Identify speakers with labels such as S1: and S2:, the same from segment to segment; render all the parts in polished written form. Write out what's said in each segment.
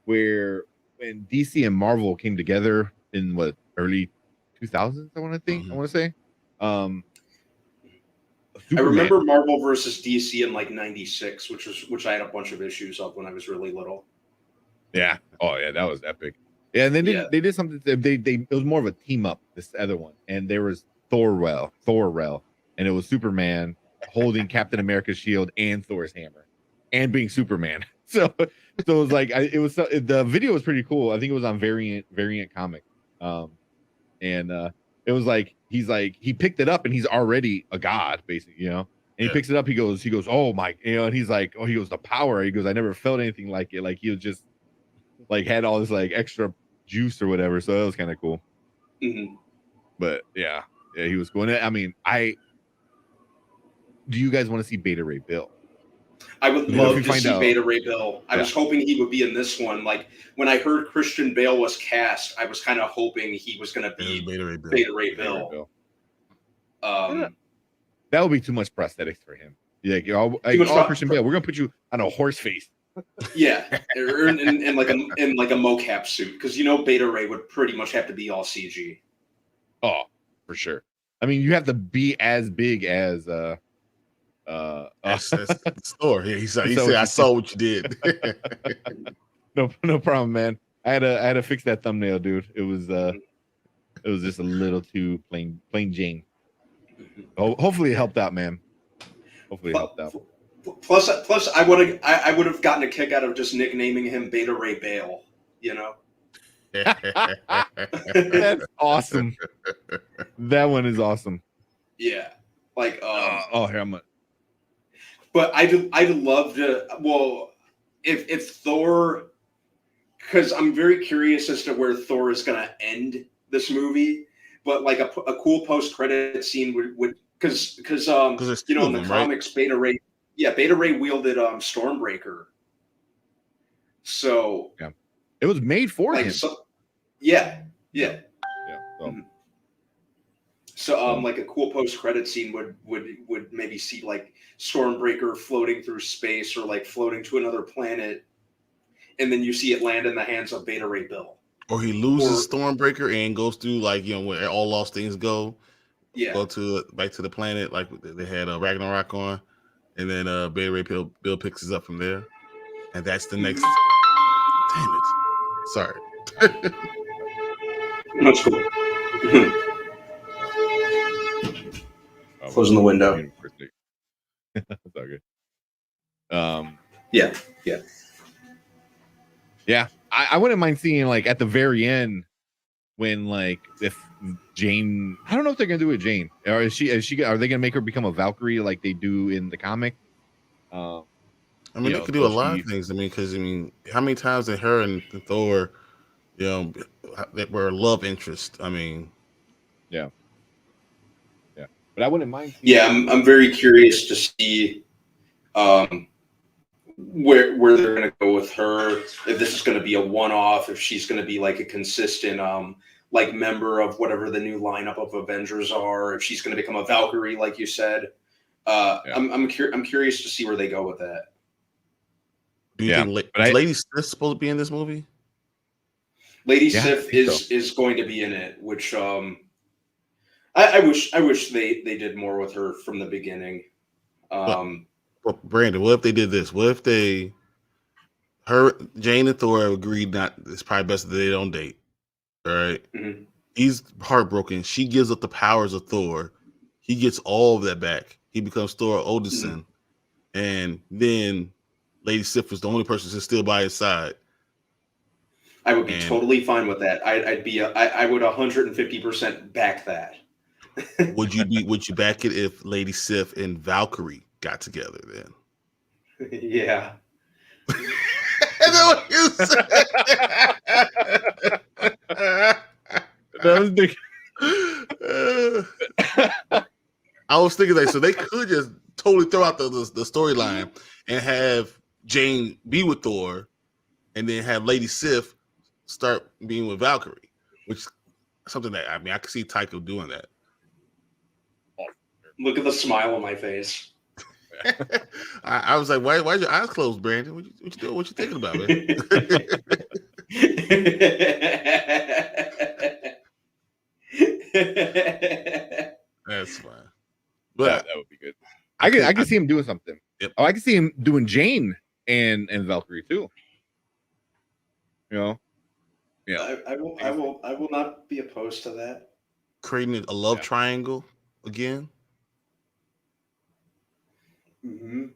S1: where when DC and Marvel came together in what early 2000s, I want to think, I want to say, um,
S2: I
S1: Superman.
S2: remember Marvel versus DC in like '96, which I had a bunch of issues of when I was really little.
S1: Yeah. Oh yeah, that was epic. Yeah, and they did something. They it was more of a team up. This other one, and there was Thor-Rel, and it was Superman holding Captain America's shield and Thor's hammer, and being Superman. So it was like the video was pretty cool. I think it was on Variant Comic, and it was like he picked it up and he's already a god, basically, you know. And he picks it up, he goes, oh my, you know, and he's like, oh, he goes, the power. He goes, I never felt anything like it. Like he was just like had all this like extra juice or whatever. So that was kind of cool.
S2: Mm-hmm.
S1: But yeah, he was cool. And I mean, do you guys want to see Beta Ray Bill?
S2: I would love to see Beta Ray Bill. I was hoping he would be in this one. Like when I heard Christian Bale was cast, I was kind of hoping he was going to be Beta Ray Bill.
S1: That would be too much prosthetics for him. Like, Christian Bale, we're gonna put you on a horse face.
S2: Yeah, or in like a mocap suit, because you know Beta Ray would pretty much have to be all CG.
S1: Oh, for sure. I mean, you have to be as big as
S3: that's Thor. Yeah, he said, I saw what you did.
S1: No problem, man. I had to fix that thumbnail, dude. It was just a little too plain Jane. Hopefully it helped out, man. Hopefully it helped out.
S2: Plus, I would have gotten a kick out of just nicknaming him Beta Ray Bale. You know.
S1: That's awesome. That one is awesome.
S2: Yeah, like
S1: here I'm.
S2: But I'd love to. Well, if Thor, because I'm very curious as to where Thor is going to end this movie. But like a cool post credit scene would because you know in the comics Beta Ray wielded Stormbreaker. So
S1: yeah, it was made for him.
S2: So, yeah. So like a cool post credit scene would maybe see like Stormbreaker floating through space or like floating to another planet, and then you see it land in the hands of Beta Ray Bill.
S3: Or he loses Stormbreaker and goes through like, you know, where all lost things go.
S2: Yeah.
S3: Go back to the planet like they had Ragnarok on, and then Beta Ray Bill picks us up from there, and that's the next. Damn it! Sorry.
S2: That's cool. Closing the window.
S1: That's all good.
S2: Yeah.
S1: I wouldn't mind seeing like at the very end when like if Jane, I don't know if they're gonna do it with Jane, or is she are they gonna make her become a Valkyrie like they do in the comic?
S3: I mean, they could do a lot of things. I mean, because how many times did her and Thor, you know, that were love interest? I mean,
S1: yeah. But I wouldn't mind.
S2: Yeah, I'm very curious to see where they're going to go with her. If this is going to be a one-off, if she's going to be like a consistent like member of whatever the new lineup of Avengers are, if she's going to become a Valkyrie, like you said. I'm curious to see where they go with that.
S3: Do you think Lady Sif supposed to be in this movie?
S2: Lady Sif is going to be in it, which I wish they did more with her from the beginning.
S3: But Brandon, what if they did this? What if Jane and Thor agreed it's probably best that they don't date. All right.
S2: Mm-hmm.
S3: He's heartbroken. She gives up the powers of Thor. He gets all of that back. He becomes Thor Odinson. Mm-hmm. And then Lady Sif is the only person who's still by his side.
S2: I would be totally fine with that. I would 150% back that.
S3: Would you back it if Lady Sif and Valkyrie got together then?
S2: Yeah.
S3: What you said. I was thinking that, so they could just totally throw out the storyline and have Jane be with Thor, and then have Lady Sif start being with Valkyrie, which is something that I could see Taika doing that.
S2: Look at the smile on my face.
S3: I was like, why are your eyes closed, Brandon? What you doing? What you thinking about, man? That's fine.
S1: That would be good. I could see him doing something.
S3: Yep.
S1: Oh, I could see him doing Jane and Valkyrie too. You know, yeah.
S2: I will not be opposed to that.
S3: Creating a love triangle again.
S2: Mm-hmm.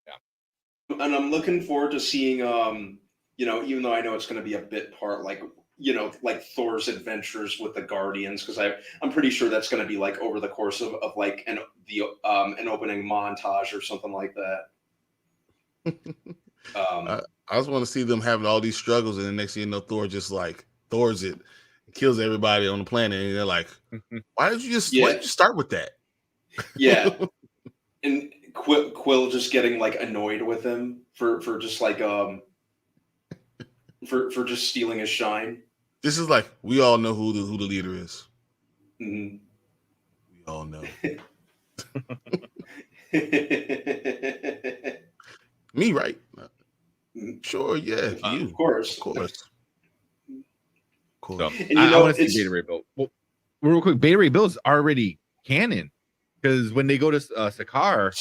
S2: Yeah. And I'm looking forward to seeing, even though I know it's going to be a bit part, like Thor's adventures with the Guardians, because I'm pretty sure that's going to be like over the course of like an opening montage or something like that.
S3: I just want to see them having all these struggles, and the next thing you know, Thor just like Thor's it, kills everybody on the planet, and they're like, "Why did you start with that?"
S2: Yeah, and Quill just getting like annoyed with him for just like for just stealing his shine.
S3: This is like we all know who the leader is.
S2: Mm-hmm.
S3: We all know. Me, right? Sure, yeah, you.
S2: Of course.
S1: So, I want to see Beta Ray Bill. Well, real quick, Beta Ray Bill is already canon because when they go to Sakaar,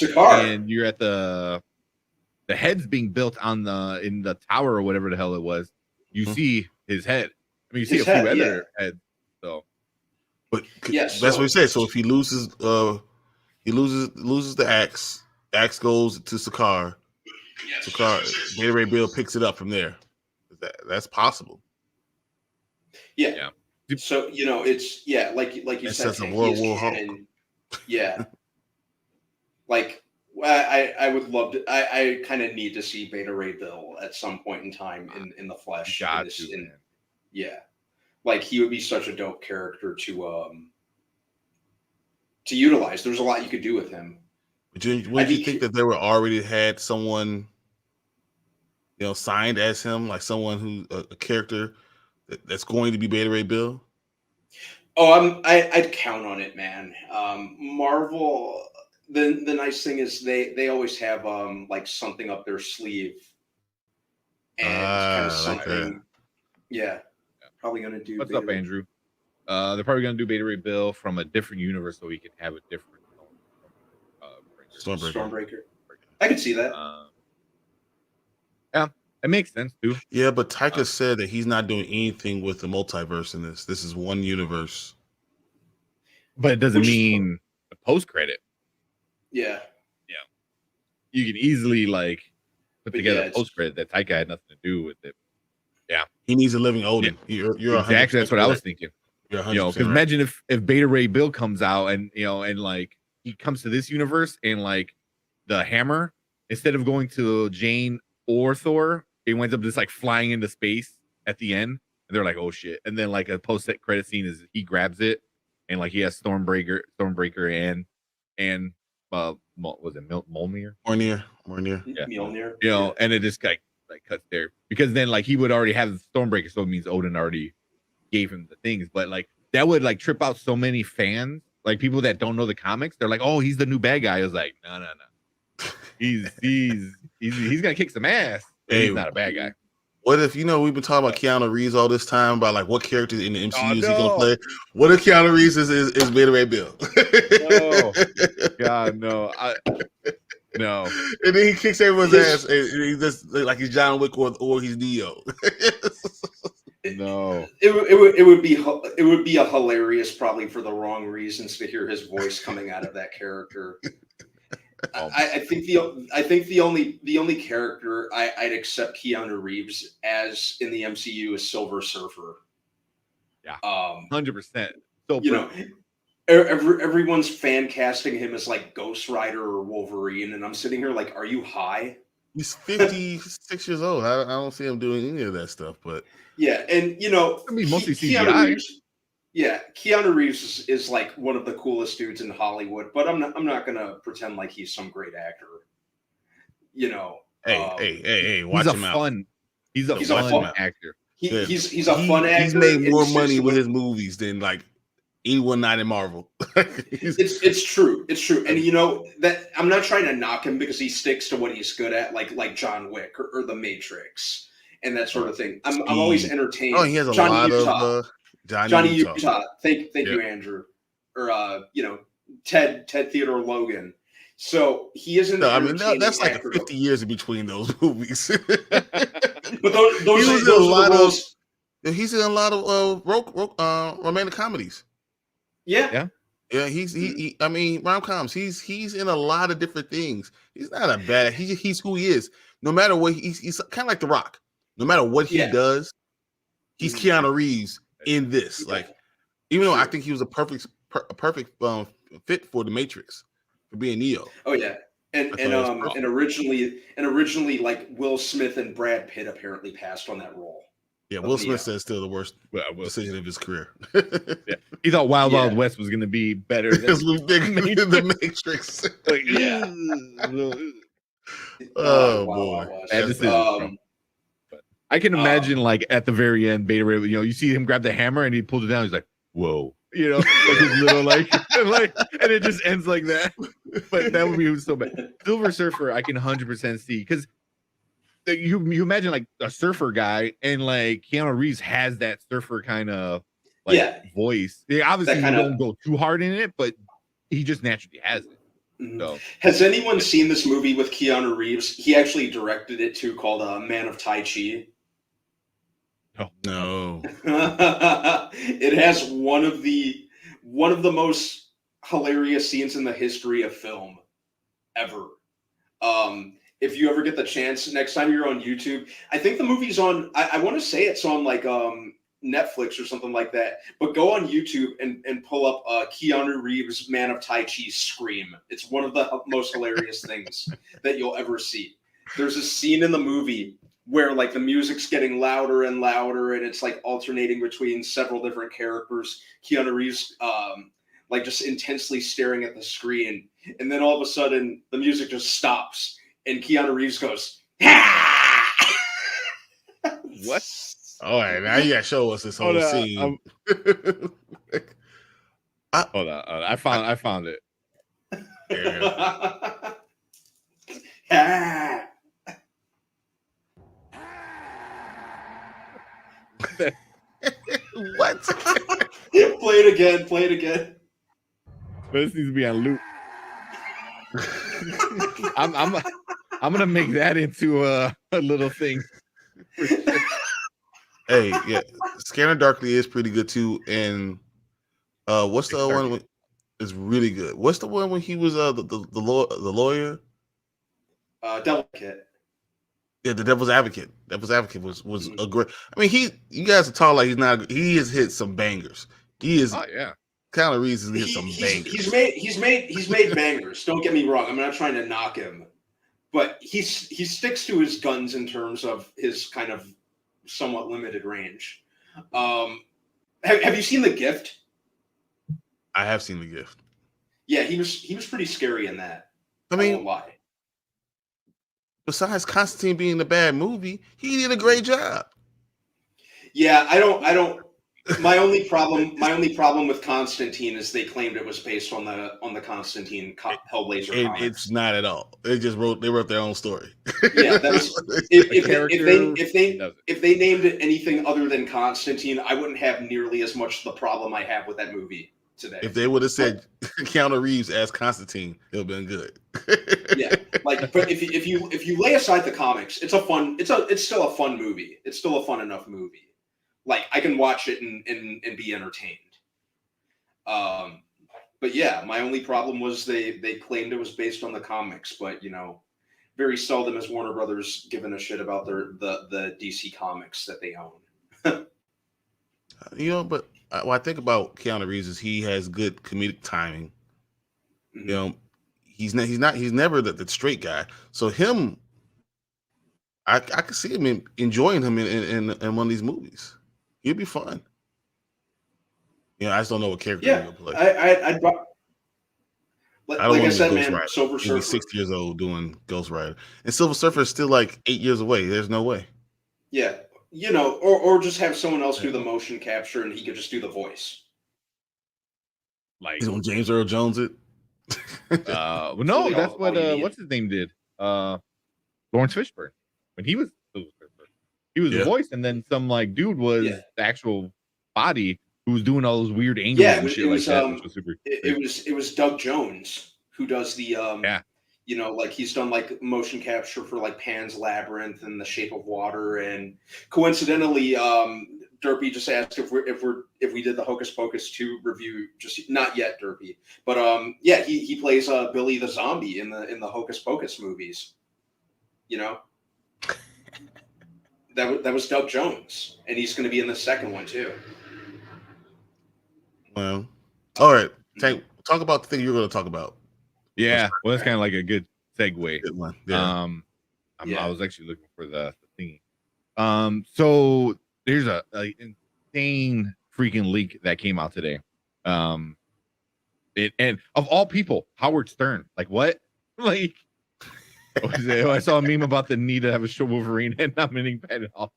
S1: and you're at the heads being built in the tower or whatever the hell it was, you see his head. I mean, you see a few other heads. So,
S3: but that's what he said. So if he loses the axe. The axe goes to Sakaar. Sakaar, Beta Ray Bill picks it up from there. That's possible.
S2: Yeah. So it's like you said,
S3: World War Hulk.
S2: Yeah. Like I would love to. I kind of need to see Beta Ray Bill at some point in time in the flesh. Yeah, like he would be such a dope character to utilize. There's a lot you could do with him.
S3: Would you think that they were already had someone, signed as him, like someone who a character that's going to be Beta Ray Bill?
S2: Oh, I'd count on it, man. Marvel. The nice thing is they always have like something up their sleeve, and kind of something. Okay. Yeah, probably gonna do.
S1: What's up, Andrew? They're probably gonna do Beta Ray Bill from a different universe, so we can have a different
S2: Stormbreaker. I could see that.
S1: Yeah, it makes sense too.
S3: Yeah, but Taika said that he's not doing anything with the multiverse in this. This is one universe.
S1: But it doesn't mean a post credit.
S2: Yeah.
S1: You can easily like put together a post credit that Taika had nothing to do with it. Yeah,
S3: he needs a living Odin.
S1: Yeah. You're exactly that's what I was thinking. Because imagine if Beta Ray Bill comes out and and like he comes to this universe and like the hammer, instead of going to Jane or Thor, it winds up just like flying into space at the end, and they're like, "Oh shit!" And then like a post credit scene is he grabs it and like he has Stormbreaker, and was it Mjolnir?
S3: Mjolnir.
S2: Yeah.
S1: Mjolnir. And it just like cuts there because then like he would already have Stormbreaker, so it means Odin already gave him the things, but like that would like trip out so many fans, like people that don't know the comics. They're like, "Oh, he's the new bad guy." I was like, no. He's gonna kick some ass. Hey, he's not a bad guy.
S3: What if we've been talking about Keanu Reeves all this time about like what characters in the MCU is he gonna play? What if Keanu Reeves is Beta Ray Bill?
S1: Oh God, no. No.
S3: And then he kicks everyone's ass, and he just like he's John Wick or he's Neo.
S1: No.
S2: It would be a hilarious, probably for the wrong reasons, to hear his voice coming out of that character. I think the only character I'd accept Keanu Reeves as in the MCU is Silver Surfer.
S1: Yeah, 100%. So
S2: everyone's fan casting him as like Ghost Rider or Wolverine, and I'm sitting here like, are you high?
S3: He's 56 years old. I don't see him doing any of that stuff, but
S2: yeah, and
S1: I mean, mostly CGI.
S2: Keanu Reeves is like one of the coolest dudes in Hollywood, but I'm not gonna pretend like he's some great actor.
S3: Hey, watch him out.
S1: He's a fun actor.
S2: He's a fun actor.
S3: He's made more money with his movies than like anyone not in Marvel.
S2: It's true. It's true. And that I'm not trying to knock him because he sticks to what he's good at, like John Wick or The Matrix. and that sort of thing. I'm always entertained.
S3: Oh, he has a lot of
S2: Johnny Utah. Thank you, Andrew. Or Ted Theodore Logan. So he isn't.
S3: No, I mean that's like 50 years in between those movies.
S2: But those
S3: he's in a lot of romantic comedies.
S2: Yeah.
S3: He I mean, rom-coms. He's in a lot of different things. He's not a bad. He's who he is. No matter what, he's kind of like The Rock. No matter what he does, he's Keanu Reeves in this. Like, even though I think he was a perfect fit for The Matrix, for being Neo.
S2: Oh yeah, and originally like Will Smith and Brad Pitt apparently passed on that role.
S3: Yeah, Will Smith says still the worst decision of his career.
S1: Yeah. He thought Wild West was going to be better than
S3: The Matrix.
S1: Like, yeah.
S3: Boy.
S1: Bad decision. I can imagine, like, at the very end, Beta Ray, you see him grab the hammer and he pulls it down. He's like, whoa. Like his little, and it just ends like that. But that would be so bad. Silver Surfer, I can 100% see, because you imagine like a surfer guy, and like Keanu Reeves has that surfer kind of voice. Obviously, you don't go too hard in it, but he just naturally has it. So.
S2: Has anyone seen this movie with Keanu Reeves? He actually directed it too, called Man of Tai Chi.
S3: No.
S2: It has one of the most hilarious scenes in the history of film ever. If you ever get the chance, next time you're on YouTube, I think the movie's on, I want to say it's on like Netflix or something like that, but go on YouTube and pull up Keanu Reeves' Man of Tai Chi scream. It's one of the most hilarious things that you'll ever see. There's a scene in the movie where like the music's getting louder and louder, and it's like alternating between several different characters. Keanu Reeves like just intensely staring at the screen, and then all of a sudden the music just stops and Keanu Reeves goes,
S1: what?
S3: All right, now you gotta show us this whole scene.
S1: Hold on, I found it.
S3: What?
S2: Play it again.
S1: But this needs to be on loop. I'm gonna make that into a little thing.
S3: Hey, yeah, Scanner Darkly is pretty good too. And what's the other one? Is really good. What's the one when he was the lawyer?
S2: Delicate.
S3: Yeah, the Devil's Advocate. Devil's Advocate was a great. I mean, you guys are talking like he's not. He has hit some bangers. He is.
S1: Oh yeah.
S3: Keanu Reeves has hit some bangers.
S2: He's made bangers. Don't get me wrong. I'm not trying to knock him, but he sticks to his guns in terms of his kind of somewhat limited range. Have you seen The Gift?
S3: I have seen The Gift.
S2: Yeah, he was pretty scary in that.
S3: I mean,
S2: I won't lie.
S3: Besides Constantine being a bad movie, he did a great job.
S2: Yeah, I don't. My only problem with Constantine is they claimed it was based on the Constantine Hellblazer comics.
S3: It's not at all. They wrote their own story.
S2: Yeah, that was if they named it anything other than Constantine, I wouldn't have nearly as much the problem I have with that movie today.
S3: If they would have said Keanu Reeves as Constantine, it would have been good.
S2: Yeah, like, but if you lay aside the comics, it's still a fun movie. It's still a fun enough movie. Like, I can watch it and be entertained. But yeah, my only problem was they claimed it was based on the comics, but very seldom has Warner Brothers given a shit about the DC comics that they own.
S3: But what I think about Keanu Reeves is he has good comedic timing.
S2: Mm-hmm.
S3: He's never the straight guy. So him, I could see him enjoying him in one of these movies. He'd be fun. I just don't know what character he's gonna play.
S2: I don't want to be
S3: man,
S2: Silver Surfer.
S3: He's 60 years old doing Ghost Rider, and Silver Surfer is still like 8 years away. There's no way.
S2: Yeah, or just have someone else do the motion capture, and he could just do the voice.
S1: Like
S3: he's on James Earl Jones it.
S1: No, that's what what's his name did. Lawrence Fishburne when he was Silver Surfer. He was the voice, and then some like dude was the actual body who was doing all those weird angles and shit like that, which was super.
S2: It was Doug Jones who does the you know, like he's done like motion capture for like Pan's Labyrinth and The Shape of Water, and coincidentally, Derpy just asked if we did the Hocus Pocus 2 review. Just not yet, Derpy, but yeah, he plays Billy the Zombie in the Hocus Pocus movies. You know, that was Doug Jones, and he's going to be in the second one too.
S3: Well, all right, talk about the thing you're going to talk about.
S1: Yeah, well, that's kind of like a good segue.
S3: Good one. Yeah.
S1: I was actually looking for the thingy. So there's a insane freaking leak that came out today. And of all people, Howard Stern. Like what? Like I saw a meme about the need to have a show Wolverine and not meaning bad at all.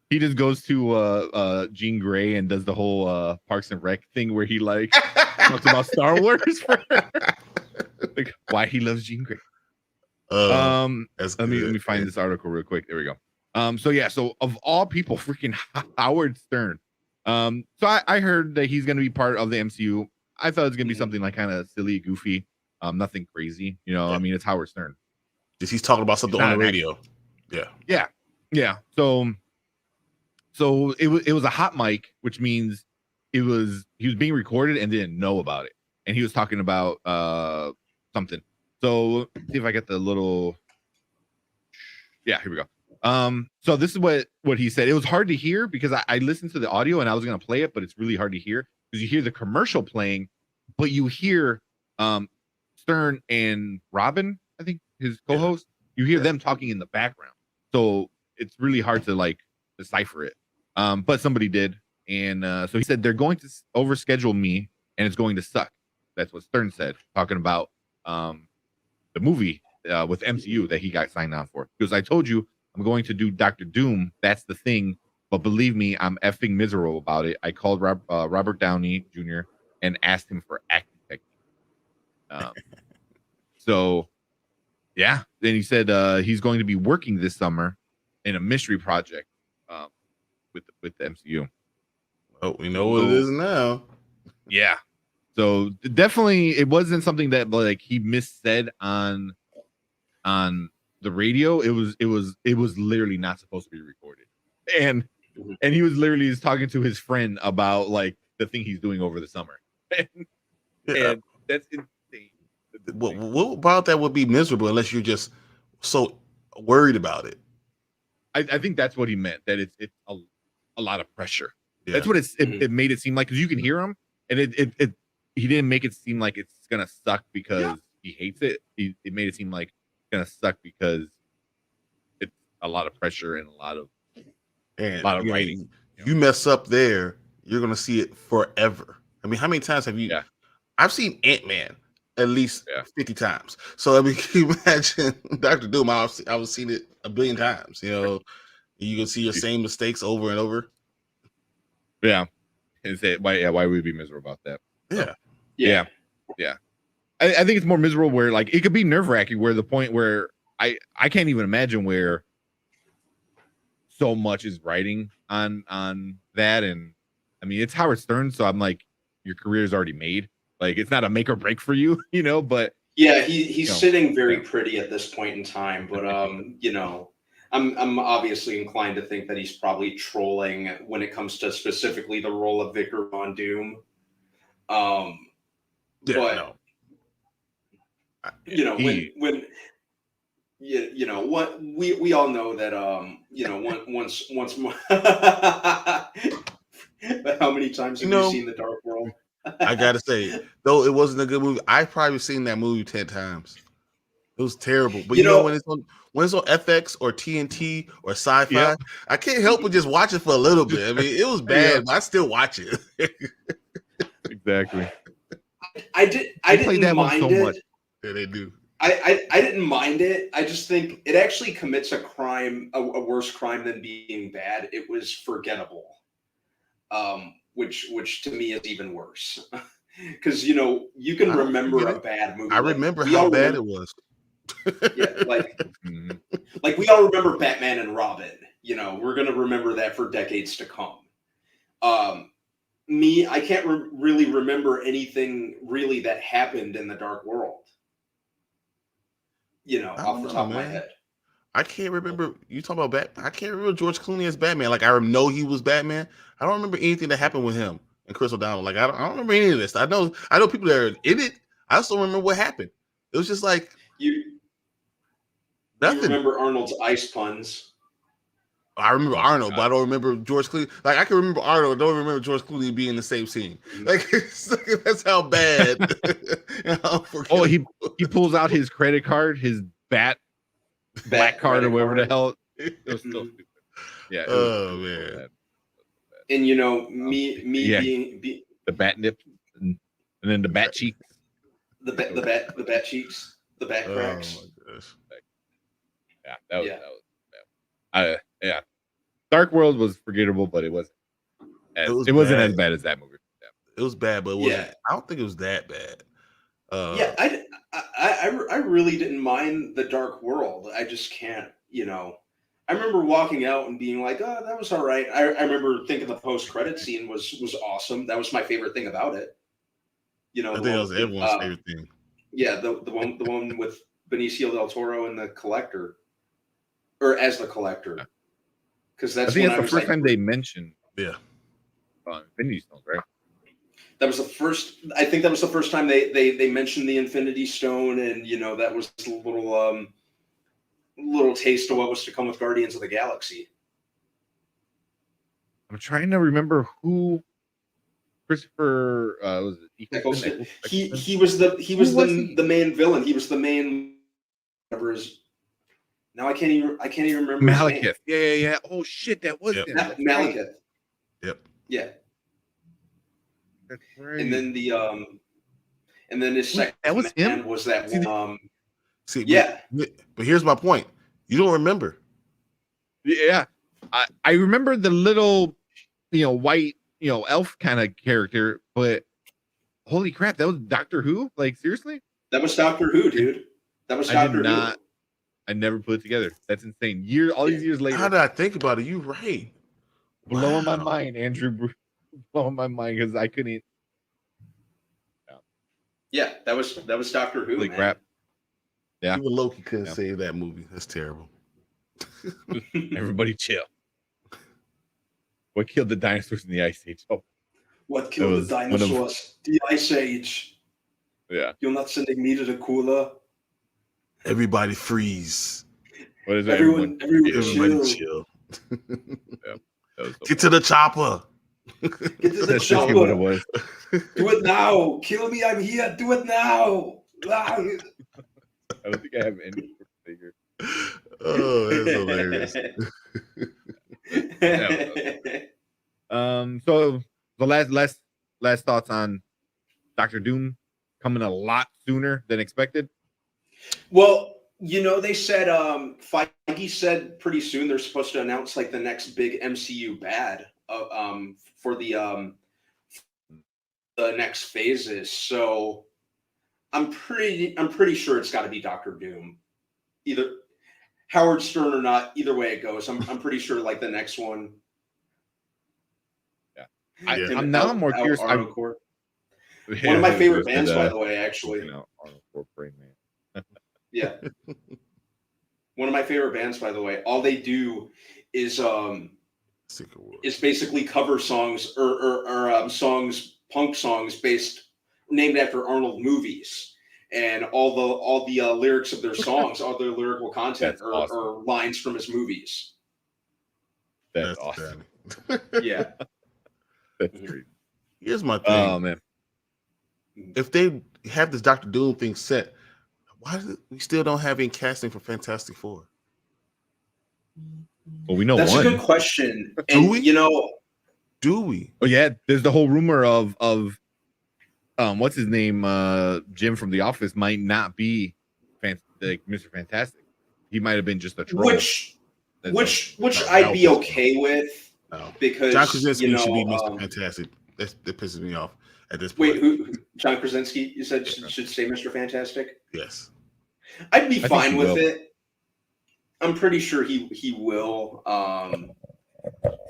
S1: He just goes to Jean Grey and does the whole Parks and Rec thing where he like talks about Star Wars for like why he loves Jean Grey. Let me find this article real quick. There we go. So of all people, freaking Howard Stern. So I heard that he's gonna be part of the MCU. I thought it was gonna be something like kind of silly, goofy, nothing crazy. You know, I mean, it's Howard Stern.
S3: Just he's talking about something on the radio.
S1: Yeah. So it was a hot mic, which means he was being recorded and didn't know about it, and he was talking about something. So see if I get the little. Yeah, here we go. So this is what he said. It was hard to hear because I listened to the audio and I was gonna play it, but it's really hard to hear because you hear the commercial playing, but you hear Stern and Robin, I think his co-host, you hear them talking in the background. So it's really hard to like decipher it. But somebody did. And so he said they're going to overschedule me and it's going to suck. That's what Stern said, talking about the movie with MCU that he got signed on for. Because I told you I'm going to do Dr. Doom. That's the thing. But believe me, I'm effing miserable about it. I called Robert Downey Jr. and asked him for acting technique. So, yeah. Then he said he's going to be working this summer in a mystery project with the MCU.
S3: Oh, we know what it is now.
S1: Yeah. So definitely, it wasn't something that like he missaid on the radio. It was literally not supposed to be recorded, and he was literally just talking to his friend about like the thing he's doing over the summer, and that's insane.
S3: What about that would be miserable unless you're just so worried about it?
S1: I think that's what he meant. That it's a lot of pressure. Yeah. That's what it made it seem like, because you can hear him, and it he didn't make it seem like it's gonna suck because he hates it. It made it seem like it's gonna suck because it's a lot of pressure and a lot of writing.
S3: You mess up there, you're gonna see it forever. I mean, how many times have you? Yeah. I've seen Ant-Man at least 50 times. So I mean, can you imagine Dr. Doom? I've seen it a billion times. You know, you can see your same mistakes over and over.
S1: Yeah. And say why would we be miserable about that?
S3: Yeah.
S1: I think it's more miserable where like it could be nerve-wracking where the point where I can't even imagine where so much is writing on that. And I mean, it's Howard Stern, so I'm like, your career is already made. Like, it's not a make or break for you, you know, but
S2: yeah, he's sitting very pretty at this point in time, but you know, I'm obviously inclined to think that he's probably trolling when it comes to specifically the role of Victor Von Doom. You know, when you know what we all know that you know once more. How many times have you seen The Dark World?
S3: I gotta say, though it wasn't a good movie, I've probably seen that movie 10 times. It was terrible. But you know when it's on FX or TNT or Sci-Fi, I can't help but just watch it for a little bit. I mean, it was bad, but I still watch it.
S1: Exactly.
S2: I didn't mind it.
S3: Much. Yeah, they do.
S2: I didn't mind it. I just think it actually commits a crime, a worse crime than being bad. It was forgettable, which to me is even worse. because you can remember a bad movie.
S3: I remember how bad it was.
S2: Yeah, like we all remember Batman and Robin. We're gonna remember that for decades to come. I can't really remember anything really that happened in the Dark World. Off the top of my head.
S3: I can't remember. You talking about Batman? I can't remember George Clooney as Batman. Like, I know he was Batman. I don't remember anything that happened with him and Chris O'Donnell. Like, I don't remember any of this. I know people that are in it. I just don't remember what happened. It was just like nothing.
S2: You remember Arnold's ice puns?
S3: I remember Arnold, but I don't remember George Clooney. Like, I can remember Arnold, I don't remember George Clooney being in the same scene. Like, that's how bad.
S1: He pulls out his credit card, his black card or whatever the hell. It was still stupid. Yeah.
S3: Oh man.
S2: And me being
S1: the bat nip and then the bat cheeks.
S2: The bat cheeks, the bat cracks.
S3: Oh my gosh.
S1: Yeah, that was bad. Yeah. Dark World was forgettable, but it wasn't as bad as that movie. Yeah.
S3: It was bad, but it wasn't. I don't think it was that bad.
S2: I really didn't mind the Dark World. I just can't, I remember walking out and being like, oh, that was all right. I remember thinking the post-credit scene was awesome. That was my favorite thing about it.
S3: I think that was everyone's favorite thing.
S2: Yeah, the one with Benicio del Toro and the Collector, or as the Collector, because that's
S1: the first time they mentioned Infinity Stones, right?
S2: That was the first. I think that was the first time they mentioned the Infinity Stone, and that was a little taste of what was to come with Guardians of the Galaxy.
S1: I'm trying to remember who Christopher was it?
S2: He was the main villain. He was the main. Now I can't even remember.
S1: Malekith. Yeah. Oh shit, that was him.
S2: Malekith.
S3: Yep.
S2: Yeah.
S1: That's right.
S2: And then his second
S1: that was him.
S2: Was that one?
S3: But here's my point. You don't remember.
S1: Yeah, I remember the little, white, elf kind of character, but holy crap, that was Doctor Who. Like, seriously?
S2: That was Doctor Who, dude. That was Doctor Who.
S1: I never put it together. That's insane. All these years later.
S3: How did I think about it? You right.
S1: Blowing my mind, Andrew. Blowing my mind because I couldn't.
S2: Yeah, that was Doctor Who.
S1: Holy crap. Yeah.
S3: Even Loki couldn't save that movie. That's terrible.
S1: Everybody chill. What killed the dinosaurs in the Ice Age? Oh.
S2: What killed the dinosaurs? The Ice Age.
S1: Yeah.
S2: You're not sending me to the cooler.
S3: Everybody freeze.
S1: What is that?
S2: Everyone
S3: chill.
S1: Yeah.
S3: Get to the chopper.
S2: Get to the chopper.
S1: What it was.
S2: Do it now. Kill me. I'm here. Do it now.
S1: I don't think I have any figure.
S3: Oh, that's hilarious.
S1: So the last thoughts on Dr. Doom coming a lot sooner than expected.
S2: Well, they said Feige said pretty soon they're supposed to announce like the next big MCU bad for the next phases. So I'm pretty sure it's got to be Dr. Doom, either Howard Stern or not. Either way it goes, I'm pretty sure like the next one.
S1: Yeah, I'm now more curious.
S2: One of my favorite bands, by the way, actually. Yeah, one of my favorite bands, by the way. All they do is basically cover songs or songs, punk songs named after Arnold movies, and all the lyrics of their songs, all their lyrical content are lines from his movies.
S1: That's awesome.
S2: Yeah,
S1: that's great.
S3: Here's my thing.
S1: Oh man,
S3: if they have this Dr. Doom thing set, why we still don't have any casting for Fantastic Four?
S1: Well, we know
S2: that's
S1: one.
S2: a good question.
S3: Do we?
S1: Do we? Oh yeah, there's the whole rumor of what's his name? Jim from The Office might not be Mr. Fantastic. He might have been just a troll.
S2: Which I'd be okay with.
S3: No.
S2: Because
S3: John Krasinski should be Mr. Fantastic. That pisses me off. at this
S2: Wait,
S3: point.
S2: John Krasinski? You said should stay Mr. Fantastic?
S3: Yes.
S2: I'd be
S1: I think
S2: fine
S1: he
S2: with
S1: will.
S2: it. I'm pretty sure he will.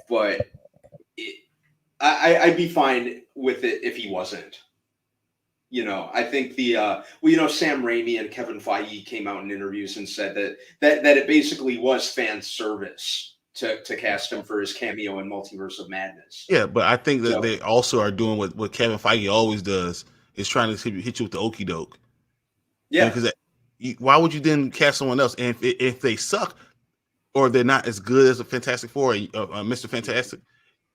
S2: But I'd be fine with it if he wasn't. I think Sam Raimi and Kevin Feige came out in interviews and said that it basically was fan service to cast him for his cameo in Multiverse of Madness.
S3: Yeah, but I think that
S2: So,
S3: they also are doing what Kevin Feige always does, is trying to hit you with the okie doke.
S2: yeah.
S3: Because why would you then cast someone else? And if they suck or they're not as good as a Fantastic Four, Mr. Fantastic,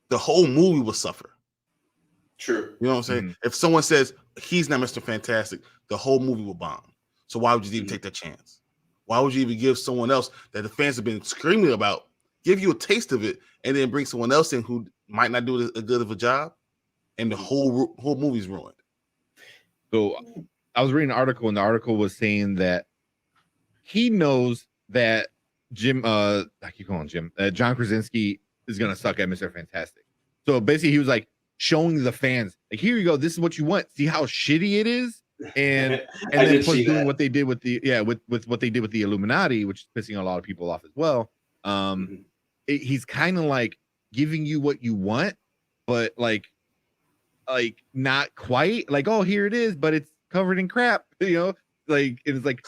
S3: the whole movie will suffer.
S2: True.
S3: You know what I'm saying? If someone says he's not Mr. Fantastic, the whole movie will bomb. So why would you even take that chance? Why would you even give someone else that the fans have been screaming about, give you a taste of it, and then bring someone else in who might not do as good of a job, and the whole movie's ruined?
S1: So I was reading an article, and the article was saying that he knows that I keep calling Jim, John Krasinski is going to suck at Mr. Fantastic. So basically he was like showing the fans, like, here you go, this is what you want. See how shitty it is? And then plus doing what they did with with what they did with the Illuminati, which is pissing a lot of people off as well. He's kind of like giving you what you want, but like not quite, like, oh, here it is, but it's covered in crap, like it's like,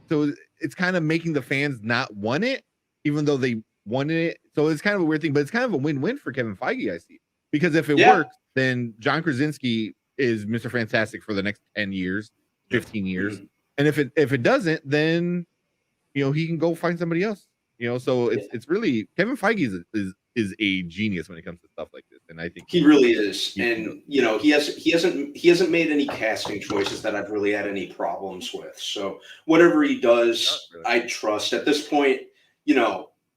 S1: so it's kind of making the fans not want it, even though they wanted it. So it's kind of a weird thing, but it's kind of a win-win for Kevin Feige, I see. Because if it works, then John Krasinski is Mr. Fantastic for the next 10 years, 15 years. And if it doesn't, then he can go find somebody else. So it's really, Kevin Feige is a genius when it comes to stuff like this, and I think
S2: he really is. And he hasn't made any casting choices that I've really had any problems with. So whatever he does, I trust. At this point,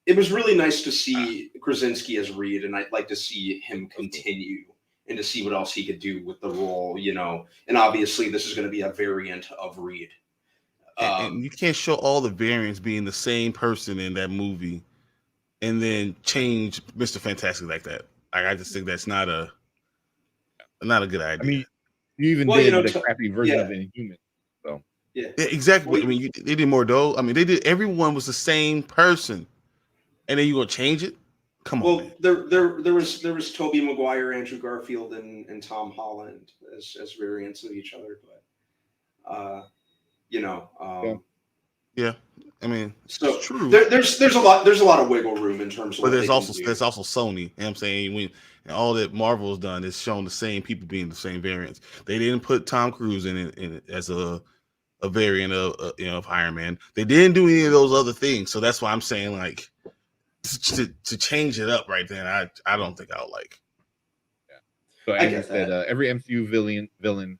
S2: it was really nice to see Krasinski as Reed, and I'd like to see him continue and to see what else he could do with the role. And obviously this is going to be a variant of Reed.
S3: And you can't show all the variants being the same person in that movie and then change Mr. Fantastic like that. I just think that's not a good idea.
S1: I mean, you even did the crappy version of Inhuman. So
S3: yeah, exactly. I mean, they did more though. I mean, everyone was the same person, and then you gonna change it? Come on.
S2: Well, there was Tobey Maguire, Andrew Garfield, and Tom Holland as variants of each other, but
S3: yeah. I mean,
S2: so
S3: it's true.
S2: There's a lot of wiggle room in terms of.
S3: But there's also Sony. You know what I'm saying? And all that Marvel's done is shown the same people being the same variants. They didn't put Tom Cruise in it as a variant of Iron Man. They didn't do any of those other things. So that's why I'm saying, like, to change it up right then, I don't think I'll like.
S1: Yeah. So I guess that every MCU villain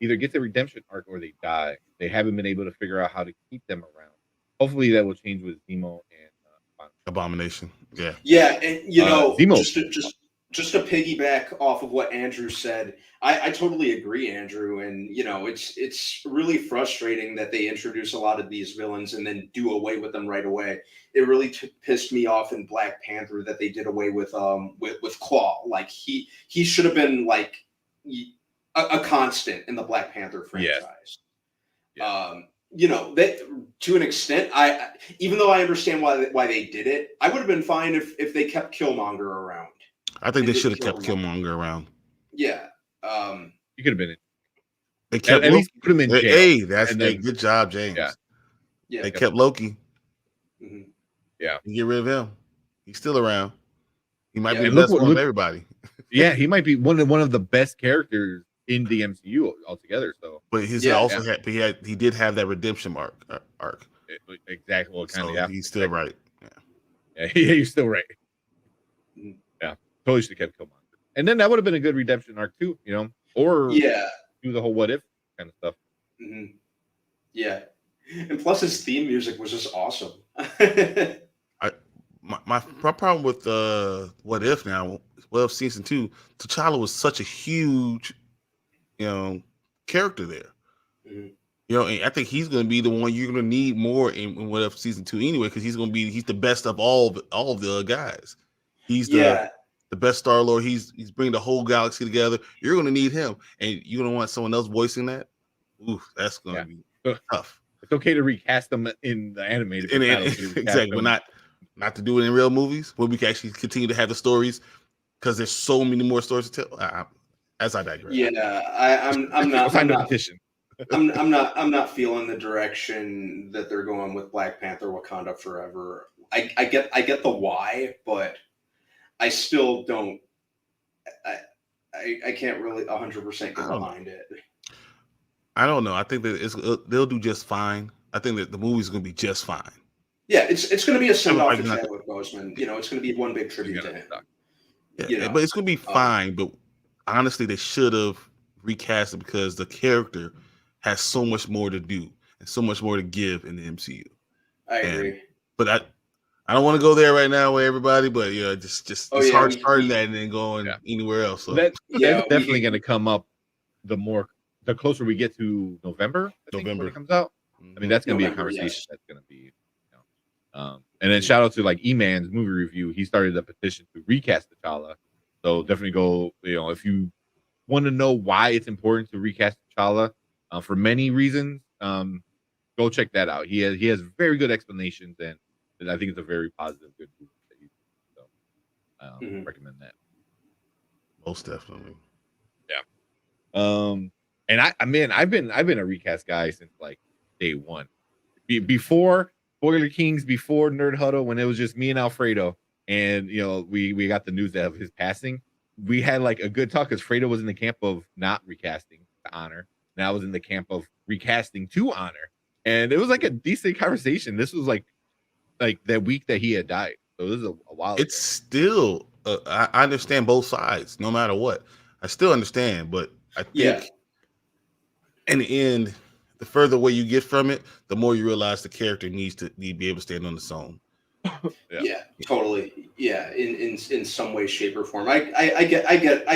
S1: either gets a redemption arc or they die. They haven't been able to figure out how to keep them around. Hopefully that will change with Zemo and
S3: Abomination. Yeah.
S2: Yeah, and
S1: Zemo.
S2: just to piggyback off of what Andrew said, I totally agree, Andrew. And it's really frustrating that they introduce a lot of these villains and then do away with them right away. It really pissed me off in Black Panther that they did away with Claw. Like he should have been like a constant in the Black Panther franchise.
S1: Yeah.
S2: That to an extent, even though I understand why they did it, I would have been fine if they kept Killmonger around.
S3: I think they should have kept Killmonger around.
S2: Yeah.
S1: You could have been in.
S3: They kept
S1: at least put him in jail.
S3: Hey, that's a good job, James.
S2: Yeah.
S3: They kept Loki.
S2: Mm-hmm.
S1: Yeah.
S3: Get rid of him. He's still around. He might be the best one of everybody.
S1: Yeah, he might be one of the best characters in the MCU altogether. So,
S3: but he did have that redemption arc.
S1: Exactly. What kind of
S3: he's still right.
S1: Yeah, you're still right. Yeah, totally should have kept Killmonger, and then that would have been a good redemption arc too. Or do the whole what if kind of stuff.
S2: Mm-hmm. Yeah, and plus his theme music was just awesome.
S3: My problem with what if now? What if season 2? T'Challa was such a huge character there.
S2: Mm-hmm.
S3: And I think he's going to be the one you're going to need more in what if season 2 anyway, because he's the best of all of the guys. He's the the best Star-Lord. He's bringing the whole galaxy together. You're going to need him, and you're going to want someone else voicing that. Ooh, that's going to be tough.
S1: It's okay to recast them in the animated.
S3: Exactly, but not to do it in real movies where we can actually continue to have the stories, because there's so many more stories to tell. As I digress.
S2: Yeah, I'm not.
S1: Sign the petition.
S2: I'm not feeling the direction that they're going with Black Panther: Wakanda Forever. I get the why, but I still don't. I can't really 100% get behind it.
S3: I don't know. I think that they'll do just fine. I think that the movie's going to be just fine.
S2: Yeah, it's going to be a send off to Chadwick Boseman. You know, it's going to be one big tribute to him.
S3: Yeah, but it's going to be fine. But honestly, they should have recast it, because the character has so much more to do and so much more to give in the MCU.
S2: I agree.
S3: But I don't want to go there right now with everybody, but just it's hard starting that and then going anywhere else. So
S1: that's definitely going to come up the closer we get to November when it comes out. I mean, that's going to be a conversation that's going to be, and then shout out to like E-Man's movie review. He started a petition to recast T'Challa. So definitely go, if you want to know why it's important to recast T'Challa, for many reasons, go check that out. He has very good explanations, and I think it's a very positive, good movie that he's doing. So recommend that.
S3: Most definitely.
S1: Yeah. And I've been a recast guy since like day one. Before Spoiler Kings, before Nerd Huddle, when it was just me and Alfredo, and we got the news of his passing. We had like a good talk, because Fredo was in the camp of not recasting to honor, and I was in the camp of recasting to honor, and it was like a decent conversation. This was like that week that he had died, so this is a while.
S3: It's still I understand both sides, no matter what. I still understand, but I think in the end, the further away you get from it, the more you realize the character needs to be able to stand on its own.
S2: Yeah, totally. Yeah, in some way, shape, or form. I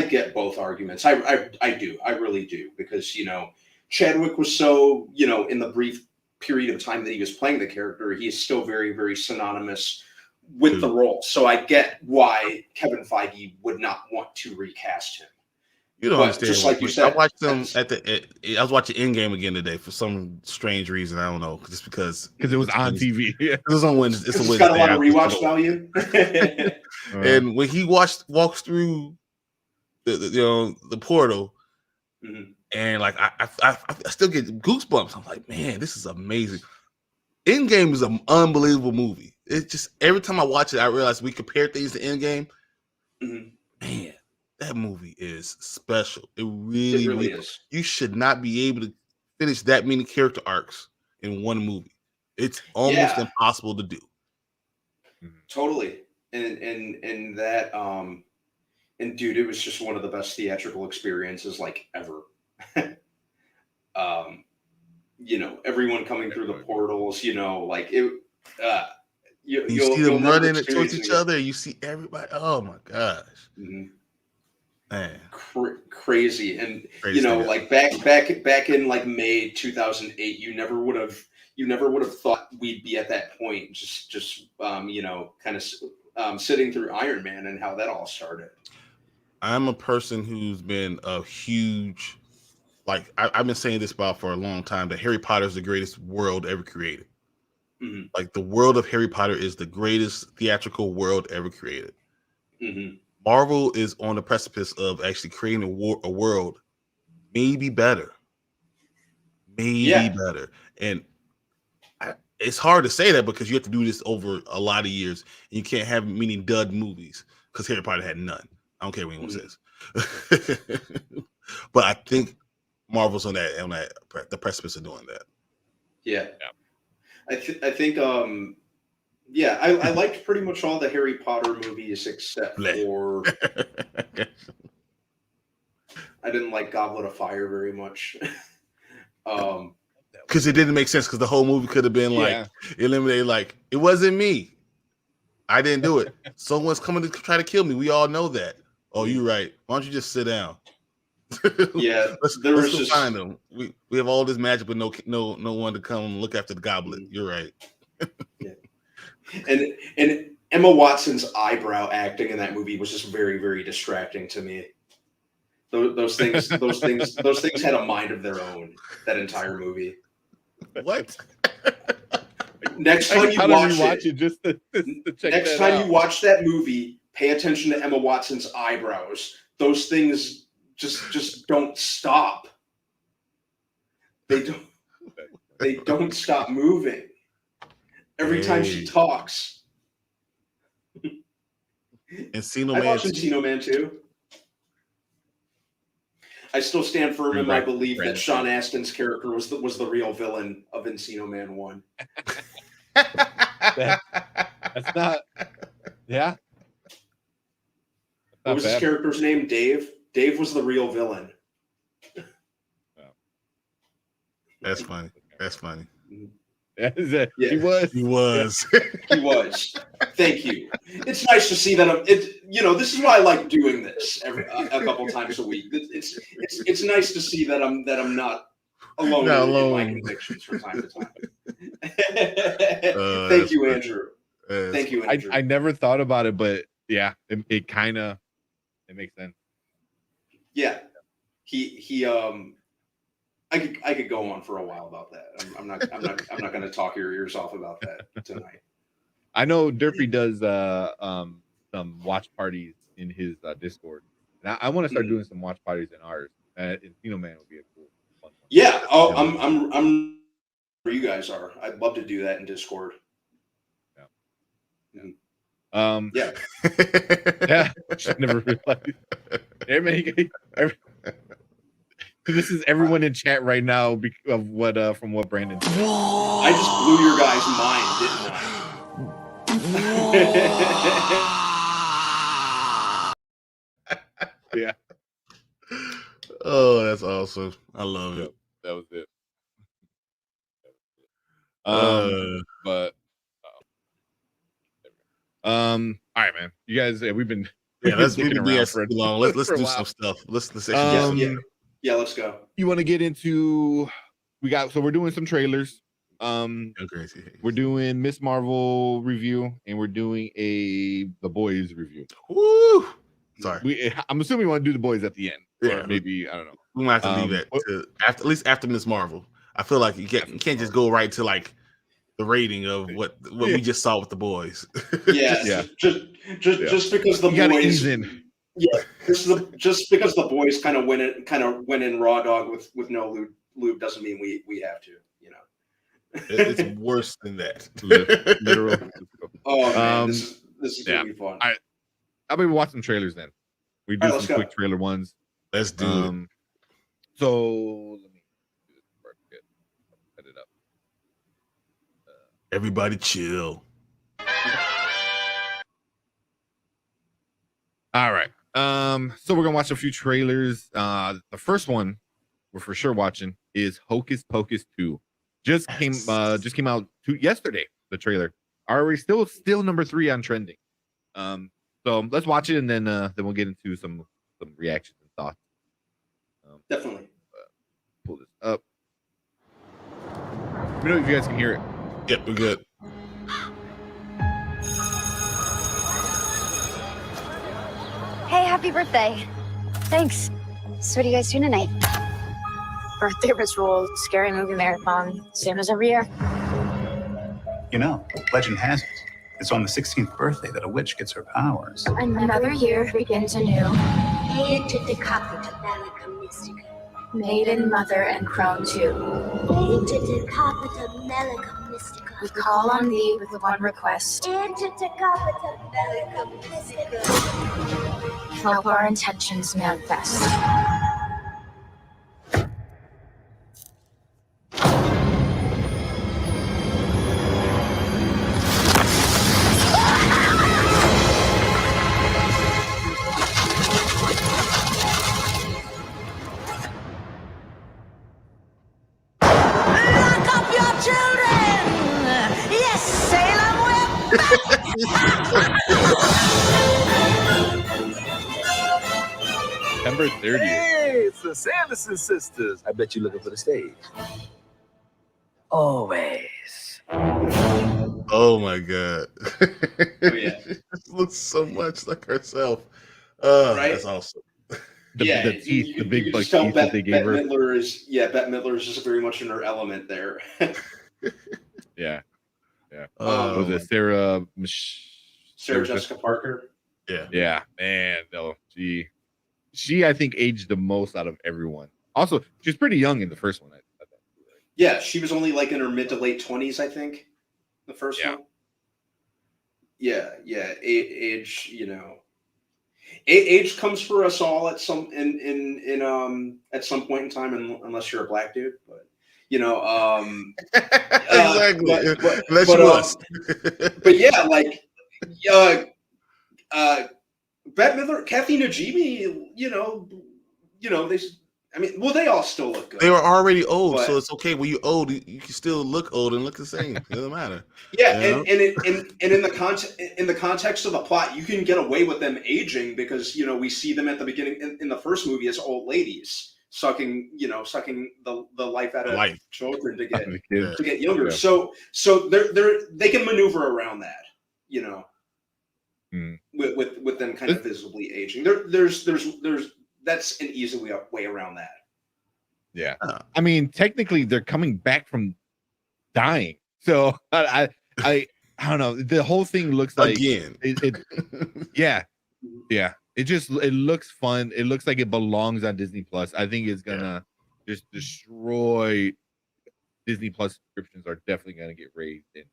S2: get both arguments. I do. I really do, because Chadwick was so in the brief period of time that he was playing the character, he is still very, very synonymous with the role. So I get why Kevin Feige would not want to recast him.
S3: You don't understand.
S2: Just like you said,
S3: I watched them I was watching Endgame again today for some strange reason. I don't know, just because
S1: it was on TV.
S3: It was on Wednesday.
S2: It's got a lot of rewatch value.
S3: And when he walks through the portal, and like I still get goosebumps. I'm like, man, this is amazing. Endgame is an unbelievable movie. It's just every time I watch it, I realize we compare things to Endgame. Man, that movie is special. It really is. You should not be able to finish that many character arcs in one movie. It's almost impossible to do.
S2: Totally. And that and dude, it was just one of the best theatrical experiences like ever. Everyone coming through the portals, like it
S3: you see them running towards each other, you see everybody. Oh my gosh. Man.
S2: Crazy. And like back in like May 2008, you never would have thought we'd be at that point, just kind of sitting through Iron Man and how that all started.
S3: I'm a person who's been a huge, like I've been saying this about for a long time, that Harry Potter is the greatest world ever created. Like the world of Harry Potter is the greatest theatrical world ever created. Marvel is on the precipice of actually creating a world maybe better. Better. And it's hard to say that, because you have to do this over a lot of years, and you can't have many dud movies, because Harry Potter had none. I don't care what anyone says. But I think Marvel's on the precipice of doing that.
S2: Yeah. I think I liked pretty much all the Harry Potter movies except for I didn't like Goblet of Fire very much.
S3: Because it didn't make sense, because the whole movie could have been like eliminated, like, it wasn't me. I didn't do it. Someone's coming to try to kill me. We all know that. Oh, you're right. Why don't you just sit down? let's just find them. We have all this magic, but no one to come look after the goblet. You're right.
S2: And Emma Watson's eyebrow acting in that movie was just very, very distracting to me. Those things had a mind of their own. That entire movie.
S3: What?
S2: Next time you watch
S1: it, just to check
S2: next time you watch that movie, pay attention to Emma Watson's eyebrows. Those things just don't stop. They don't stop moving. Every time she talks.
S3: Encino
S2: I
S3: Man.
S2: watched Encino Man too. I still stand firm in my belief that Sean Astin's character was the real villain of Encino Man 1.
S1: That's not. Yeah.
S2: What was his character's name? Dave? Dave was the real villain.
S3: That's funny. That's funny.
S1: Yeah. He was.
S3: He was.
S2: He was. Thank you. It's nice to see that. This is why I like doing this a couple times a week. It's nice to see that I'm not alone in my convictions from time to time. Thank you, Andrew. Thank you, Andrew.
S1: I never thought about it, but yeah, it kind of makes sense.
S2: Yeah, I could go on for a while about that. I'm not going to talk your ears off about that tonight.
S1: I know Derpy does some watch parties in his Discord, and I want to start doing some watch parties in ours. Encino Man would be a cool fun one.
S2: Yeah. Oh, I'm where you guys are. I'd love to do that in Discord.
S1: Yeah.
S2: Yeah.
S1: Yeah. I never realized. This is everyone in chat right now of what from what Brandon said.
S2: I just blew your guys' mind, didn't I?
S1: Yeah.
S3: Oh, that's awesome. I love it.
S1: That was it. All right, man. You guys, we've been
S3: let's
S1: looking around for
S3: too long. Let's do some stuff. Let's
S2: Yeah, let's go.
S1: You want to get into? We're doing some trailers. We're doing Miss Marvel review, and we're doing The Boys review.
S3: Woo! Sorry,
S1: I'm assuming we want to do The Boys at the end.
S3: Yeah,
S1: or maybe I don't know.
S3: We might have to leave that to at least after Miss Marvel. I feel like you can't just go right to like the rating of what we just saw with The Boys.
S2: Yeah. Just because The Boys. Yeah, just because The Boys kind of went in raw dog with no lube doesn't mean we have to,
S3: It's worse than that.
S1: Literal.
S2: Oh man, this is gonna be fun.
S1: I'll be watching trailers then. We do some quick trailer ones.
S3: Let's do it.
S1: So let me do this before I forget. Set it up.
S3: Everybody chill.
S1: All right. So we're gonna watch a few trailers. The first one we're for sure watching is Hocus Pocus 2. Just came out yesterday. The trailer already still number 3 on trending. So let's watch it and then we'll get into some reactions and thoughts.
S2: Definitely.
S1: Pull this up. Let me know if you guys can hear it.
S3: Yep, we're good.
S4: Hey, happy birthday. Thanks. So what are you guys doing tonight? Birthday ritual, scary movie marathon, same as every year.
S5: You know, legend has it, it's on the 16th birthday that a witch gets her powers.
S4: Another year begins anew. Maiden, mother, and crone too. We call on thee with one request. Help our intentions manifest.
S1: September 30th.
S6: Hey, it's the Sanderson sisters. I bet you're looking for the stage. Always.
S3: Oh, Oh my god.
S2: Oh, yeah.
S3: She just looks so much like herself.
S2: Right?
S3: That's awesome.
S1: The teeth, the
S2: you
S1: big
S2: can
S1: buck
S2: just tell
S1: teeth that they gave her.
S2: Bette Midler is just very much in her element there.
S1: Yeah, yeah.
S3: Oh,
S1: Was it
S2: Sarah Jessica Parker.
S3: yeah.
S1: Yeah, man. No, she I think aged the most out of everyone. Also, she's pretty young in the first one. I thought.
S2: Yeah, she was only like in her mid to late 20s, I think. The first
S1: Yeah.
S2: one. Yeah. Age, age comes for us all at some at some point in time, unless you're a black dude. But
S3: Exactly. Unless
S2: but,
S3: you must.
S2: but yeah, like Bette Midler, Kathy Najimy, they all still look good.
S3: They were already old,
S2: But-
S3: so it's okay. When you're old, you can still look old and look the same. It doesn't matter.
S2: Yeah,
S3: You know?
S2: and in the context of the plot, you can get away with them aging because we see them at the beginning in the first movie as old ladies sucking the life out of
S3: Life.
S2: children to get
S1: The kids.
S2: to get younger.
S1: Yeah.
S2: So they can maneuver around that,
S1: Mm.
S2: with them kind of visibly aging. There's that's an easy way around that.
S1: Yeah, I mean, technically, they're coming back from dying. So I don't know. The whole thing looks like
S3: Again.
S1: Yeah. It looks fun. It looks like it belongs on Disney Plus. I think it's gonna just destroy Disney Plus subscriptions. Are definitely gonna get raised in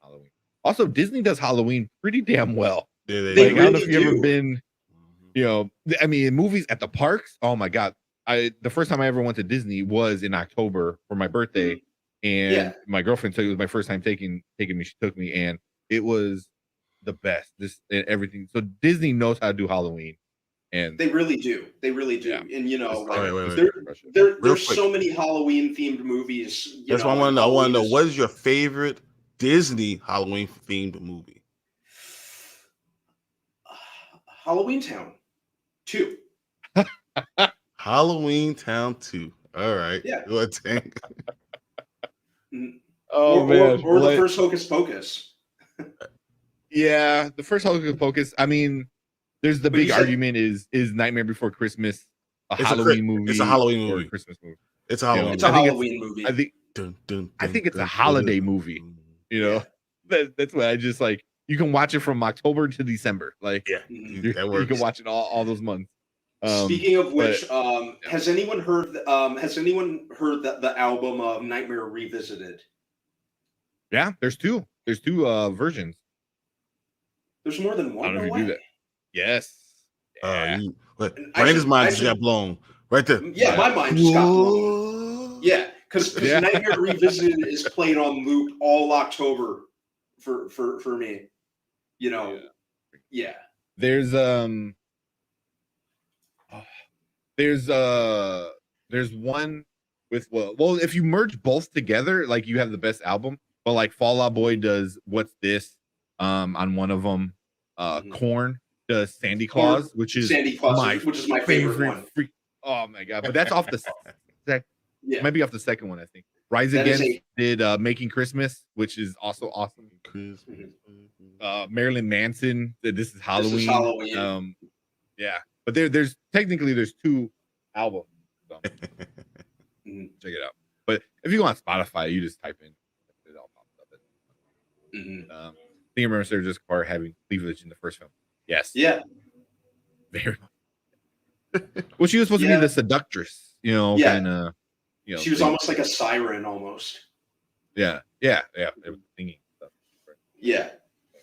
S1: Halloween. Also, Disney does Halloween pretty damn well.
S3: Yeah,
S2: They
S1: I don't know if
S2: really
S1: you ever
S2: do.
S1: been, I mean, in movies at the parks. Oh my god! The first time I ever went to Disney was in October for my birthday, and my girlfriend said it was my first time taking me. She took me, and it was the best. This and everything. So Disney knows how to do Halloween, and
S2: They really do. They really do.
S1: Yeah.
S2: And
S3: Wait.
S2: there's
S3: Real
S2: so
S3: quick.
S2: many Halloween themed movies.
S3: That's what I want to know. I want to know,
S2: Halloween
S3: what is your favorite Disney Halloween themed movie?
S2: Halloween Town 2.
S3: Halloween Town 2. All right.
S2: Yeah.
S3: Go ahead, Tank.
S1: oh
S2: Or the first Hocus Pocus.
S1: Yeah, the first Hocus Pocus. I mean, there's the
S2: But you
S1: big
S2: said-
S1: argument is Nightmare Before Christmas a
S3: It's a
S1: Halloween
S3: Chri-
S1: movie?
S3: it's a Halloween
S1: or
S3: movie.
S1: a Christmas movie?
S3: It's a Halloween
S2: It's
S3: movie.
S2: a
S1: I think
S2: Halloween movie.
S1: I think I think it's a holiday movie. You know, that's why I just like you can watch it from October to December. Like,
S3: Yeah,
S2: Mhm.
S1: you
S3: that works.
S1: can watch it all those months.
S2: Speaking of which,
S1: but-
S2: has anyone heard the album Nightmare Revisited?
S1: Yeah, there's two versions.
S2: There's more than
S1: I
S2: one.
S1: don't know
S2: No
S1: if you do
S2: way.
S1: that. Yes. Yeah.
S3: But
S2: And I
S3: Brandon's
S2: should-
S3: mind
S2: I
S3: just
S2: should-
S3: got blown right there.
S2: Yeah, my mind just got blown.
S3: Whoa.
S2: Yeah, because
S1: Yeah.
S2: Nightmare Revisited is played on loop all October for me. Yeah.
S1: There's one with well if you merge both together, like you have the best album. But like Fall Out Boy does What's This on one of them.
S2: Mhm.
S1: Korn does Sandy Claus, which is
S2: Sandy Claus,
S1: my
S2: which is my favorite one.
S1: Oh my god! But that's off the
S2: Yeah.
S1: maybe off the second one. I think Rise
S2: That is
S1: Against did Making Christmas, which is also awesome.
S3: Christmas.
S1: Marilyn Manson did This Is Halloween.
S2: This is Halloween.
S1: Yeah, but there's two albums. So
S2: Mhm.
S1: check it out. But if you go on Spotify, you just type in it all pops up.
S2: Mhm.
S1: I think I remember Sarah Jessica Parker having cleavage in the first film. Yes.
S2: Yeah.
S1: Very much. Well, she was supposed to
S2: Yeah.
S1: be the seductress,
S2: Yeah.
S1: kind of.
S2: She was almost like a siren, almost.
S1: Yeah. It was singing stuff.
S2: Yeah.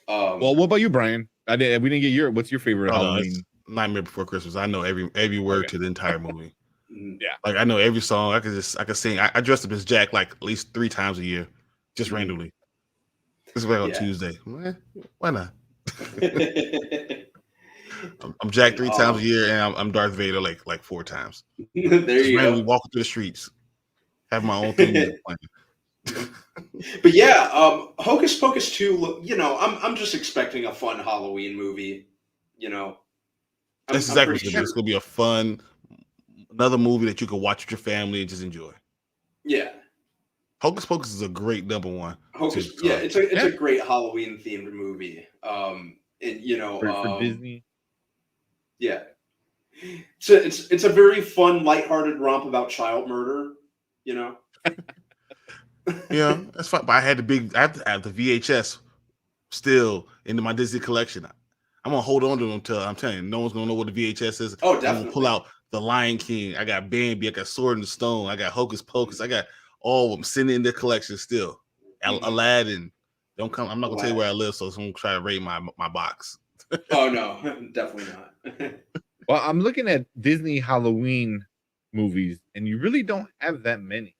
S1: Well, what about you, Brian? We didn't get what's your favorite
S3: Oh, no,
S1: Halloween?
S3: it's Nightmare Before Christmas. I know every word to the entire movie.
S2: mhm.
S3: Like I know every song. I could sing. I dressed up as Jack like at least 3 times a year, just randomly. This is like on
S2: Yeah.
S3: Tuesday. Why not? I'm Jack 3 times a year, and I'm Darth Vader like 4 times.
S2: there
S3: Just
S2: you
S3: randomly
S2: go.
S3: walking through the streets, have my own thing playing.
S2: But yeah, Hocus Pocus 2. I'm just expecting a fun Halloween movie.
S3: That's exactly what it's gonna be. A fun, another movie that you can watch with your family and just enjoy.
S2: Yeah.
S3: Hocus Pocus is a great number one.
S2: Hocus, yeah, it's a great Halloween themed movie. And you know,
S1: for Disney.
S2: Yeah, it's a very fun, lighthearted romp about child murder. You know.
S3: Yeah, that's fine. But I have the VHS still into my Disney collection. I'm gonna hold on to them until I'm telling you, no one's gonna know what the VHS is.
S2: Oh,
S3: I'm
S2: definitely.
S3: gonna pull out the Lion King. I got Bambi. I got Sword in the Stone. I got Hocus Pocus. I got all of them sitting in the collection still. Aladdin. Don't come. I'm not gonna tell you where I live, so I'm gonna try to raid my box.
S2: Oh no, definitely not.
S1: Well, I'm looking at Disney Halloween movies, and you really don't have that many.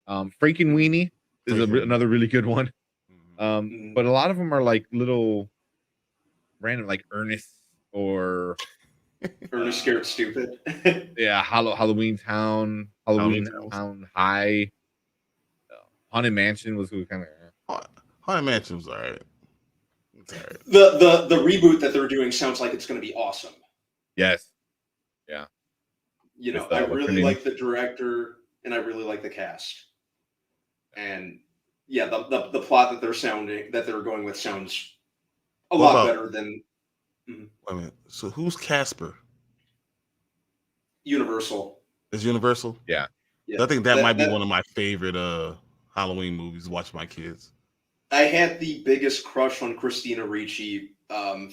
S1: Frankenweenie is another really good one. But a lot of them are like little random, like Ernest or
S2: Ernest Scared Stupid.
S1: Yeah, Halloween Town High. Haunted Mansion was kind of
S3: Haunted Mansion was all right.
S2: The reboot that they're doing sounds like it's going to be awesome.
S1: Yes. Yeah.
S2: You know, I really like the director and I really like the cast. And yeah, the plot that they're going with sounds a lot better than.
S3: Wait a minute. So who's Casper?
S2: Universal.
S3: Is Universal?
S1: Yeah.
S3: I think that might be one of my favorite Halloween movies to watch with my kids.
S2: I had the biggest crush on Christina Ricci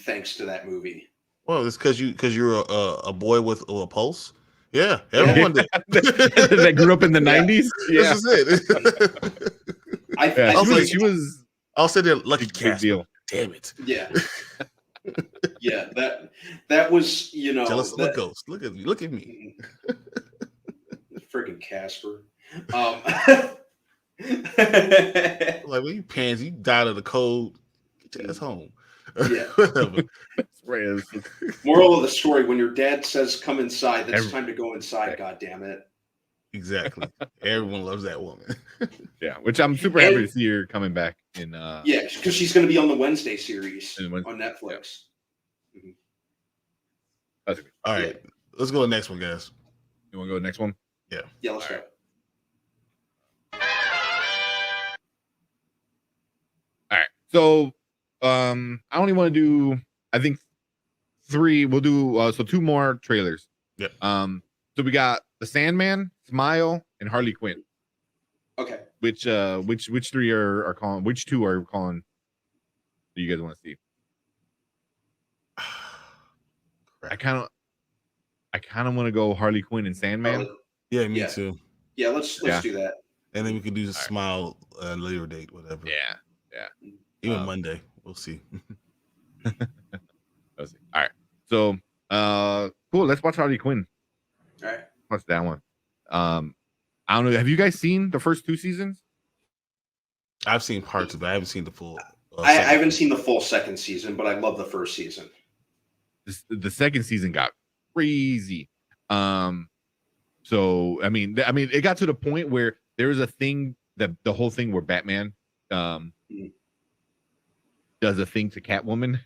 S2: thanks to that movie.
S3: Well, it's because you're a boy with a pulse. Yeah, everyone did.
S1: That grew up in the 90s. Yeah,
S3: this is it.
S1: She was.
S3: I'll say that Lucky Casper. Damn it.
S2: Yeah. Yeah, that was, you know,
S3: jealous of a ghost. Look at me. Look at me.
S2: Freaking Casper.
S3: Like, well, you pansy, you died of the cold. Get your ass home.
S2: Yeah.
S3: Whatever.
S2: Moral of the story: when your dad says "come inside," that's time to go inside. God damn it!
S3: Exactly. Everyone loves that woman.
S1: Yeah, which I'm super happy to see her coming back in.
S2: Yeah, because she's going to be on the Wednesday series on Netflix.
S1: Yeah.
S2: Mm-hmm.
S3: All right, let's go to the next one, guys.
S1: You want to go to the next one?
S3: Yeah.
S2: Yeah, let's go.
S1: All right. So, I only want to do, I think 3. We'll do so 2 more trailers.
S3: Yep.
S1: So we got The Sandman, Smile, and Harley Quinn.
S2: Okay.
S1: Which 3 are calling? Which 2 are calling? Do you guys want to see? I kind of want to go Harley Quinn and Sandman.
S3: Yeah, me too.
S2: Yeah, let's do that.
S3: And then we can do the Smile later date, whatever.
S1: Yeah.
S3: Even Monday, we'll see.
S1: Let's see. All right. So, cool. Let's watch Harley Quinn.
S2: All right.
S1: Watch that one. I don't know. Have you guys seen the first 2 seasons?
S3: I've seen parts of it. I haven't seen the full.
S2: I haven't seen the full second season, but I love the first season.
S1: The second season got crazy. So I mean, it got to the point where there was a thing that the whole thing where Batman does a thing to Catwoman.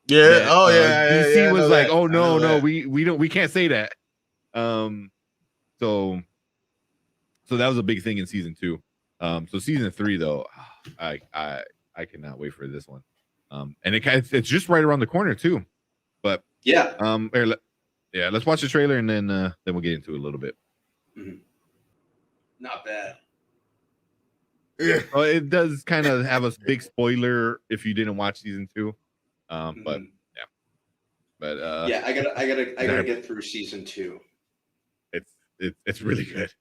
S3: Yeah.
S1: That, DC was like,
S3: that.
S1: "Oh no, we can't say that." So that was a big thing in season 2. So season 3 though, I cannot wait for this one. And it's just right around the corner too. But
S2: yeah,
S1: let's watch the trailer and then we'll get into it a little bit.
S2: Mm-hmm. Not bad.
S3: Yeah.
S1: Well, it does kind of have a big spoiler if you didn't watch season 2. But
S2: I gotta get through season 2.
S1: It's really good.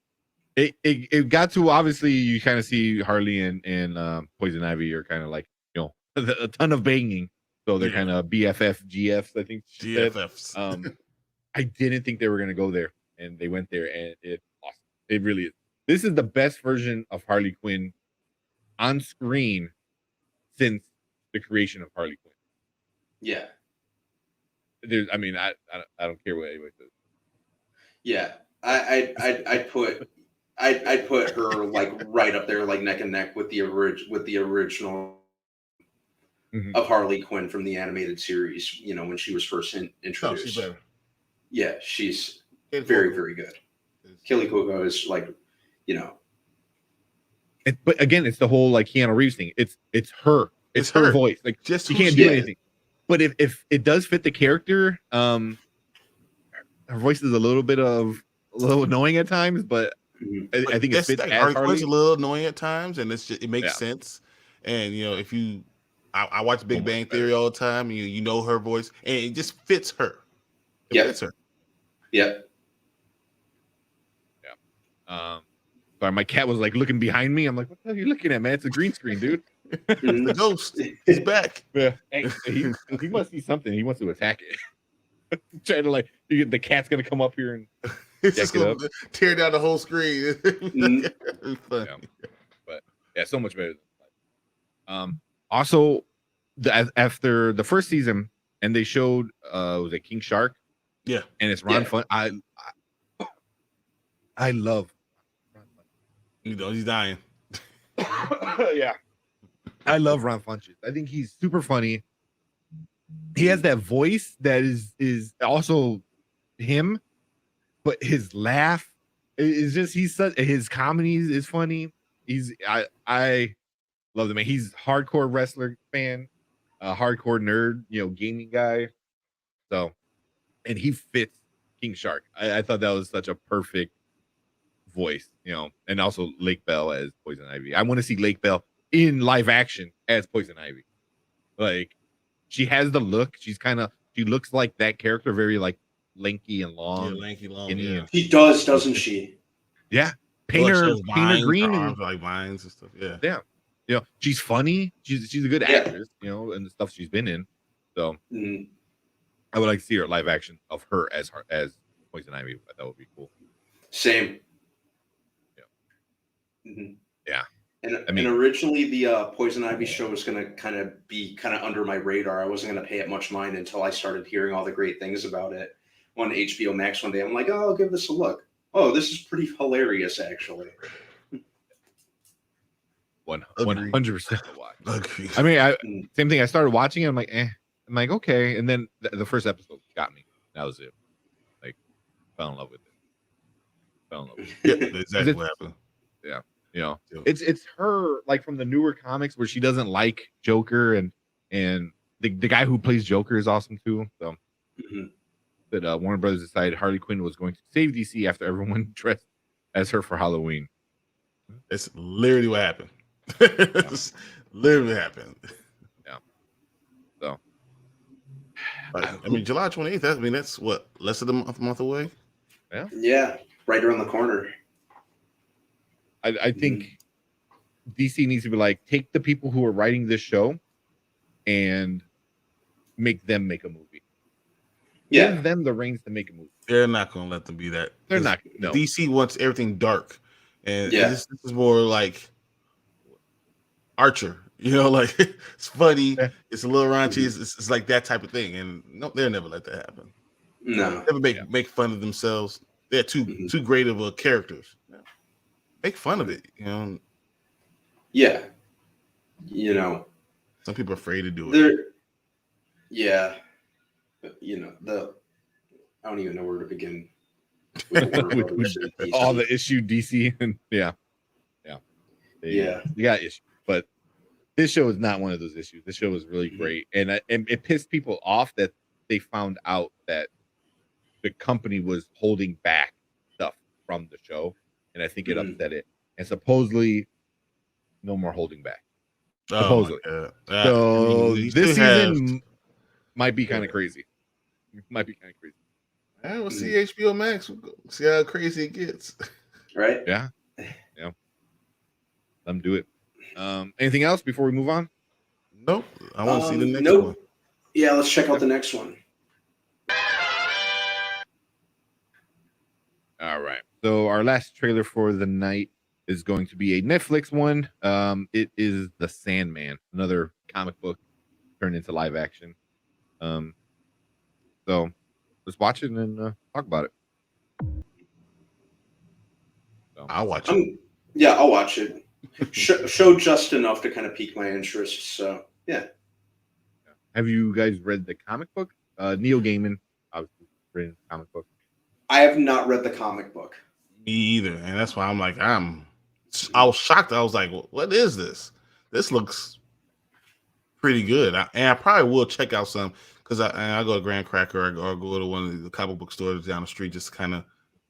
S1: It got to, obviously you kind of see Harley and Poison Ivy are kind of like, you know, a ton of banging, so they're kind of BFF GFs, I think
S3: GFFs.
S1: I didn't think they were gonna go there, and they went there, and it's awesome. It really is. This is the best version of Harley Quinn on screen since the creation of Harley Quinn.
S2: Yeah.
S1: I don't care what anybody says.
S2: Yeah, I'd put her like right up there, like neck and neck with the original of Harley Quinn from the animated series. You know, when she was first introduced.
S3: She's better.
S2: Yeah, she's very, very good. Kelly Cuoco is like, you know,
S1: But again, it's the whole like Keanu Reeves thing. It's her. It's her voice. Like
S3: Just
S1: she
S3: who
S1: can't
S3: she
S1: do
S3: is.
S1: anything. But if it does fit the character, her voice is a little annoying at times, but I think it fits
S3: like,
S1: as
S3: her voice
S1: Harley.
S3: is a little annoying at times, and it makes
S1: Yeah.
S3: sense. And if I watch Big
S1: much
S3: Bang
S1: better.
S3: Theory all the time, and you know her voice, and it just fits her. It
S2: Yep.
S3: fits her.
S2: Yep.
S1: Sorry, my cat was like looking behind me. I'm like, what the hell are you looking at, man? It's a green screen, dude.
S2: Mhm.
S3: The ghost. He's back.
S1: Yeah. Hey, he must see something. He wants to attack it. Trying to like the cat's gonna come up here and
S3: It's
S1: Jack
S3: just
S1: it
S3: gonna
S1: up.
S3: tear down the whole screen.
S2: Mhm.
S3: It'd be funny.
S1: yeah, so much better. Also, after the first season, and they showed was it King Shark?
S3: Yeah.
S1: And it's Ron
S2: Yeah.
S1: Fun. I love
S3: He's dying.
S1: yeah. I love Ron Funches. I think he's super funny. He has that voice that is also him, but his laugh is just his comedy is funny. I love the man. He's hardcore wrestler fan, a hardcore nerd, gaming guy. So, and he fits King Shark. I thought that was such a perfect voice, and also Lake Bell as Poison Ivy. I want to see Lake Bell in live action as Poison Ivy. Like, she has the look. She looks like that character, very like lanky and long.
S3: Lanky, long.
S1: skinny,
S3: Yeah.
S1: and-
S2: He does, doesn't she?
S1: yeah. Paint her green
S3: her
S1: and
S3: arms are like vines and stuff. Yeah.
S1: yeah. She's funny. She's a good
S2: Yeah.
S1: actress, and the stuff she's been in. So
S2: Mhm.
S1: I would like to see her live action of her as Poison Ivy. That would be cool.
S2: Same.
S1: Yeah.
S2: Mhm.
S1: Yeah.
S2: And originally the Poison Ivy show was going to kind of be under my radar. I wasn't going to pay it much mind until I started hearing all the great things about it on HBO Max one day. I'm like, oh, I'll give this a look. Oh, this is pretty hilarious, actually.
S1: 100% watch.
S3: Agree.
S1: I mean, same thing. I started watching it. I'm like, I'm like, okay. And then the first episode got me. That was it. Like, fell in love with it.
S3: Yeah, exactly what happened.
S1: It's her, like, from the newer comics where she doesn't like Joker, and the guy who plays Joker is awesome too. So that Warner Brothers decided Harley Quinn was going to save DC after everyone dressed as her for Halloween.
S3: It's literally what happened. It's literally what happened.
S1: Yeah. So,
S3: I mean, July 28th. I mean, that's what, less than a month away.
S2: Yeah, right around the corner.
S1: I think DC needs to be like, take the people who are writing this show and make them make a movie.
S2: Yeah.
S1: Give them the reins to make a movie.
S3: They're not going to let them be that.
S1: They're not. No.
S3: DC wants everything dark, and
S2: Yeah.
S3: this is more like Archer. Like, it's funny.
S1: Yeah.
S3: It's a little raunchy. It's like that type of thing, and no, they'll never let that happen.
S2: No.
S3: Never make fun of themselves. They're too great of characters. Make fun of it.
S2: Yeah.
S3: Some people are afraid to do it.
S2: Yeah. But, I don't even know where to begin.
S1: All the issue DC and they got issues, but this show is not one of those issues. This show is really great, and it pissed people off that they found out that the company was holding back stuff from the show, and I think it upset it. And supposedly, no more holding back. Supposedly, so this season might be kind of crazy. Might be kind of crazy.
S3: We'll see HBO Max. We'll see how crazy it gets.
S2: Right?
S1: Yeah. Let them do it. Anything else before we move on?
S3: Nope. I want to see the next
S2: nope.
S3: one.
S2: Yeah, let's check out the next one.
S1: All right. So our last trailer for the night is going to be a Netflix one. It is The Sandman, another comic book turned into live action. So let's watch it and talk about it. So.
S3: I'll watch it.
S2: Yeah, I'll watch it. Show just enough to kind of pique my interest. So yeah.
S1: Have you guys read the comic book? Neil Gaiman, obviously, written the comic book.
S2: I have not read the comic book.
S3: Me either, and that's why I'm like, I'm I was shocked. I was like, what is this? This looks pretty good. I probably will check out some because I go to Graham Cracker or go to one of the comic book stores down the street just to kind of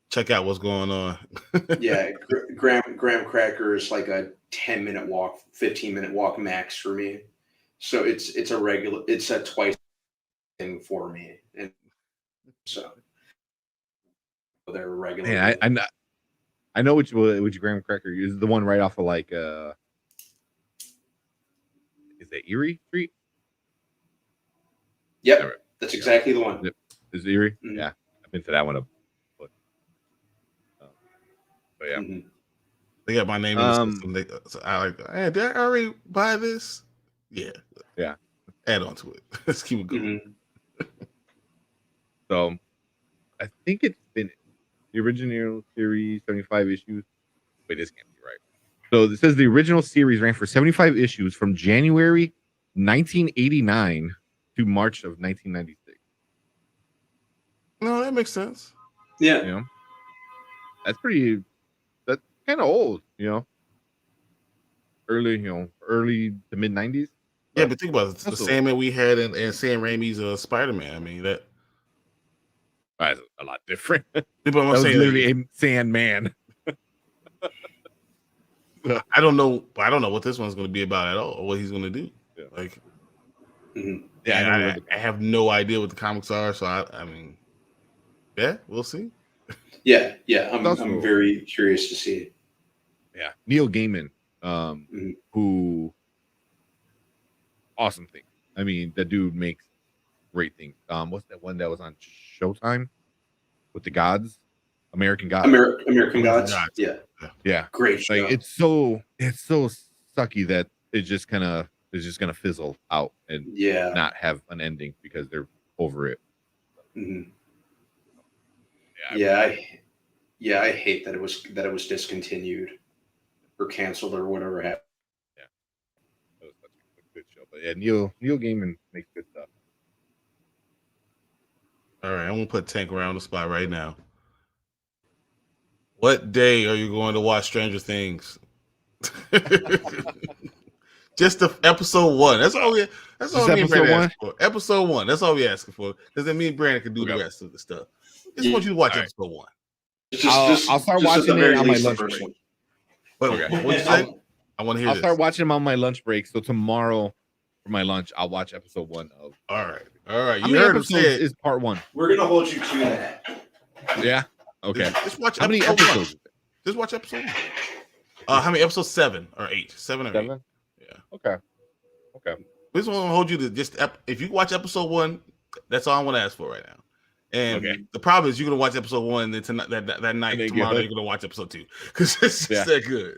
S3: check out what's going on.
S2: Yeah, Graham Cracker is like a 10-minute walk, 15-minute walk max for me. So it's a twice thing for me, and so they're regular.
S1: Man, I know which graham cracker is, the one right off of like is it Erie Street?
S2: Yep, that's exactly the one.
S1: Is it Erie?
S2: Mm-hmm.
S1: Yeah, I've been to that one. But yeah,
S3: they got my name in the system. So I like, hey, did I already buy this? Yeah. Add on to it. Let's keep it going.
S1: So I think it's finished. The original series, 75 issues. Wait, this can't be right. So it says the original series ran for 75 issues from January 1989 to March of 1996.
S3: No, that makes sense.
S2: Yeah.
S1: You know, that's kind of old, you know. Early to mid 90s.
S3: Yeah, but think about it. The Sandman we had in Sam Raimi's Spider-Man. I mean, that's
S1: a lot different.
S3: But
S1: that was literally a Sandman.
S3: I don't know what this one's going to be about at all, or what he's going to do. Yeah. Like, I have no idea what the comics are, so I mean, yeah, we'll see.
S2: Yeah, I'm very curious to see.
S1: Yeah, Neil Gaiman, who awesome thing. I mean, that dude makes great things. What's that one that was on Showtime with the gods? American Gods.
S2: American Gods. Yeah. Great show.
S1: Like it's so sucky that it's just gonna fizzle out and not have an ending because they're over it.
S2: Mm-hmm. I hate that it was discontinued or canceled or whatever happened.
S1: Yeah, that was such a good show. But yeah, Neil Gaiman makes good stuff.
S3: All right, I'm gonna put Tank around the spot right now. What day are you going to watch Stranger Things? Just the episode 1. That's all me and Brandon ask for. Episode 1. That's all we asking for. Because then me and Brandon can do the rest of the stuff. Just want you to watch episode 1.
S1: I'll start watching it on my lunch break.
S3: What'd you say? I want to hear
S1: I'll start watching them on my lunch break. So tomorrow for my lunch, I'll watch episode 1 of.
S3: All right.
S1: You heard him say it is part 1.
S2: We're gonna hold you to that.
S1: Yeah. Okay.
S3: Just watch.
S1: How many episodes?
S3: Just watch episode 1. How many episodes? 7 or 8? 7 or 8?
S1: 7?
S3: Yeah.
S1: Okay.
S3: We just want to hold you to just if you watch episode 1, that's all I want to ask for right now. And the problem is you're gonna watch episode 1, and then tonight that night tomorrow you're gonna watch episode 2 because it's just that good.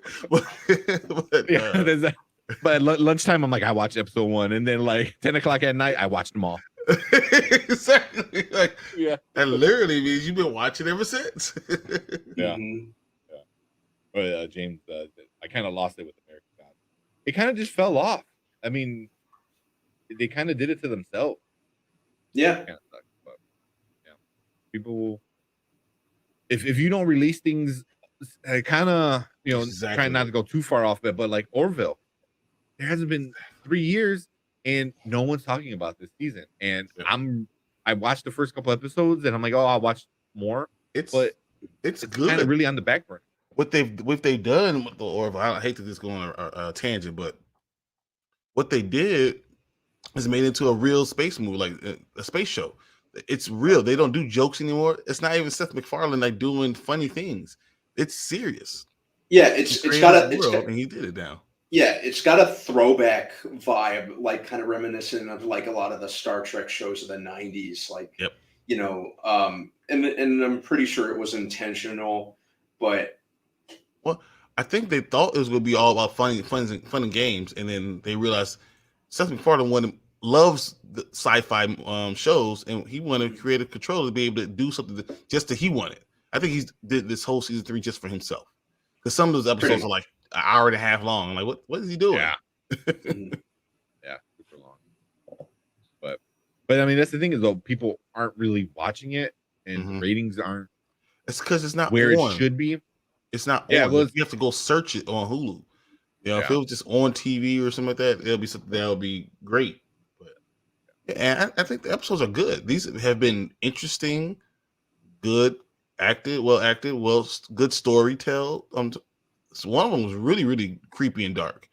S1: But at lunchtime, I'm like, I watched episode 1, and then like 10 o'clock at night, I watched them all.
S3: Exactly. That literally means you've been watching ever since.
S1: But James, I kind of lost it with American Gods. It kind of just fell off. I mean, they kind of did it to themselves.
S2: Yeah.
S1: Kind of sucks, but people, if you don't release things, kind of trying not to go too far off it, but like Orville, there hasn't been 3 years. And no one's talking about this season. And I watched the first couple episodes, and I'm like, oh, I'll watch more.
S3: It's
S1: good. Kind of really on the back burner.
S3: What they've done with the Orville, I hate to just go on a tangent, but what they did is made into a real space movie, like a space show. It's real. They don't do jokes anymore. It's not even Seth MacFarlane like doing funny things. It's serious.
S2: Yeah, it's got
S3: and he did it now.
S2: Yeah, it's got a throwback vibe, like kind of reminiscent of like a lot of the Star Trek shows of the 90s. Like, and I'm pretty sure it was intentional, but
S3: I think they thought it was going to be all about fun and games, and then they realized Seth MacFarlane loves the sci-fi shows, and he wanted creative control to be able to do something that he wanted. I think he did this whole season 3 just for himself, because some of those episodes are like an hour and a half long. I'm like, what is he doing?
S1: Yeah. Yeah, super long. But I mean, that's the thing is though, people aren't really watching it, and ratings aren't.
S3: It's because it's not
S1: where
S3: on.
S1: It should be.
S3: It's not
S1: Yeah,
S3: on.
S1: well,
S3: You have to go search it on Hulu. You know, if
S1: Yeah.
S3: it was just on TV or something like that, it'll be something that would be great. But and I think the episodes are good. These have been interesting, good acted, good story tell. So one of them was really, really creepy and dark.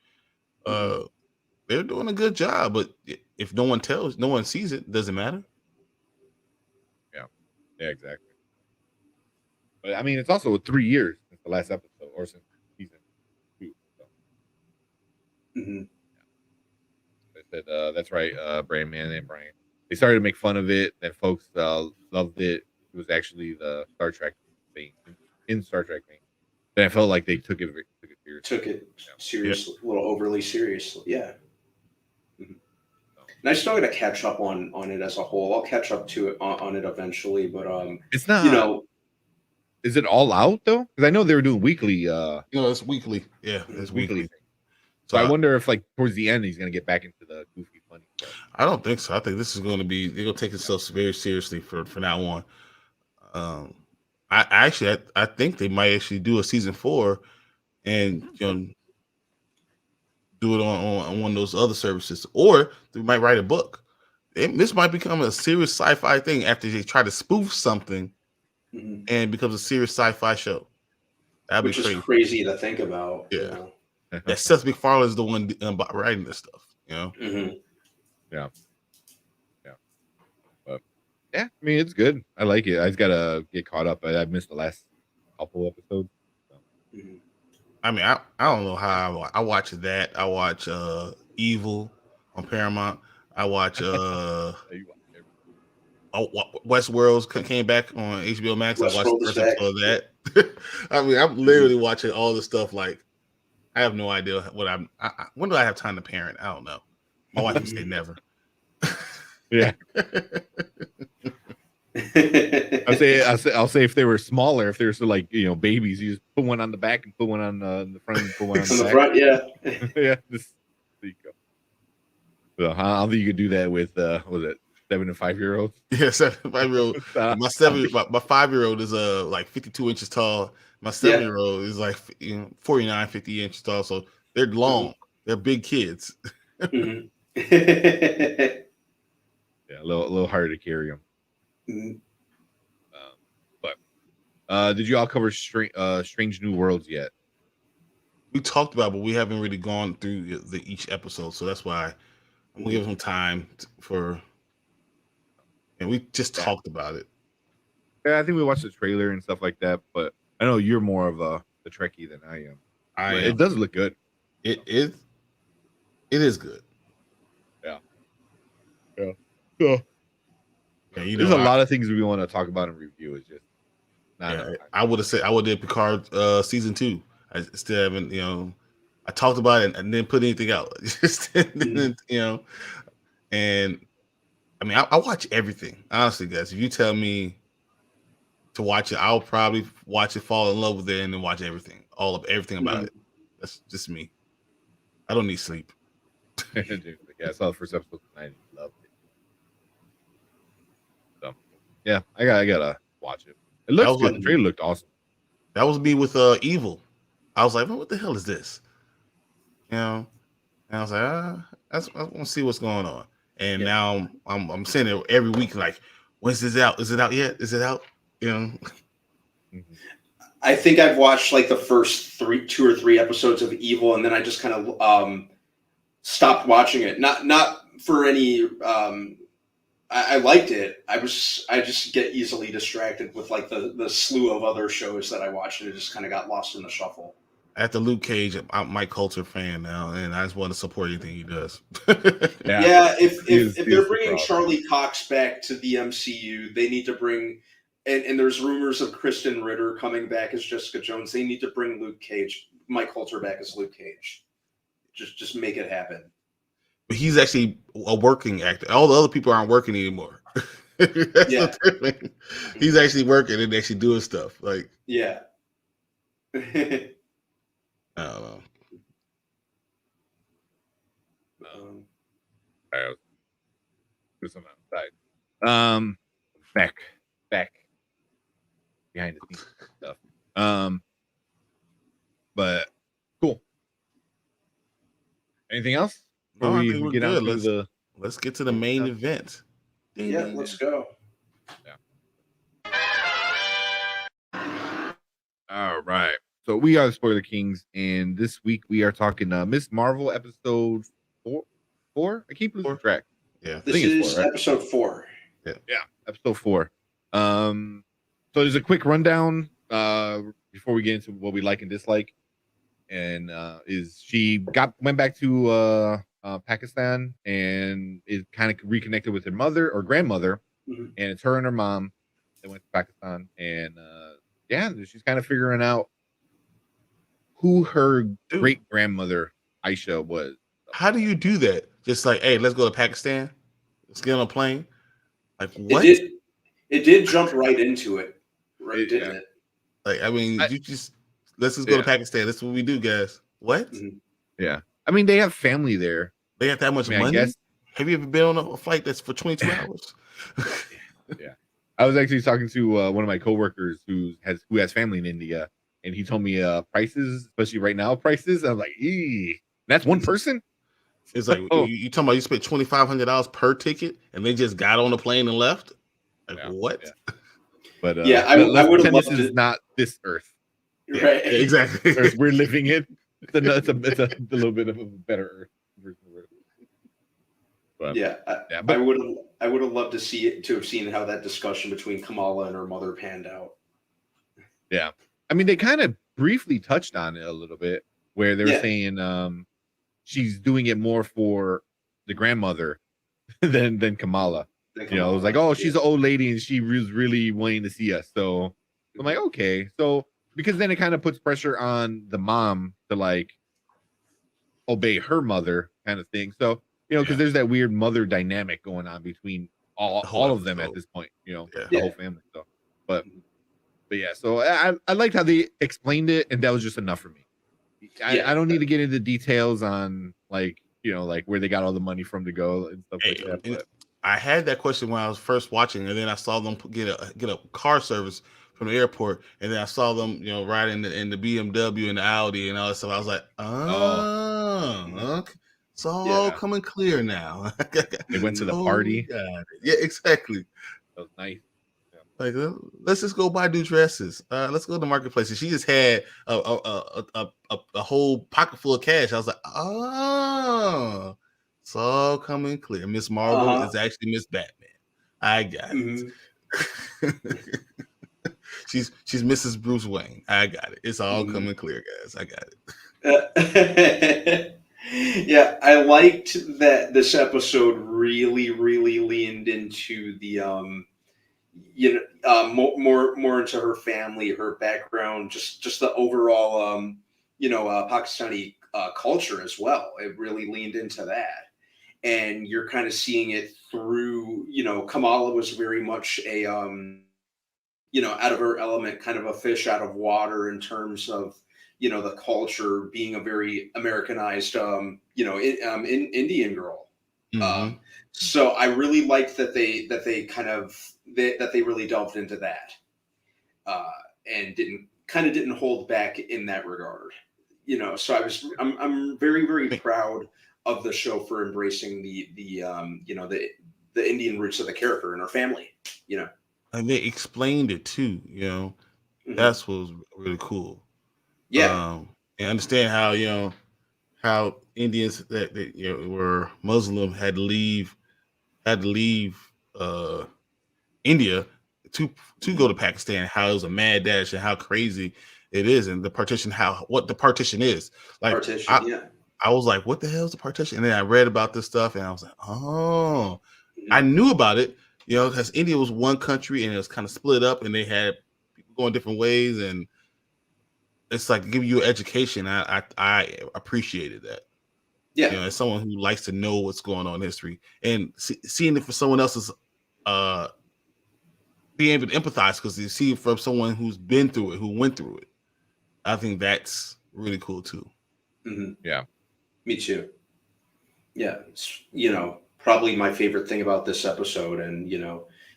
S3: They're doing a good job, but if no one sees it, doesn't matter.
S1: Yeah, exactly. But I mean, it's also 3 years since the last episode, or since season 2. So
S2: Mhm.
S1: they said that's right, Brandman and Brian. They started to make fun of it, and folks loved it. It was actually the Star Trek thing in Star Trek thing. And I felt like they took it seriously.
S2: Took it
S1: Yeah.
S2: seriously, a little overly seriously. Yeah. Mhm.
S1: So,
S2: And I still got to catch up on it as a whole. I'll catch up to it on it eventually, but
S1: it's not.
S2: you know,
S1: Is it all out though? Because I know they were doing weekly.
S3: It's weekly. Yeah, it's
S1: Weekly
S3: weekly.
S1: thing.
S3: So
S1: So I wonder if like towards the end he's gonna get back into the goofy funny stuff.
S3: I don't think so. I think this is going to be they're going to take themselves very seriously for now on. I think they might actually do a season 4 and do it on one of those other services, or they might write a book. This might become a serious sci-fi thing after they try to spoof something
S2: mhm.
S3: and becomes a serious sci-fi show. That'd
S2: Which
S3: be
S2: is
S3: crazy.
S2: crazy to think about.
S3: Yeah.
S2: You know?
S3: Yeah, Seth MacFarlane is the one writing this stuff.
S2: Mhm.
S1: Yeah. But yeah, I mean it's good. I like it. I just gotta get caught up. I missed the last couple episodes. So.
S2: Mhm.
S3: I mean, I don't know how I watch that. I watch Evil on Paramount. I watch
S1: You watch everything.
S3: Westworld came back on HBO Max. I watched
S2: Westworld
S3: the
S2: is
S3: first
S2: back.
S3: episode of that. I mean, I'm literally watching all the stuff. Like, I have no idea what when do I have time to parent? I don't know. My wife would say never.
S1: Yeah. I'll say if they were smaller, if they were still like babies, you just put one on the back and put one on the front and put one on
S2: On
S1: the
S2: the
S1: back.
S2: front, yeah.
S1: Yeah, just there you go. So I don't think you could do that with was it 7 and 5-year-olds?
S3: Yeah, 5-year-old. My 5-year-old is like 52 inches tall. My 7-year-old is like 49, 50 inches tall. So they're long. They're big kids.
S2: Mhm.
S1: Yeah, a little harder to carry them.
S2: Mhm.
S1: But did you all cover Strange New Worlds yet?
S3: We talked about it, but we haven't really gone through each episode. So that's why I'm gonna give some time and we just talked about it.
S1: Yeah, I think we watched the trailer and stuff like that, but I know you're more of the Trekkie than I am. It does look good.
S3: It is good.
S1: Yeah. There's a lot of things we want to talk about and review. It's just not enough time.
S3: I would have did Picard season 2. I still haven't, I talked about it and didn't put anything out. And I mean, I watch everything. Honestly, guys, if you tell me to watch it, I'll probably watch it, fall in love with it, and then watch everything about it. That's just me. I don't need sleep.
S1: Dude, yeah, I saw the first episode tonight and loved it. So yeah, I gotta watch it. It looks good. The trailer looked awesome.
S3: That was me with Evil. I was like, what the hell is this? And I was like, I want to see what's going on. And now I'm saying it every week, like, when's this out? Is it out yet? Is it out?
S2: I think I've watched like the first 2 or 3 episodes of Evil, and then I just kind of stopped watching it. Not for any. I liked it. I just get easily distracted with like the slew of other shows that I watched, and it just kind of got lost in the shuffle.
S3: After Luke Cage, I'm Mike Coulter fan now, and I just want to support anything he does.
S2: Yeah, if they're bringing Charlie Cox back to the MCU, they need to bring, and there's rumors of Kristen Ritter coming back as Jessica Jones. They need to bring Mike Coulter back as Luke Cage. Just make it happen.
S3: But he's actually a working actor. All the other people aren't working anymore.
S2: Yeah,
S3: he's actually working and actually doing stuff. Like,
S2: yeah.
S3: I don't know.
S1: Do something outside. Back behind the scenes stuff. But cool. Anything else before
S3: No, I
S1: we
S3: think we're
S1: get on
S3: good.
S1: to
S3: Let's get to the main event. Ding,
S2: Yeah,
S3: ding,
S2: let's
S3: ding.
S2: go.
S1: All right. So we are the Spoiler Kings, and this week we are talking Miss Marvel episode four. I keep losing track.
S3: Yeah.
S1: I
S2: This
S1: think it's
S2: is
S1: 4, right?
S2: episode 4.
S1: Yeah, episode 4. So there's a quick rundown before we get into what we like and dislike. And is she went back to Pakistan and is kind of reconnected with her mother or grandmother,
S2: Mhm.
S1: and it's her and her mom that went to Pakistan, and she's kind of figuring out who her great grandmother Aisha was.
S3: How do you do that? Just like, hey, let's go to Pakistan. Let's get on a plane. Like what?
S2: It did jump right into it, right? Didn't it?
S3: Like, I mean, let's just go to Pakistan. That's what we do, guys. What?
S2: Mhm.
S1: Yeah. I mean, they have family there.
S3: They got that much money? I guess. Have you ever been on a flight that's for 22 hours?
S1: Yeah. I was actually talking to one of my coworkers who has family in India, and he told me prices, especially right now, prices. I was like, that's one person?
S3: It's like, you talking about you spent $2,500 per ticket, and they just got on the plane and left? Like, what?
S1: Yeah. But
S2: I would have loved
S1: this is not this Earth.
S2: Right.
S3: Yeah, exactly.
S1: Earth we're living in. It's a little bit of a better Earth. But,
S2: I would have loved to have seen how that discussion between Kamala and her mother panned out.
S1: Yeah. I mean, they kind of briefly touched on it a little bit, where they were saying she's doing it more for the grandmother than Kamala. You know, it was like, oh, she's an old lady and she was really wanting to see us. So I'm like, okay. So because then it kind of puts pressure on the mom to like obey her mother kind of thing. So, you know, because there's that weird mother dynamic going on between all of them at this point, you know, the whole family. So but yeah, so I liked how they explained it, and that was just enough for me. I don't need to get into details on like, you know, like where they got all the money from to go and stuff like that. But
S3: I had that question when I was first watching, and then I saw them get a car service from the airport, and then I saw them, you know, riding in the BMW and the Audi and all that stuff. I was like, okay. It's all coming clear now.
S1: They went to the party.
S3: Yeah, exactly.
S1: That was nice.
S3: Like, let's just go buy new dresses. Let's go to the marketplace. And she just had a whole pocket full of cash. I was like, oh, it's all coming clear. Miss Marvel is actually Miss Batman. I got it. She's Mrs. Bruce Wayne. I got it. It's all coming clear, guys. I got
S2: it. Yeah, I liked that this episode really, really leaned into the more into her family, her background, just the overall Pakistani culture as well. It really leaned into that, and you're kind of seeing it through. You know, Kamala was very much a out of her element, kind of a fish out of water in terms of the culture, being a very Americanized Indian girl. So I really liked that they kind of that they really delved into that and didn't hold back in that regard. So I'm very, very proud of the show for embracing the Indian roots of the character and her family.
S3: And they explained it too. That's what was really cool.
S2: Yeah,
S3: and understand how Indians that were Muslim had to leave India to go to Pakistan, how it was a mad dash and how crazy it is, and what the partition is. Like I was like, what the hell is the partition? And then I read about this stuff and I was like, oh, I knew about it, because India was one country and it was kind of split up and they had people going different ways, and it's like give you education. I appreciated that.
S2: Yeah,
S3: as someone who likes to know what's going on in history and seeing it for someone else's, being able to empathize because you see it from someone who's been through it, who went through it. I think that's really cool too.
S1: Yeah,
S2: me too. Yeah, it's, probably my favorite thing about this episode, and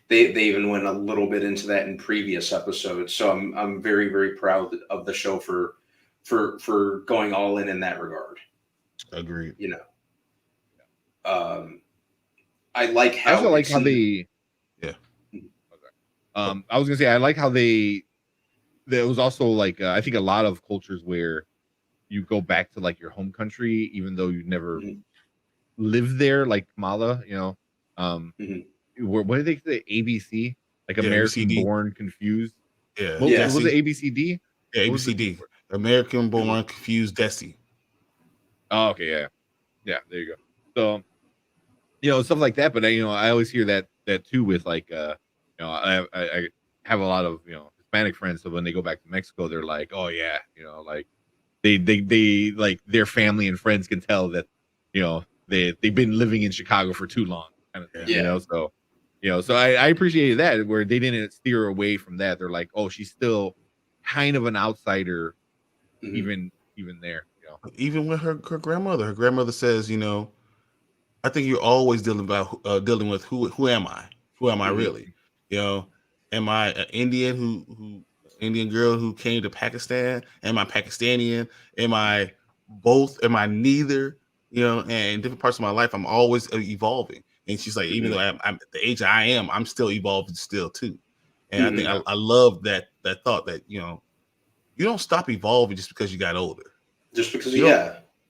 S2: they even went a little bit into that in previous episodes. So I'm very, very proud of the show for for going all in that regard.
S3: Agreed.
S2: You know, I like how
S1: I also like how
S3: yeah.
S1: I was gonna say I like how there was also like I think a lot of cultures where you go back to like your home country even though you never lived there, like Kamala, you know. What did they say? ABC, like
S3: Yeah,
S1: American
S3: ABCD.
S1: born confused.
S3: Yeah,
S1: What
S2: Yeah.
S1: was it? ABCD?
S3: Yeah,
S1: What was it?
S3: ABCD. American born confused Desi.
S1: Oh, okay, yeah. There you go. So you know stuff like that, but you know I always hear that too with like you know I have a lot of you know Hispanic friends, so when they go back to Mexico, they're like, oh yeah, you know like they like their family and friends can tell that you know they've been living in Chicago for too long, kind of thing, you know. So you know, so I appreciated that where they didn't steer away from that. They're like, oh, she's still kind of an outsider, even there, you know.
S3: Even with her grandmother. Her grandmother says, you know, I think you're always dealing with who am I? Who am I really? You know, am I an Indian who Indian girl who came to Pakistan? Am I Pakistani? Am I both? Am I neither? You know, and in different parts of my life, I'm always evolving. And she's like, even though I'm at the age I am, I'm still evolving still too. And I think I love that thought that you know you don't stop evolving just because you got older.
S2: Just because,
S3: you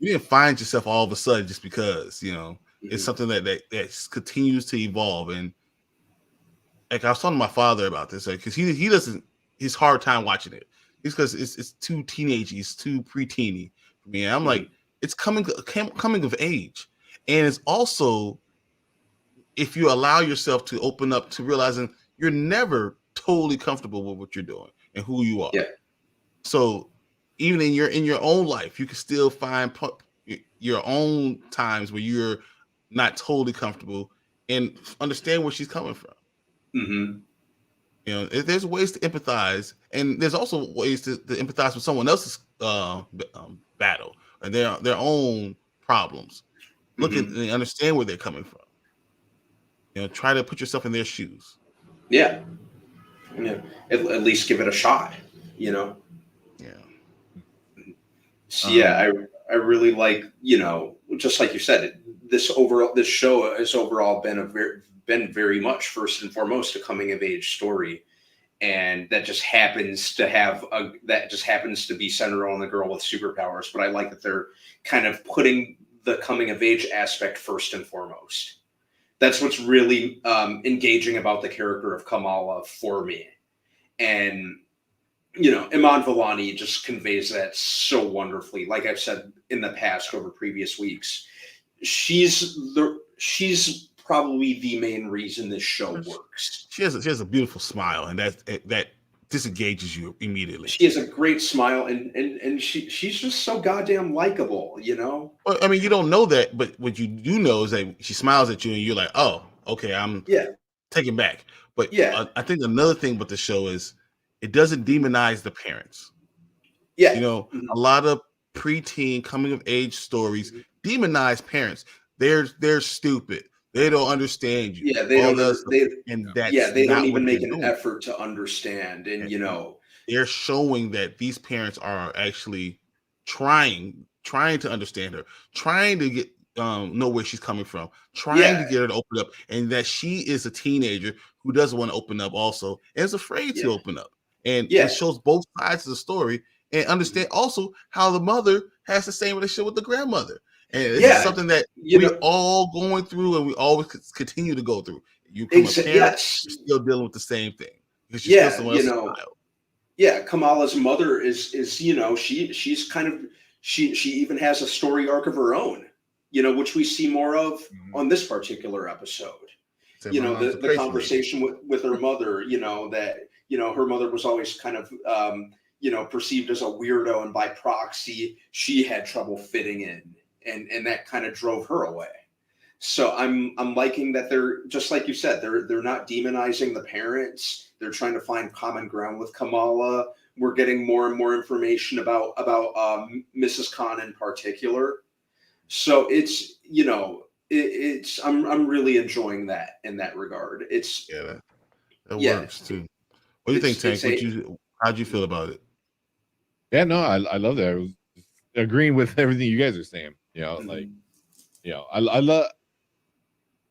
S3: didn't find yourself all of a sudden just because you know it's something that continues to evolve. And like I was talking to my father about this, because he doesn't his hard time watching it. It's because it's too teenagey, it's too preteeny for me. And I'm like, it's coming of age, and it's also if you allow yourself to open up to realizing you're never totally comfortable with what you're doing and who you are.
S2: Yeah.
S3: So even in your own life, you can still find your own times where you're not totally comfortable and understand where she's coming from. You know, there's ways to empathize, and there's also ways to empathize with someone else's battle and their own problems. Look at and understand where they're coming from. You know, try to put yourself in their shoes.
S2: Yeah. At least give it a shot, you know?
S3: Yeah.
S2: So, yeah, I really like, you know, just like you said, this show has overall been very much first and foremost a coming of age story. And that just happens to be centered on the girl with superpowers. But I like that they're kind of putting the coming of age aspect first and foremost. That's what's really engaging about the character of Kamala for me. And, you know, Iman Vellani just conveys that so wonderfully. Like I've said in the past over previous weeks, she's probably the main reason this show works.
S3: She has a beautiful smile, and that disengages you immediately.
S2: She has a great smile, and she's just so goddamn likable, you know?
S3: Well, I mean, you don't know that, but what you do know is that she smiles at you and you're like, oh, okay, I'm taken back. But I think another thing with the show is it doesn't demonize the parents.
S2: Yeah.
S3: You know, a lot of preteen coming of age stories demonize parents. They're stupid. They don't understand you.
S2: Yeah, they don't
S3: not
S2: even make an
S3: doing.
S2: effort to understand. And you know,
S3: they're showing that these parents are actually trying to understand her, trying to get know where she's coming from, trying to get her to open up, and that she is a teenager who doesn't want to open up also and is afraid to open up. And it shows both sides of the story and understand also how the mother has the same relationship with the grandmother. And it's something that we're all going through, and we always continue to go through. You become a parent, you're still dealing with the same thing because you're still someone else's child.
S2: Yeah, Kamala's mother is you know she's kind of she even has a story arc of her own, you know, which we see more of on this particular episode. You know, the conversation with her mother, you know, that you know her mother was always kind of you know perceived as a weirdo, and by proxy she had trouble fitting in. And that kind of drove her away. So I'm liking that they're just like you said, they're not demonizing the parents. They're trying to find common ground with Kamala. We're getting more and more information about Mrs. Khan in particular. So it's you know it's I'm really enjoying that in that regard. It's
S3: that works too. What do you think, Tank? How'd you feel about it?
S1: Yeah, no, I love that. I was agreeing with everything you guys are saying. Like, I love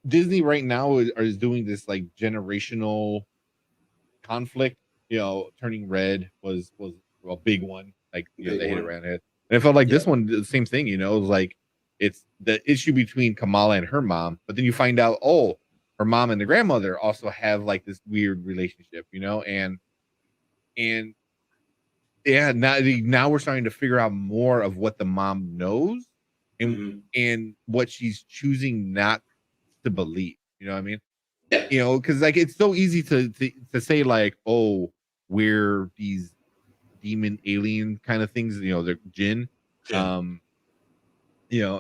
S1: Disney right now is doing this like generational conflict. Turning red was a big one. Like,
S2: Big
S1: they hit it
S2: one.
S1: right on the head. And I felt like
S2: Yeah.
S1: this one, the same thing. It was like it's the issue between Kamala and her mom, but then you find out, oh, her mom and the grandmother also have like this weird relationship. And yeah, now we're starting to figure out more of what the mom knows and
S2: Mhm.
S1: and what she's choosing not to believe. You know what I mean?
S2: Yeah.
S1: Because like it's so easy to say like, oh, we're these demon alien kind of things. They're jinn.
S3: Yeah.
S1: Um,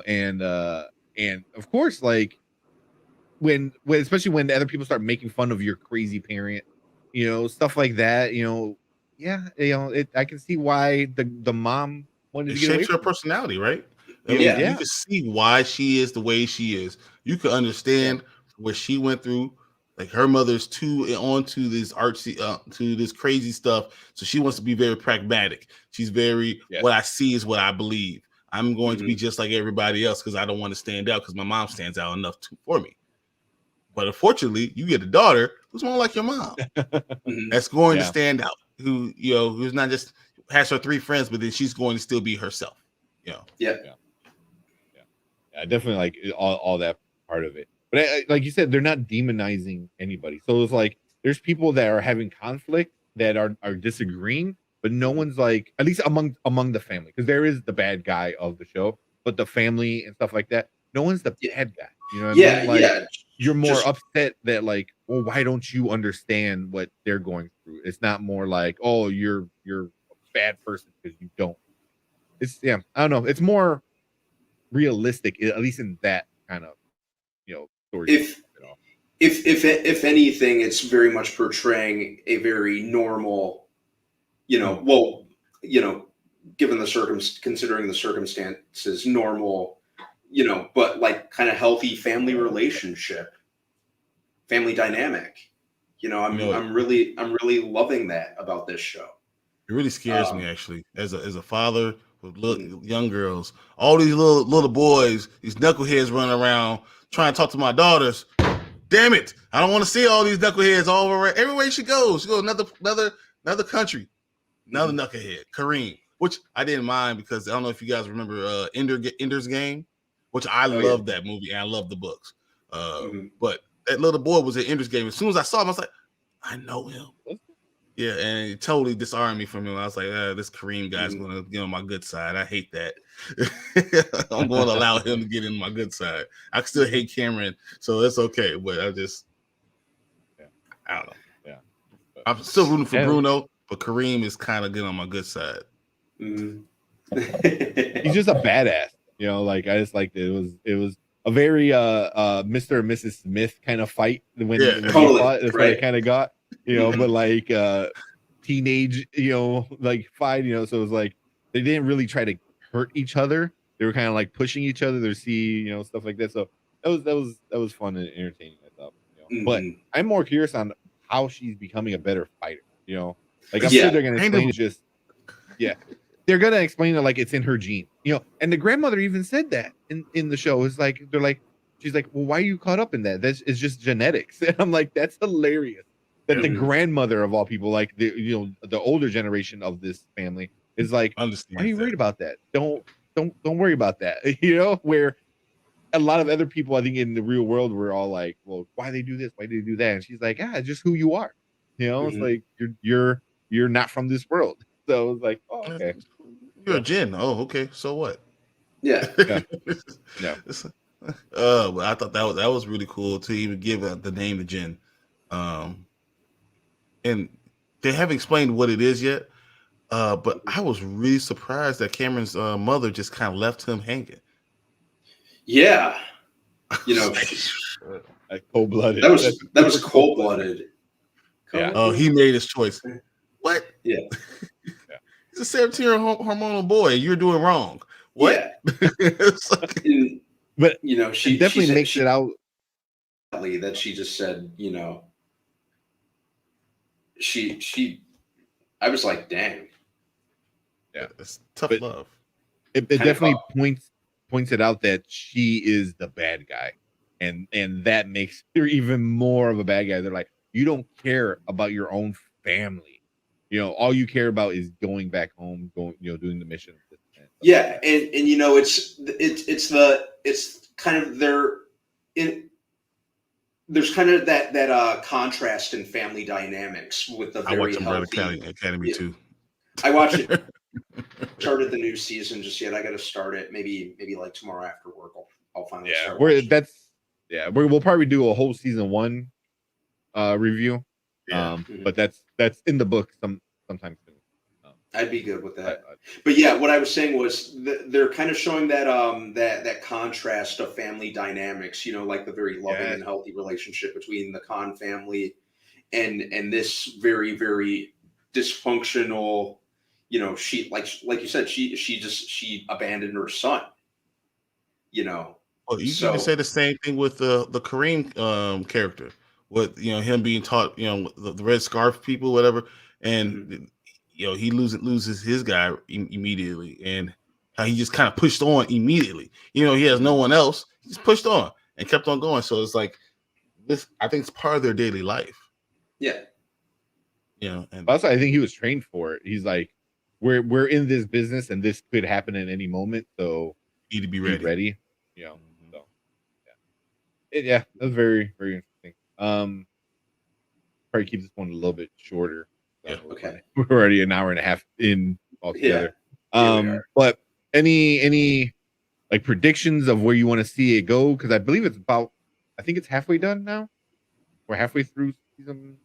S1: and of course, like when especially when other people start making fun of your crazy parent, stuff like that. Yeah, I can see why the mom wanted
S3: It
S1: to get away
S3: shapes her
S1: from it.
S3: personality, right? I mean,
S2: Yeah.
S3: you can see why she is the way she is. You can understand what she went through. Like her mother's too onto this artsy, to this crazy stuff. So she wants to be very pragmatic. She's very,
S1: Yes.
S3: what I see is what I believe. I'm going to be
S2: Mhm.
S3: just like everybody else because I don't want to stand out because my mom stands out enough for me. But unfortunately, you get a daughter who's more like your mom.
S2: Mhm.
S3: That's going to
S1: Yeah.
S3: stand out. Who's not just has her 3 friends, but then she's going to still be herself.
S2: Yeah.
S1: I definitely like all that part of it. But like you said, they're not demonizing anybody. So it's like there's people that are having conflict that are disagreeing, but no one's like, at least among the family, because there is the bad guy of the show, but the family and stuff like that, no one's the
S2: Yeah.
S1: bad guy. You know what I
S2: Yeah.
S1: mean? Like
S2: Yeah.
S1: you're more
S2: Just
S1: upset that like, well, why don't you understand what they're going through? It's not more like, oh, you're a bad person because you don't. It's I don't know. It's more realistic, at least in that kind of storytelling.
S2: if if anything, it's very much portraying a very normal, well, given the considering the circumstances, normal, but like kind of healthy family relationship, family dynamic. I'm really loving that about this show.
S3: It really scares me actually, as a father with
S2: Mhm.
S3: young girls. All these little boys, these knuckleheads running around trying to talk to my daughters. Damn it! I don't want to see all these knuckleheads all over everywhere she goes. She goes another country, another knucklehead, Kareem, which I didn't mind because I don't know if you guys remember Ender's Game, which I
S2: Oh, yeah.
S3: love that movie and I love the books.
S2: Mhm.
S3: But that little boy was in Ender's Game. As soon as I saw him, I was like, I know him. Yeah, and it totally disarmed me from him. I was like, this Kareem guy's going to get on my good side. I hate that. I'm going to allow him to get in my good side. I still hate Cameron, so it's okay. But I don't know.
S1: Yeah.
S3: I'm still rooting for Bruno, but Kareem is kind of getting on my good side.
S2: Mhm.
S1: He's just a badass. Like I just liked it. It was a very Mr. and Mrs. Smith kind of fight when they
S2: Totally.
S1: fought. That's what it kind of got. But like teenage, like fight, so it was like they didn't really try to hurt each other. They were kind of like pushing each other to see, stuff like that. So that was fun and entertaining, I thought. But I'm more curious on how she's becoming a better fighter. Like I'm sure they're gonna explain it just they're gonna explain it like it's in her gene, and the grandmother even said that in the show. Is like she's like, well, why are you caught up in that? It's just genetics. And I'm like, that's hilarious. That the grandmother of all people, like the older generation of this family, is like, why are you worried about that? Don't worry about that. Where a lot of other people, I think, in the real world, were all like, well, why they do this? Why do they do that? And she's like, it's just who you are. It's like you're not from this world. So it's like, oh, okay.
S3: You're a Jinn. Oh, okay. So what?
S2: Yeah.
S1: Yeah.
S3: But I thought that was really cool to even give the name of Jinn. And they haven't explained what it is yet. But I was really surprised that Cameron's mother just kind of left him hanging.
S2: Yeah.
S1: Cold-blooded.
S2: That was cold-blooded.
S1: Yeah.
S3: Oh, he made his choice. What?
S2: Yeah.
S3: He's a 17-year hormonal boy. You're doing wrong. What?
S2: Yeah.
S1: But
S2: she
S1: definitely makes it out
S2: that she just said, she I was like, dang.
S1: Yeah,
S3: it's tough
S1: but
S3: love.
S1: it definitely points it out that she is the bad guy, and that makes her even more of a bad guy. They're like, you don't care about your own family, all you care about is going back home, doing the mission.
S2: Yeah, and it's kind of there's kind of that contrast in family dynamics with the
S3: I watch
S2: very
S3: Umbrella
S2: healthy.
S3: Academy too.
S2: I watched it. Started the new season just yet. I got to start it. Maybe like tomorrow after work. I'll finally start.
S1: We'll probably do a whole season 1 review.
S3: Yeah.
S1: But that's in the book sometime soon.
S2: I'd be good with that. But yeah, what I was saying was they're kind of showing that that contrast of family dynamics, like the very loving and healthy relationship between the Khan family and this very, very dysfunctional, she like you said, she abandoned her son.
S3: Well, you can say the same thing with the Kareem character, with him being taught, the red scarf people, whatever, and he loses his guy immediately, and how he just kind of pushed on immediately. He has no one else. He just pushed on and kept on going. So it's like this. I think it's part of their daily life.
S2: Yeah.
S3: And
S1: also I think he was trained for it. He's like, we're in this business, and this could happen at any moment, so
S3: you need to be ready.
S1: So that was very, very interesting. Probably keep this one a little bit shorter. So
S3: Yeah.
S2: Okay.
S1: We're already an hour and a half in altogether.
S2: Yeah.
S1: But any like predictions of where you want to see it go? Because I believe I think it's halfway done now. We're halfway through season.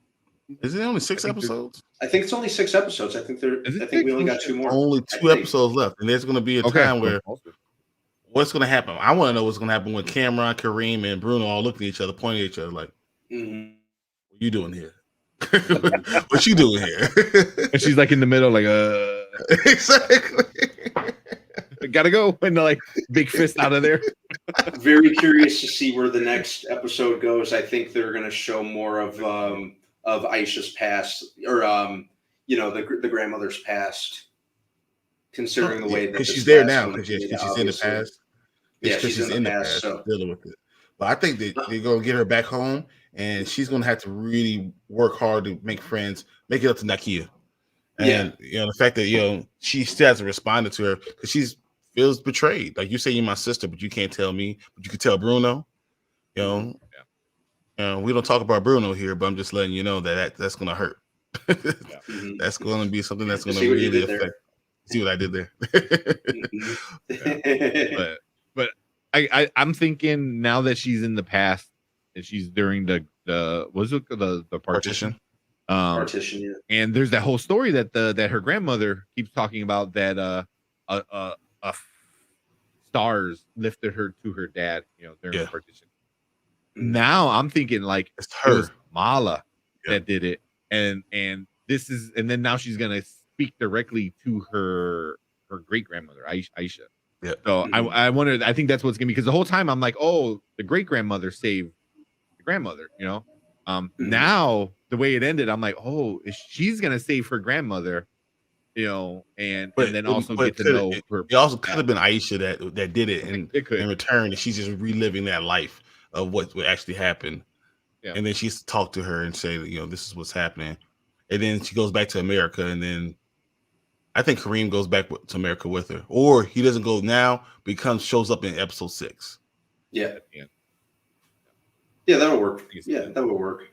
S3: Is it only 6 episodes?
S2: I think it's only 6 episodes. I think we only got 2 more.
S3: Only 2 episodes left, and there's going to be a time where what's going to happen? I want to know what's going to happen when Cameron, Kareem, and Bruno all look at each other, pointing at each other like, "What are you doing here? What you doing here?"
S1: And she's like in the middle, like,
S3: exactly.
S1: Gotta go, and like big fist out of there.
S2: Very curious to see where the next episode goes. I think they're going to show more of Aisha's past, or the grandmother's past, considering the way that
S3: she's there now, because she's in the past.
S2: Yeah, she's in the past, so
S3: dealing with it. But I think that they're going to get her back home, and she's going to have to really work hard to make friends, make it up to Nakia. And the fact that she still hasn't responded to her because she feels betrayed. Like, you say you're my sister, but you can't tell me, but you can tell Bruno. We don't talk about Bruno here, but I'm just letting you know that's going to hurt. That's going to be something that's going to really affect. See what I did there?
S1: But I'm thinking now that she's in the past and she's during the partition.
S2: Partition, yeah.
S1: And there's that whole story that her grandmother keeps talking about, that stars lifted her to her dad, during the partition. Now I'm thinking like
S3: it's her,
S1: it was Mala that did it, and then now she's gonna speak directly to her great grandmother Aisha.
S3: Yeah.
S1: So I wonder. I think that's what's gonna be, because the whole time I'm like, oh, the great grandmother saved the grandmother. Now the way it ended, I'm like, oh, she's gonna save her grandmother. And then also get to know her.
S3: It also could have been Aisha that did it, and
S1: it could
S3: in return, and she's just reliving that life of what actually happened. Yeah. And then she used to talk to her and say, this is what's happening. And then she goes back to America, and then I think Kareem goes back to America with her, or he doesn't go now, shows up in episode 6.
S2: Yeah, that'll work. Yeah, that will work.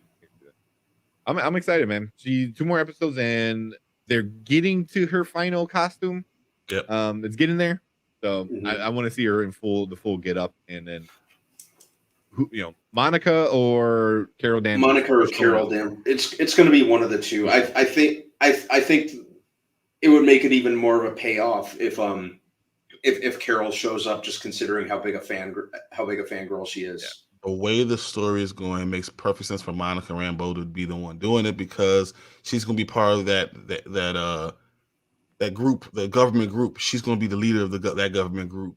S1: I'm excited, man. 2 more episodes, and they're getting to her final costume.
S3: Yep.
S1: It's getting there. So I want to see her in the full get up, and then Monica or Carol Danvers.
S2: Monica or Carol Danvers. It's going to be one of the two. I think it would make it even more of a payoff if Carol shows up, just considering how big a fangirl she is.
S3: Yeah. The way the story is going, it makes perfect sense for Monica Rambeau to be the one doing it, because she's going to be part of that group, the government group. She's going to be the leader of that government group.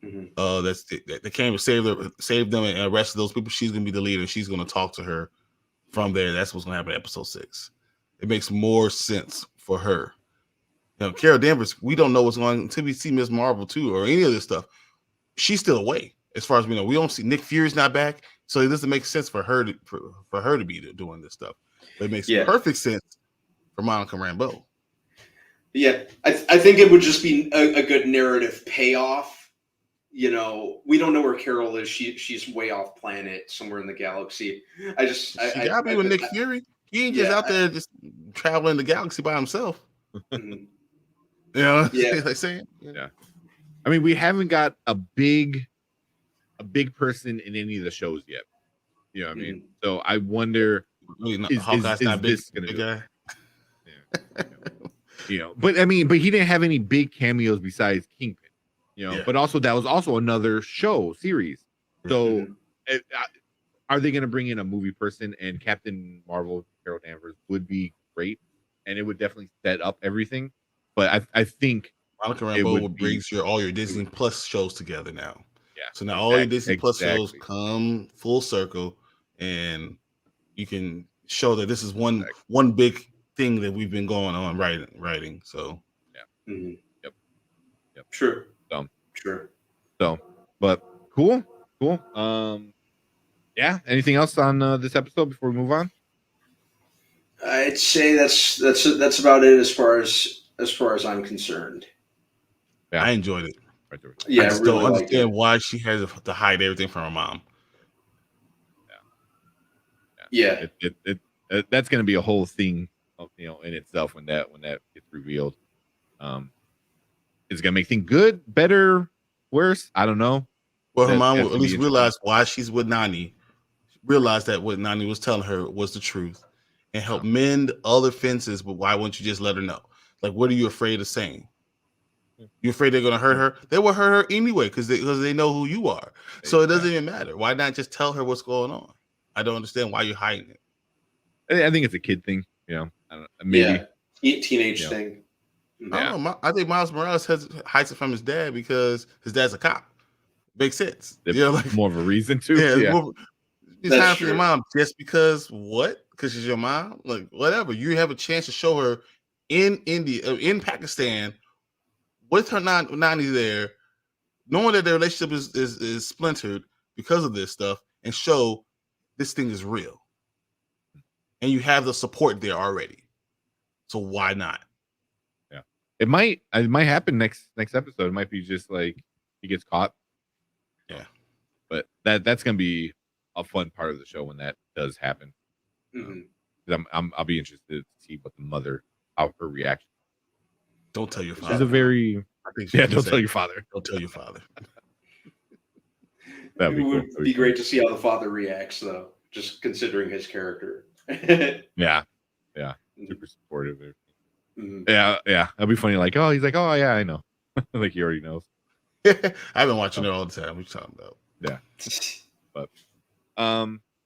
S3: That came to save them and arrested those people. She's going to be the leader. She's going to talk to her from there. That's what's going to happen in episode 6. It makes more sense for her. Carol Danvers, we don't know what's going on until we see Miss Marvel too, or any of this stuff. She's still away, as far as we know. We don't see Nick Fury's not back, so it doesn't make sense for her to be doing this stuff. But it makes perfect sense for Monica Rambeau.
S2: Yeah, I think it would just be a good narrative payoff. We don't know where Carol is. She's way off planet, somewhere in the galaxy. She
S3: gotta be with Nick Fury. He ain't just out there just traveling the galaxy by himself.
S2: Mhm.
S3: Like saying.
S1: Yeah. I mean, we haven't got a big person in any of the shows yet. You know what I mean? So I wonder,
S3: Hawkeye's not big,
S1: this gonna
S3: big
S1: do
S3: guy.
S1: Yeah. But I mean, he didn't have any big cameos besides Kingpin. But also that was also another series. So are they going to bring in a movie person? And Captain Marvel, Carol Danvers, would be great, and it would definitely set up everything. But I think
S3: Monica Rambeau brings all your Disney Plus shows together now.
S1: Yeah.
S3: So now all your Disney Plus shows come full circle, and you can show that this is one big thing that we've been going on writing. So
S2: yeah. Mm-hmm.
S1: Yep.
S2: Sure.
S1: Sure. So, but cool. Yeah. Anything else on this episode before we move on?
S2: I'd say that's about it as far as I'm concerned.
S3: Yeah. I enjoyed it.
S2: Yeah,
S3: I just don't understand why she has to hide everything from her mom.
S2: Yeah.
S1: That's going to be a whole thing, in itself when that gets revealed. Is it going to make things good, better, worse? I don't know.
S3: Well, her mom will at least realize why she's with Nani. Realize that what Nani was telling her was the truth, and help mend other fences. But why wouldn't you just let her know? Like, what are you afraid of saying? You afraid they're going to hurt her? They will hurt her anyway because they know who you are. So it doesn't even matter. Why not just tell her what's going on? I don't understand why you're hiding it.
S1: I think it's a kid thing, maybe
S2: teenage thing.
S3: I don't know. I think Miles Morales hides it from his dad because his dad's a cop. Makes sense.
S1: More of a reason to.
S3: It's time for your mom just because what? Because she's your mom? Like, whatever. You have a chance to show her in India, in Pakistan, with her Nani there, knowing that their relationship is splintered because of this stuff, and show this thing is real. And you have the support there already. So why not?
S1: Yeah. It might happen next episode. It might be just like he gets caught.
S3: Yeah.
S1: But that's gonna be a fun part of the show when that does happen.
S2: Mm-hmm.
S1: I'll be interested to see what the mother, how her reaction.
S3: Don't tell your father.
S1: She's a very don't tell your father.
S3: Don't tell your father.
S1: That'd be cool.
S2: It would be great to see how the father reacts, though, just considering his character.
S1: Yeah. Super supportive. Mm-hmm. Yeah. That'd be funny. Like, he's like, oh yeah, I know. Like he already knows.
S3: I've been watching it all the time. What you talking about?
S1: Yeah. But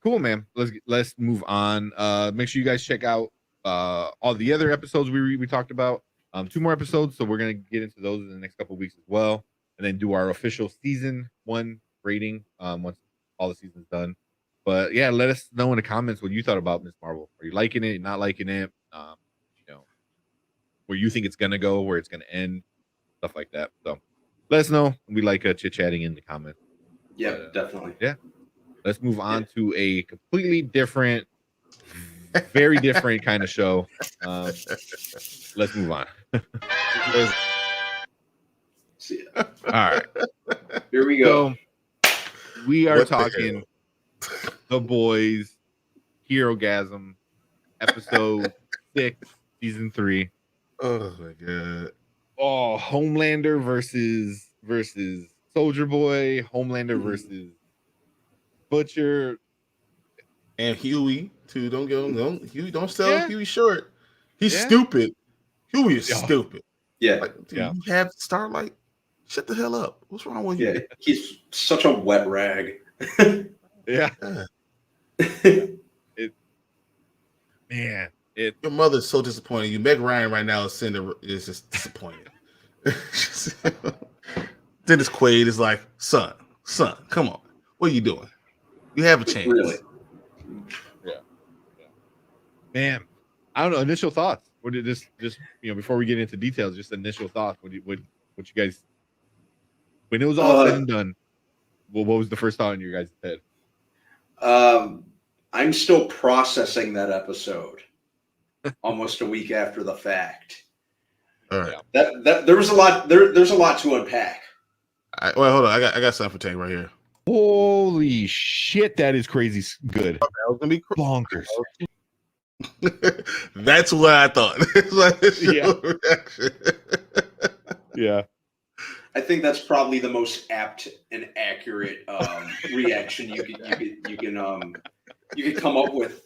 S1: cool, man. Let's move on. Make sure you guys check out all the other episodes we talked about. 2 more episodes, so we're gonna get into those in the next couple of weeks as well, and then do our official season 1 rating once all the season's done. But yeah, let us know in the comments what you thought about Ms. Marvel. Are you liking it? Not liking it? Where you think it's gonna go, where it's gonna end, stuff like that. So let us know. We like chit chatting in the comments.
S2: Yeah, definitely.
S1: Yeah. Let's move on to a completely different, very different kind of show. Let's move on.
S2: See ya.
S1: All right.
S2: Here we go.
S1: So, we are talking The Boys, Herogasm, episode 6, season 3.
S3: Oh my god.
S1: Oh, Homelander versus Soldier Boy, Homelander versus Butcher.
S3: And Huey too. Huey, don't sell Huey short. He's stupid. Huey is stupid.
S2: Yeah.
S3: Like, dude, you have Starlight. Shut the hell up. What's wrong with you?
S2: Yeah, he's such a wet rag.
S1: Yeah.
S3: Your mother's so disappointed. You, Meg Ryan, right now is just disappointed. Dennis Quaid is like, son, come on. What are you doing? You have a chance.
S2: Really?
S1: Yeah. Man, I don't know. Initial thoughts. what did this just before we get into details, just initial thoughts. What you guys, when it was all said and done, what was the first thought in your guys' head?
S2: I'm still processing that episode almost a week after the fact.
S3: All right.
S2: That there was a lot there's a lot to unpack.
S3: Well, hold on. I got something for Tank right here.
S1: Holy shit, that is crazy good.
S3: That was gonna be
S1: bonkers.
S3: That's what I thought.
S1: Yeah.
S2: I think that's probably the most apt and accurate reaction you could come up with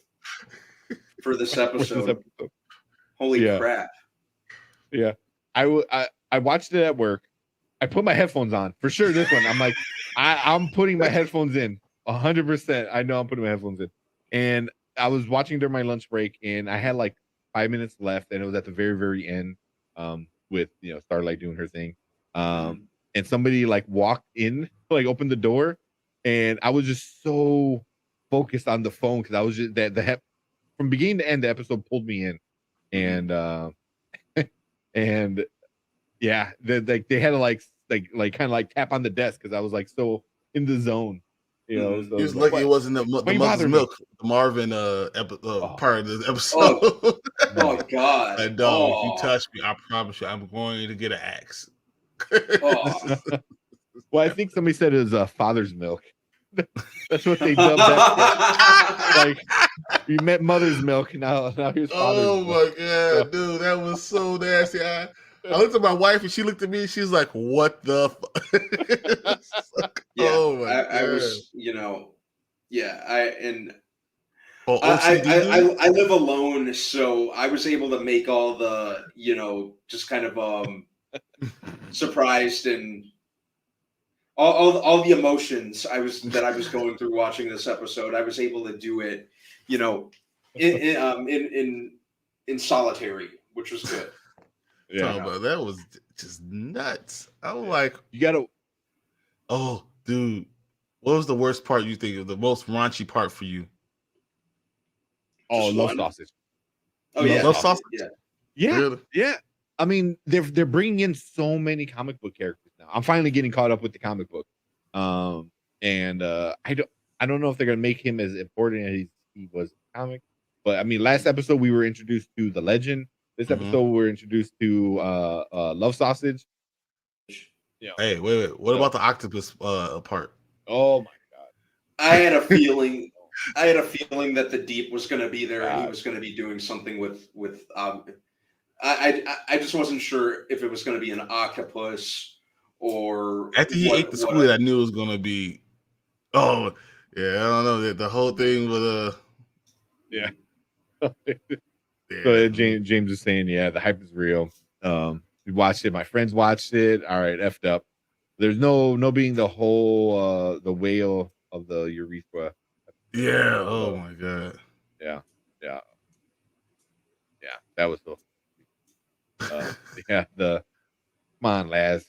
S2: for this episode. Holy crap!
S1: Yeah, I watched it at work. I put my headphones on for sure. This one, I'm like, I'm putting my headphones in 100%. I know I'm putting my headphones in, and I was watching during my lunch break, and I had like 5 minutes left, and it was at the very, very end, with Starlight doing her thing, and somebody like walked in, like opened the door, and I was just so focused on the phone because I was just from beginning to end, the episode pulled me in, and and yeah, they had to like kind of like tap on the desk because I was like so in the zone, So
S3: he was lucky it wasn't the mother's milk, the Marvin part of the episode.
S2: Oh God!
S3: Like, dog, if you touch me, I promise you, I'm going to get an axe.
S1: Well, I think somebody said it was father's milk. That's what they dubbed that. Like, we met mother's milk, now here's father's milk.
S3: My God, dude, that was so nasty. I looked at my wife and she looked at me and she's like, "What the fuck?"
S2: Yeah,
S3: oh my God.
S2: I was,
S3: Oh,
S2: I live alone, so I was able to make all the, just kind of surprised and all the emotions that I was going through watching this episode. I was able to do it, in solitary, which was good.
S3: Yeah, but that was just nuts. I was like,
S1: you gotta.
S3: Oh, dude, what was the worst part you think of? The most raunchy part for you?
S1: Oh, love sausage.
S2: Oh yeah,
S3: love sausage.
S1: Yeah,
S3: really?
S1: Yeah. I mean, they're bringing in so many comic book characters now. I'm finally getting caught up with the comic book, and I don't know if they're gonna make him as important as he was in the comic. But I mean, last episode we were introduced to the Legend. This episode we were introduced to Love Sausage.
S3: Hey, wait. What about the octopus part?
S1: Oh my God!
S2: I had a feeling that the Deep was going to be there, and he was going to be doing something with. I just wasn't sure if it was going to be an octopus or.
S3: After he ate the squid, I knew it was going to be. Oh yeah, I don't know the whole thing with
S1: Yeah. So James is saying, the hype is real. We watched it. My friends watched it. All right, effed up. There's no being the whole the whale of the urethra.
S3: Yeah. Oh my God.
S1: Yeah. That was so. Come on, Laz.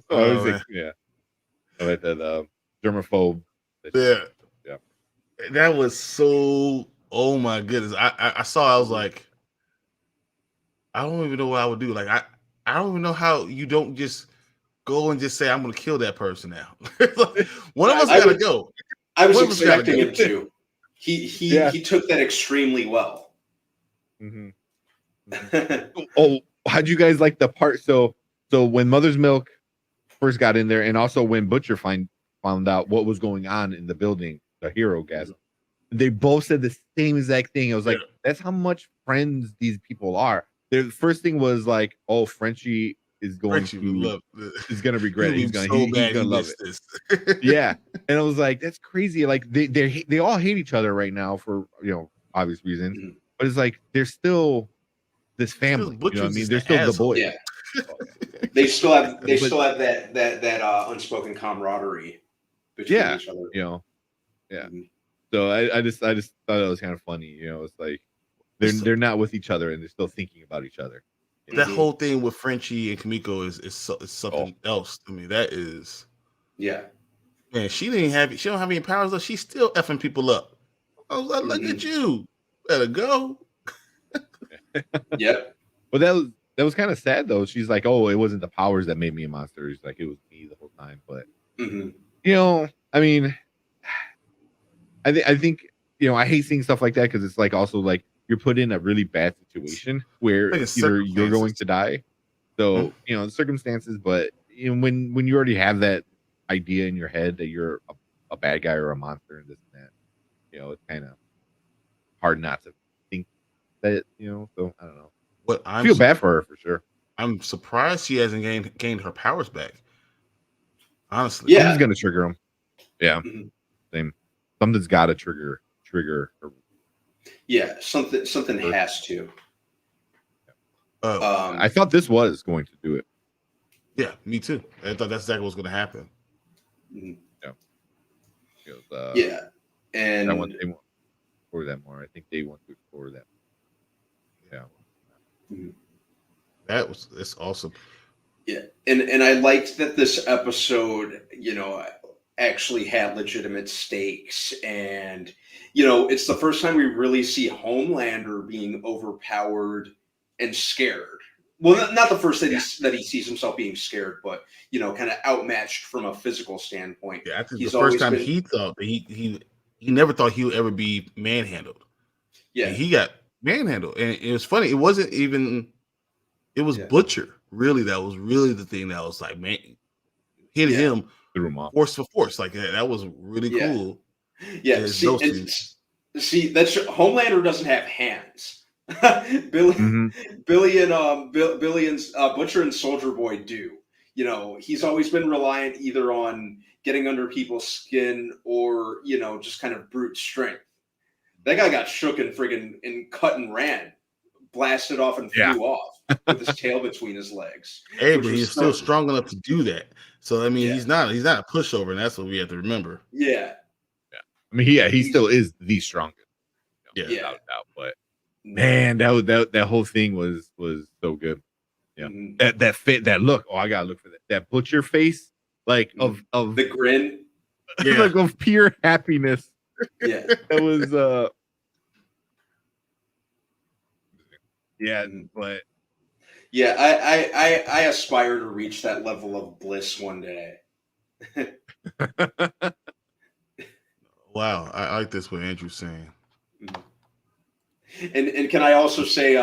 S1: Like that germaphobe.
S3: Yeah. That was so. Oh my goodness. I saw. I was like, I don't even know what I would do. Like I don't even know how you don't just go and just say I'm going to kill that person now. One of us got to go.
S2: I was expecting him to. He took that extremely well.
S1: Mm-hmm. Oh, how'd you guys like the part? So when Mother's Milk first got in there, and also when Butcher found out what was going on in the building, the hero gas, they both said the same exact thing. I was like, that's how much friends these people are. The first thing was like, oh, Frenchie is going to regret it. He's gonna love it. Yeah, and I was like, that's crazy. Like they all hate each other right now for obvious reasons, but it's like they're still this family. You know what I mean? They're still the boys.
S2: Yeah. They still have that unspoken camaraderie between each other.
S1: So I just thought it was kind of funny. It's like they're not with each other and they're still thinking about each other.
S3: That whole thing with Frenchie and Kimiko is something else to me. That is, man. She don't have any powers though. She's still effing people up. I was like, look at you, better go.
S2: Yep.
S1: But that was kind of sad though. She's like, "Oh, it wasn't the powers that made me a monster. She's like, it was me the whole time." But
S2: Hmm.
S1: I mean, I think I hate seeing stuff like that because it's like also like you're put in a really bad situation where
S3: Like it's
S1: either you're going
S3: circumstances.
S1: to die, so the circumstances. But when you already have that idea in your head that you're a bad guy or a monster and this and that, it's kind of hard not to think that. So I don't know.
S3: But
S1: I feel bad for her for sure.
S3: I'm surprised she hasn't gained her powers back. Honestly,
S2: Yeah.
S1: Something's gonna trigger him. Yeah,
S2: Mhm.
S1: same. Something's got to trigger her.
S2: Yeah, something has to.
S1: I thought this was going to do it.
S3: Yeah, me too. I thought that's exactly what was going to happen.
S2: Mhm.
S1: Yeah. It was,
S2: Yeah, and
S1: they want to explore that more. I think they want to explore that. Yeah.
S2: Mhm.
S3: It's awesome.
S2: Yeah, and I liked that this episode, actually had legitimate stakes, and it's the first time we really see Homelander being overpowered and scared. Well, not the first that he sees himself being scared, but kind of outmatched from a physical standpoint.
S3: Yeah, I think
S2: He's
S3: the first
S2: always
S3: time
S2: been,
S3: he thought that he never thought he would ever be manhandled.
S2: yeah,
S3: And he got manhandled, and it was funny. It wasn't even. It was
S2: Yeah.
S3: Butcher. Really, that was really the thing that was like, man, hit
S2: Yeah.
S3: him
S1: Threw him off.
S3: force for force. Like that was really
S2: Yeah.
S3: cool.
S2: Yeah,
S3: Is
S2: see,
S3: those
S2: and,
S3: two.
S2: see, that's Homelander doesn't have hands. Billy,
S1: Mhm.
S2: Billy and Billy and Butcher and Soldier Boy do. He's always been reliant either on getting under people's skin or just kind of brute strength. That guy got shook and friggin' and cut and ran, blasted off and
S1: Yeah.
S2: flew off with his tail between his legs.
S3: Hey,
S2: which
S3: but
S2: was
S3: he's still
S2: so-
S3: strong enough to do that. So I mean,
S2: Yeah.
S3: he's not a pushover, and that's what we have to remember.
S2: Yeah,
S1: I mean, he still is the strongest.
S3: Yeah.
S1: Without a doubt. But man, that whole thing was so good. Yeah.
S2: Mhm.
S1: That fit, that look. Oh, I gotta look for that. That Butcher face, like of
S2: The grin.
S3: Yeah.
S1: like of pure happiness.
S2: Yeah.
S1: That was yeah, but
S2: Yeah, I aspire to reach that level of bliss one day.
S3: Wow, I like this what Andrew's saying.
S2: And can I also say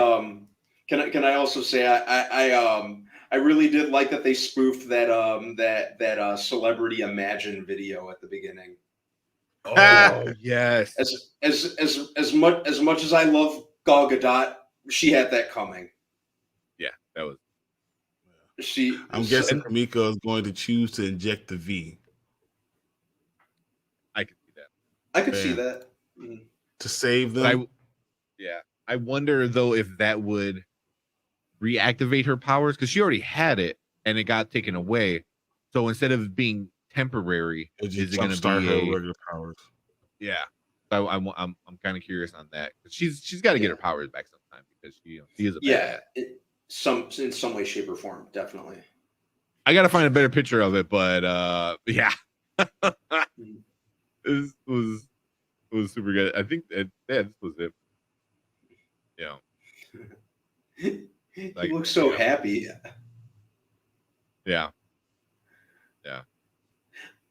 S2: can I also say I really did like that they spoofed that Celebrity Imagine video at the beginning.
S1: oh yes.
S2: As much as I love Gal Gadot, she had that coming.
S1: Yeah, that was
S3: I'm guessing Kamiko is going to choose to inject the V.
S1: I could see that.
S2: I could see
S3: Yeah.
S2: that. Mhm.
S3: To save
S1: But
S3: them.
S1: I wonder though if that would reactivate her powers because she already had it and it got taken away. So instead of being temporary,
S3: It'll
S1: is
S3: just
S1: it going to
S3: jumpstart her
S1: be
S3: regular powers.
S1: yeah? So I'm kind of curious on that because she's got to get her powers back sometime because she is a badass.
S2: In some way, shape, or form, definitely.
S1: I got to find a better picture of it, but yeah, this was super good. I think this was it. Yeah.
S2: He
S1: Like,
S2: looks so
S1: yeah.
S2: happy.
S1: Yeah.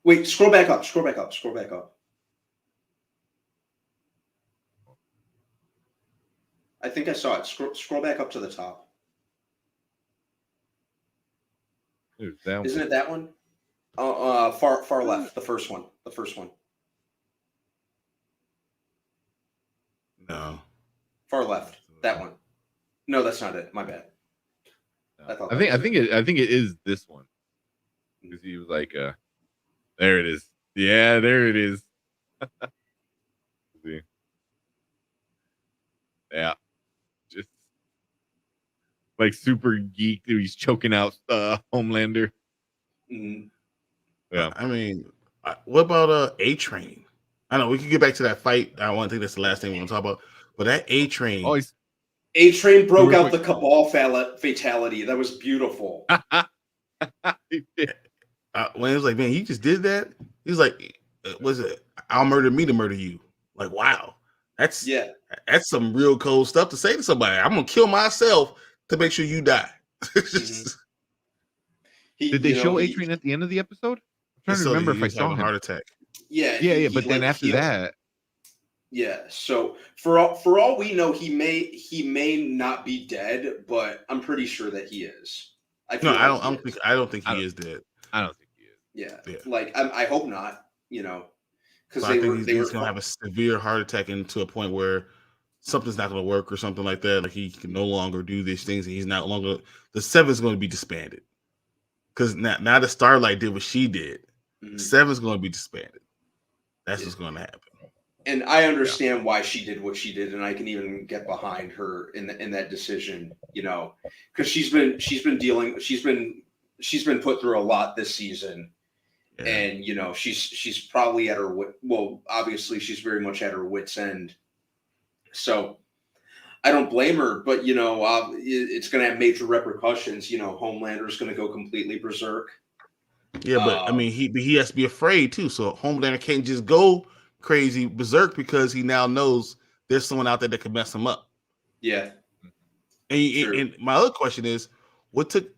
S2: Wait, scroll back up. Scroll back up. Scroll back up. I think I saw it. Scroll back up to the top. Isn't it that one? Far left. The first one. The first one.
S3: No.
S2: Far left. That one. No, that's not it. My bad.
S1: I think it is this one because he was like, there it is. Yeah, there it is. See. Yeah, just like super geek. He's choking out Homelander.
S2: Mm-hmm.
S1: Yeah,
S3: I mean, what about A-Train? I know we can get back to that fight. I want to think that's the last thing we're gonna talk about. But that A-Train.
S1: Oh,
S2: A-Train broke out the Cabal fatality. That was beautiful.
S3: When it was like, man, he just did that. He was like, was it? I'll murder me to murder you. Like, wow, That's some real cold stuff to say to somebody. I'm gonna kill myself to make sure you die.
S1: Did they show A-Train at the end of the episode? I'm trying to remember if I saw
S3: a
S1: him.
S3: heart attack.
S2: Yeah,
S1: but then after that,
S2: so for all we know, he may not be dead, but I'm pretty sure that he is.
S3: I don't think he is dead.
S1: I don't think he is.
S2: Yeah. Like I hope not. Because
S3: I think he's gonna have a severe heart attack and to a point where something's not gonna work or something like that. Like he can no longer do these things, and he's not longer. The Seven's going to be disbanded because now the Starlight did what she did. Mm-hmm. The Seven's going to be disbanded. That's what's going to happen.
S2: And I understand why she did what she did, and I can even get behind her in that decision. Because she's been put through a lot this season. Yeah. And she's probably at her obviously she's very much at her wit's end. So I don't blame her, but it's going to have major repercussions. Homelander's going to go completely berserk.
S3: Yeah, but I mean, he has to be afraid too. So Homelander can't just go crazy berserk because he now knows there's someone out there that can mess him up.
S2: Yeah.
S3: And my other question is, what took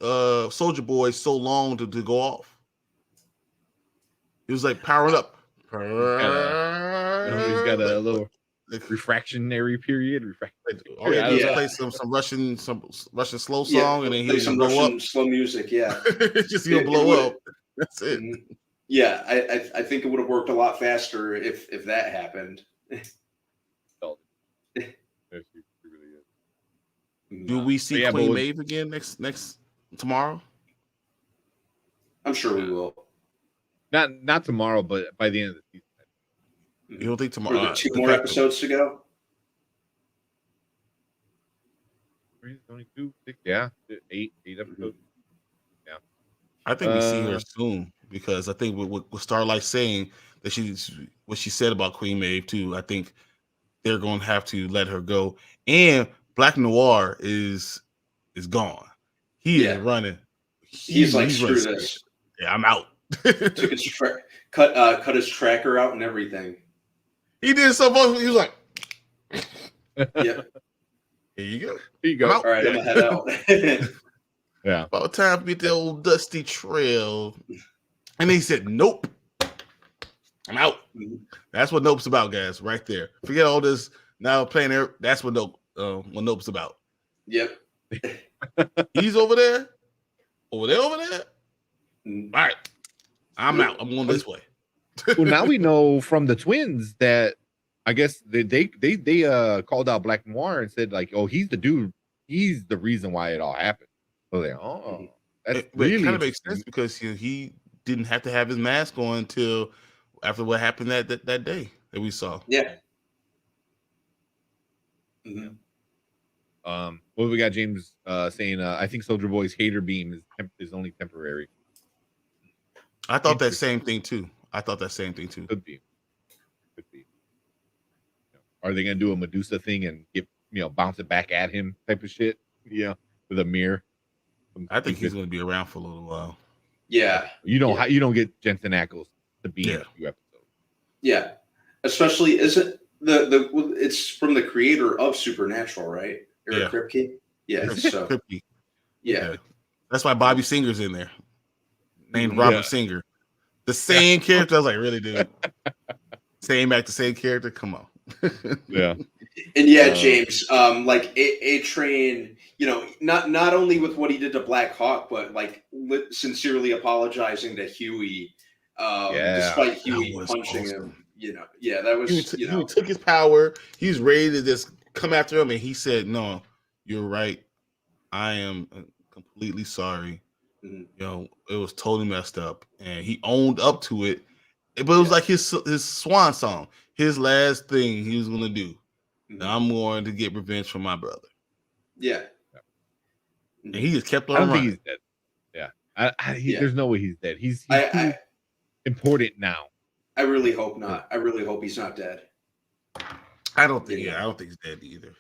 S3: Soldier Boy so long to go off? He was like powering up.
S1: He's got a little refractionary period.
S3: All he had to do was play some Russian slow song, and then he'll
S2: some
S3: blow
S2: Russian
S3: up.
S2: Slow music. Yeah,
S3: he'll blow up. That's it.
S2: Yeah, I think it would have worked a lot faster if that happened.
S3: Do we see Queen Maeve again next tomorrow?
S2: I'm sure we will.
S1: Not tomorrow, but by the end of the season.
S3: You don't think tomorrow?
S2: 2 more episodes to go.
S1: 22, 6, yeah, 8 episodes. Yeah,
S3: I think we see her soon because I think with Starlight saying that what she said about Queen Maeve too. I think they're going to have to let her go. And Black Noir is gone. He is running.
S2: He's like, screw this.
S3: Yeah, I'm out.
S2: Took his cut his tracker out and everything.
S3: He did so much. He was like,
S2: "Yep,
S3: here you go.
S1: Here you go.
S2: All right, I'm gonna head out."
S1: Yeah,
S3: about time to get the old dusty trail. And he said, "Nope, I'm out." That's what Nope's about, guys. Right there. Forget all this now playing there. That's what Nope's about.
S2: Yep.
S3: He's over there. Over there. All right. I'm out. I'm going this way.
S1: Well, now we know from the twins that I guess they called out Black Noir and said like, "Oh, he's the dude. He's the reason why it all happened." So they're that's really
S3: kind of makes sense because he didn't have to have his mask on until after what happened that day that we saw.
S2: Yeah.
S1: What we got? James saying, "I think Soldier Boy's hater beam is only temporary."
S3: I thought that same thing too.
S1: Could be. Are they gonna do a Medusa thing and bounce it back at him type of shit? With a mirror.
S3: I think he's gonna be around for a little while.
S2: Yeah.
S1: You don't get Jensen Ackles to be in a few episodes.
S2: Yeah. Especially isn't it's from the creator of Supernatural, right? Eric Kripke. Yeah. So
S3: Kripke.
S2: Yeah.
S3: That's why Bobby Singer's in there. Named Robert Singer. The same character. I was like, really, dude? Same actor, same character? Come on.
S1: Yeah.
S2: And James, like A-Train, not only with what he did to Black Hawk, but like sincerely apologizing to Huey, despite Huey punching him. That was
S3: Huey took his power. He was ready to just come after him, and he said, "No, you're right. I am completely sorry. It was totally messed up," and he owned up to it. But it was like his swan song, his last thing he was gonna do. I'm going to get revenge from my brother.
S2: Yeah.
S3: And he just kept on
S1: I don't
S3: running.
S1: think he's dead. There's no way he's dead. He's too important now.
S2: I really hope not. I really hope he's not dead.
S3: I don't think he's dead either.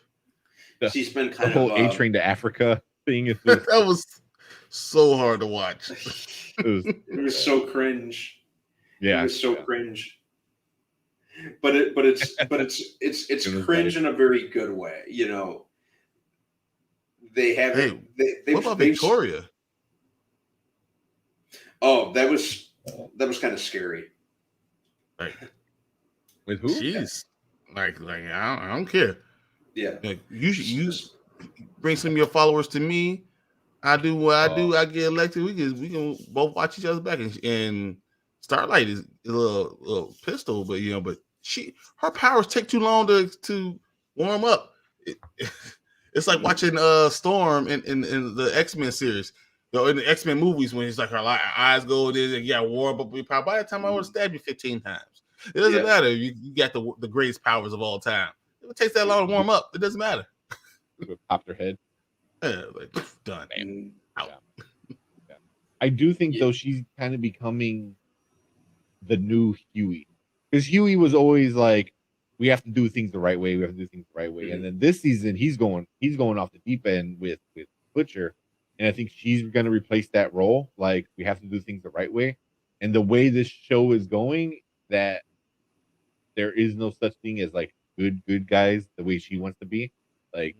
S2: He's been kind of
S1: the whole A-Train to Africa thing.
S3: That was so hard to watch.
S2: It was so cringe.
S1: Yeah.
S2: It was so cringe. but it's
S1: It was
S2: cringe
S1: nice.
S2: in a very good way. You know, they have
S3: Hey,
S2: they've,
S3: what about
S2: they've
S3: Victoria?
S2: Oh, that was kind of scary.
S3: Like,
S1: With who?
S3: she's like I don't care.
S2: Yeah.
S3: Like, you bring some of your followers to me. I do what I do. I get elected. We can both watch each other back. And Starlight is a little pistol, but but her powers take too long to warm up. It's like watching Storm in the X-Men series. In the X-Men movies, when it's like her eyes go in and you got warm up with power. By the time I would have stabbed you 15 times, it doesn't matter. You got the greatest powers of all time. If it takes that long to warm up, it doesn't matter.
S1: Popped her head.
S3: Yeah, like done. Out.
S1: Yeah. I do think though she's kind of becoming the new Huey, because Huey was always like, we have to do things the right way. We have to do things the right way. And then this season, he's going off the deep end with Butcher, and I think she's going to replace that role. Like, we have to do things the right way. And the way this show is going, that there is no such thing as like good guys the way she wants to be. Like,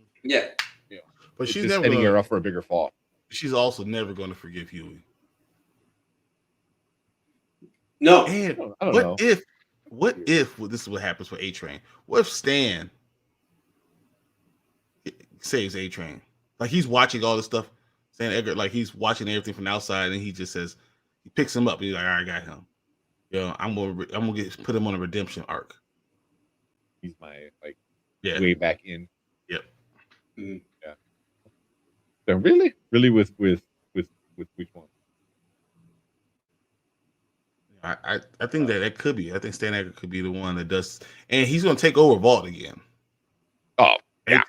S3: but she's
S1: just
S3: never
S1: setting her up for a bigger fall.
S3: She's also never going to forgive Huey.
S2: No.
S3: And
S1: I don't know.
S3: What if this is what happens for A-Train? What if Stan saves A-Train? Like, he's watching all this stuff. Stan Edgar, like, he's watching everything from the outside, and he just says, he picks him up, and he's like, all right, I got him. I'm gonna put him on a redemption arc.
S1: He's my way back in.
S3: Yep.
S2: Mm-hmm.
S1: Yeah. So really with which one?
S3: I think that could be. I think Stan Edgar could be the one that does, and he's gonna take over Vault again.
S1: Oh, yeah.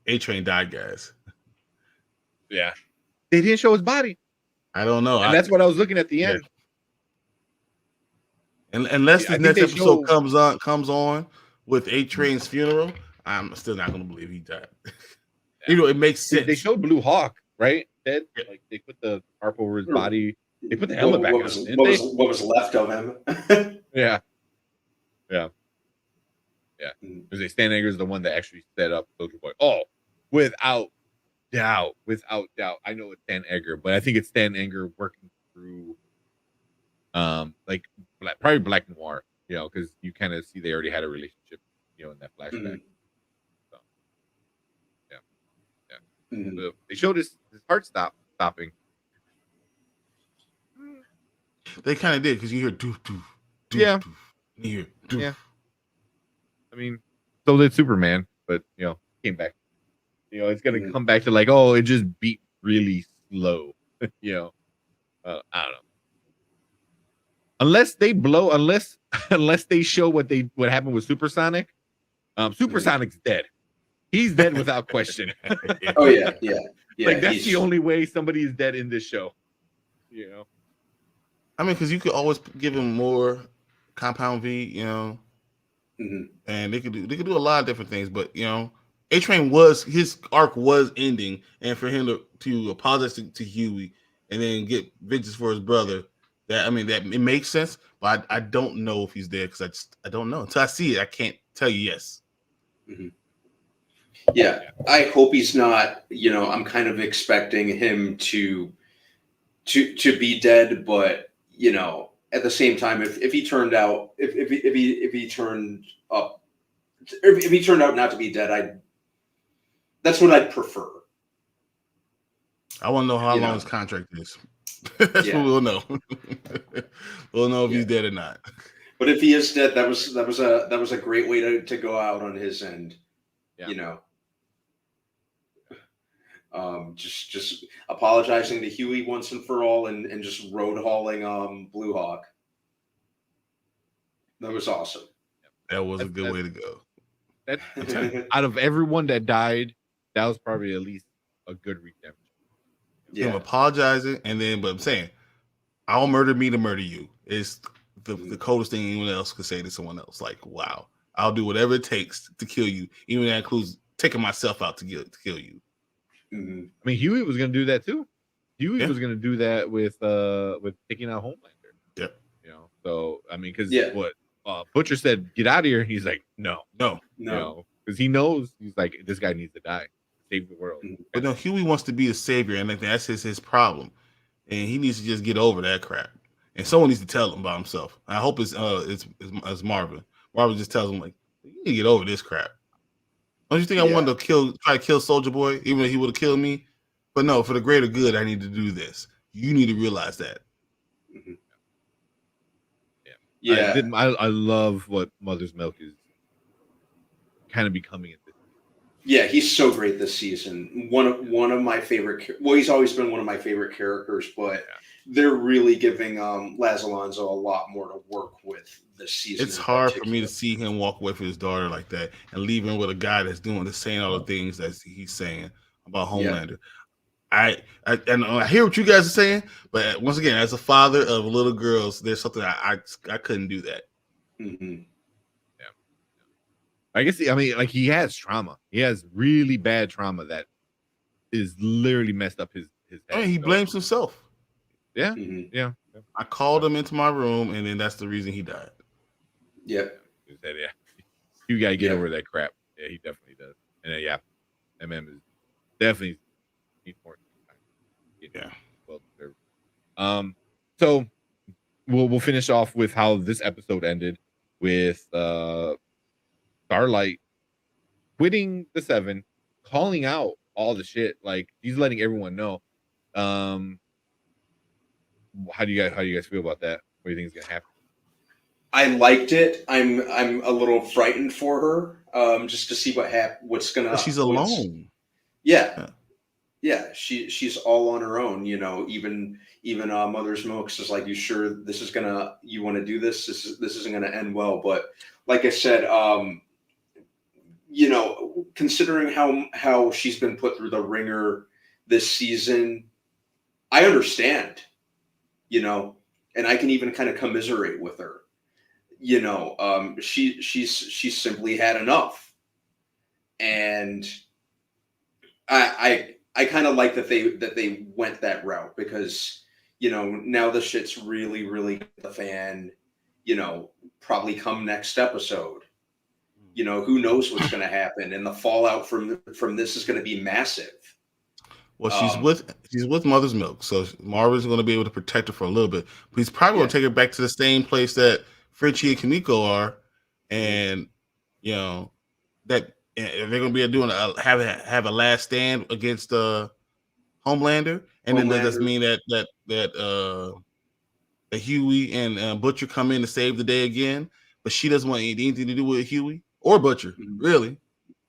S3: A-Train died, guys.
S1: Yeah. They didn't show his body.
S3: I don't know.
S1: And that's what I was looking at the end.
S3: And unless the next episode comes on with A-Train's funeral, I'm still not gonna believe he died. It makes sense.
S1: They showed Blue Hawk, right? Dead. Like, they put the tarp over his body. They put the helmet back on him.
S2: What was left of him?
S1: Yeah. Because they Stan Edgar is the one that actually set up Soldier Boy. Oh, without doubt. I know it's Stan Edgar, but I think it's Stan Edgar working through probably Black Noir, because you kind of see they already had a relationship, in that flashback. So So they showed his heart stopping.
S3: They kind of did, because you hear doof doof.
S1: Yeah.
S3: Doof, you hear doof.
S1: Yeah. I mean, so did Superman, but came back. It's gonna come back to like, oh, it just beat really slow. I don't know. Unless they show what happened with Supersonic. Supersonic's dead. He's dead without question.
S2: Oh yeah.
S1: Like, that's the only way somebody is dead in this show.
S3: I mean, because you could always give him more Compound V, and they could do a lot of different things. But A-Train his arc was ending, and for him to apologize to Huey and then get vengeance for his brother, that it makes sense. But I don't know if he's dead, because I don't know until I see it. I can't tell you yes.
S2: Mm-hmm. Yeah, I hope he's not. I'm kind of expecting him to be dead, but at the same time, if he turned out not to be dead, that's what I'd prefer.
S3: I want to know how long his contract is. That's what we'll know. We'll know if he's dead or not.
S2: But if he is dead, that was a great way to go out on his end. Yeah. Just apologizing to Huey once and for all, and just road hauling Blue Hawk. That was awesome.
S3: That was a good way to go.
S1: Out of everyone that died, that was probably at least a good redemption.
S3: Yeah, him apologizing, but I'm saying, I'll murder me to murder you. It's the coldest thing anyone else could say to someone else. Like, wow, I'll do whatever it takes to kill you, even that includes taking myself out to kill you.
S2: Mm-hmm.
S1: I mean, Huey was going to do that too. Huey was going to do that with taking out Homelander.
S3: Yep.
S1: So I mean, because Butcher said, "Get out of here." He's like, "No,
S3: No.
S1: because he knows he's like, this guy needs to die, save the world."
S3: But no, Huey wants to be the savior, and I think that's his problem, and he needs to just get over that crap. And someone needs to tell him by himself. I hope it's Marvin. Marvin just tells him like, "You need to get over this crap." Don't you think I wanted to try to kill Soldier Boy, even though he would have killed me? But no, for the greater good, I need to do this. You need to realize that.
S2: Mhm.
S1: Yeah. I love what Mother's Milk is kind of becoming at this.
S2: Yeah, he's so great this season. One of my favorite. Well, he's always been one of my favorite characters, but they're really giving Laz Alonso a lot more to work with this season.
S3: It's hard for me to see him walk away from his daughter like that and leave him with a guy that's saying all the things that he's saying about Homelander. I hear what you guys are saying, but once again, as a father of little girls, there's something I couldn't do that.
S2: Mm-hmm.
S1: I guess like he has trauma. He has really bad trauma that is literally messed up his head.
S3: I mean, he blames himself.
S1: Yeah,
S2: Mm-hmm.
S1: yeah.
S3: I called him into my room, and then that's the reason he died.
S2: Yep.
S1: He said, you gotta get over that crap. Yeah, he definitely does. And MM is definitely needs more time.
S3: Yeah,
S1: well deserved. So we'll finish off with how this episode ended with Starlight quitting the Seven, calling out all the shit. Like he's letting everyone know. How do you guys feel about that? What do you think is gonna happen?
S2: I liked it. I'm a little frightened for her, just to see what's gonna.
S3: But she's alone.
S2: Yeah. She's all on her own. You know, even Mother's Milk is like, you sure you want to do this? This isn't gonna end well. But like I said, you know, considering how she's been put through the ringer this season, I understand. You know, and I can even kind of commiserate with her. You know, she's simply had enough, and I kind of like that they went that route, because you know now the shit's really hit the fan. You know, probably come next episode. You know, who knows what's going to happen, and the fallout from this is going to be massive.
S3: Well, she's with Mother's Milk, so Marvin's going to be able to protect her for a little bit. But he's probably going to take her back to the same place that Frenchie and Kimiko are, and you know that they're going to be doing have a last stand against Homelander, and then that does mean that Huey and Butcher come in to save the day again, but she doesn't want anything to do with Huey or Butcher, really.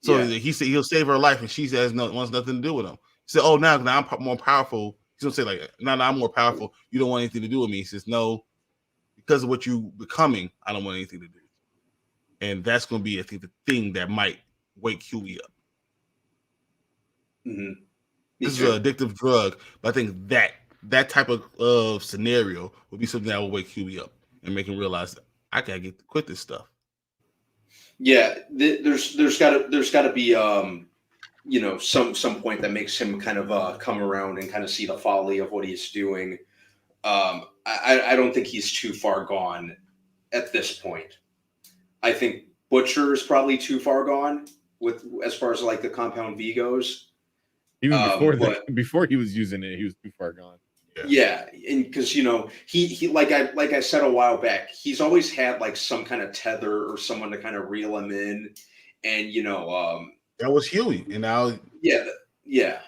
S3: So he said he'll save her life, and she wants nothing to do with him. He said, "Oh, now I'm more powerful." He's gonna say like, "No, I'm more powerful. You don't want anything to do with me." He says, "No, because of what you becoming, I don't want anything to do." And that's gonna be, I think, the thing that might wake Huey up.
S2: Mm-hmm.
S3: This is an addictive drug, but I think that type of scenario would be something that will wake Huey up and make him realize that I gotta quit this stuff.
S2: Yeah, there's got to be you know, some point that makes him kind of come around and kind of see the folly of what he's doing. I don't think he's too far gone at this point. I think Butcher is probably too far gone as far as like the Compound V goes.
S1: Even before he was using it, he was too far gone.
S2: Yeah, and because you know he like I said a while back, he's always had like some kind of tether or someone to kind of reel him in, and you know
S3: that was Huey, and now
S2: yeah.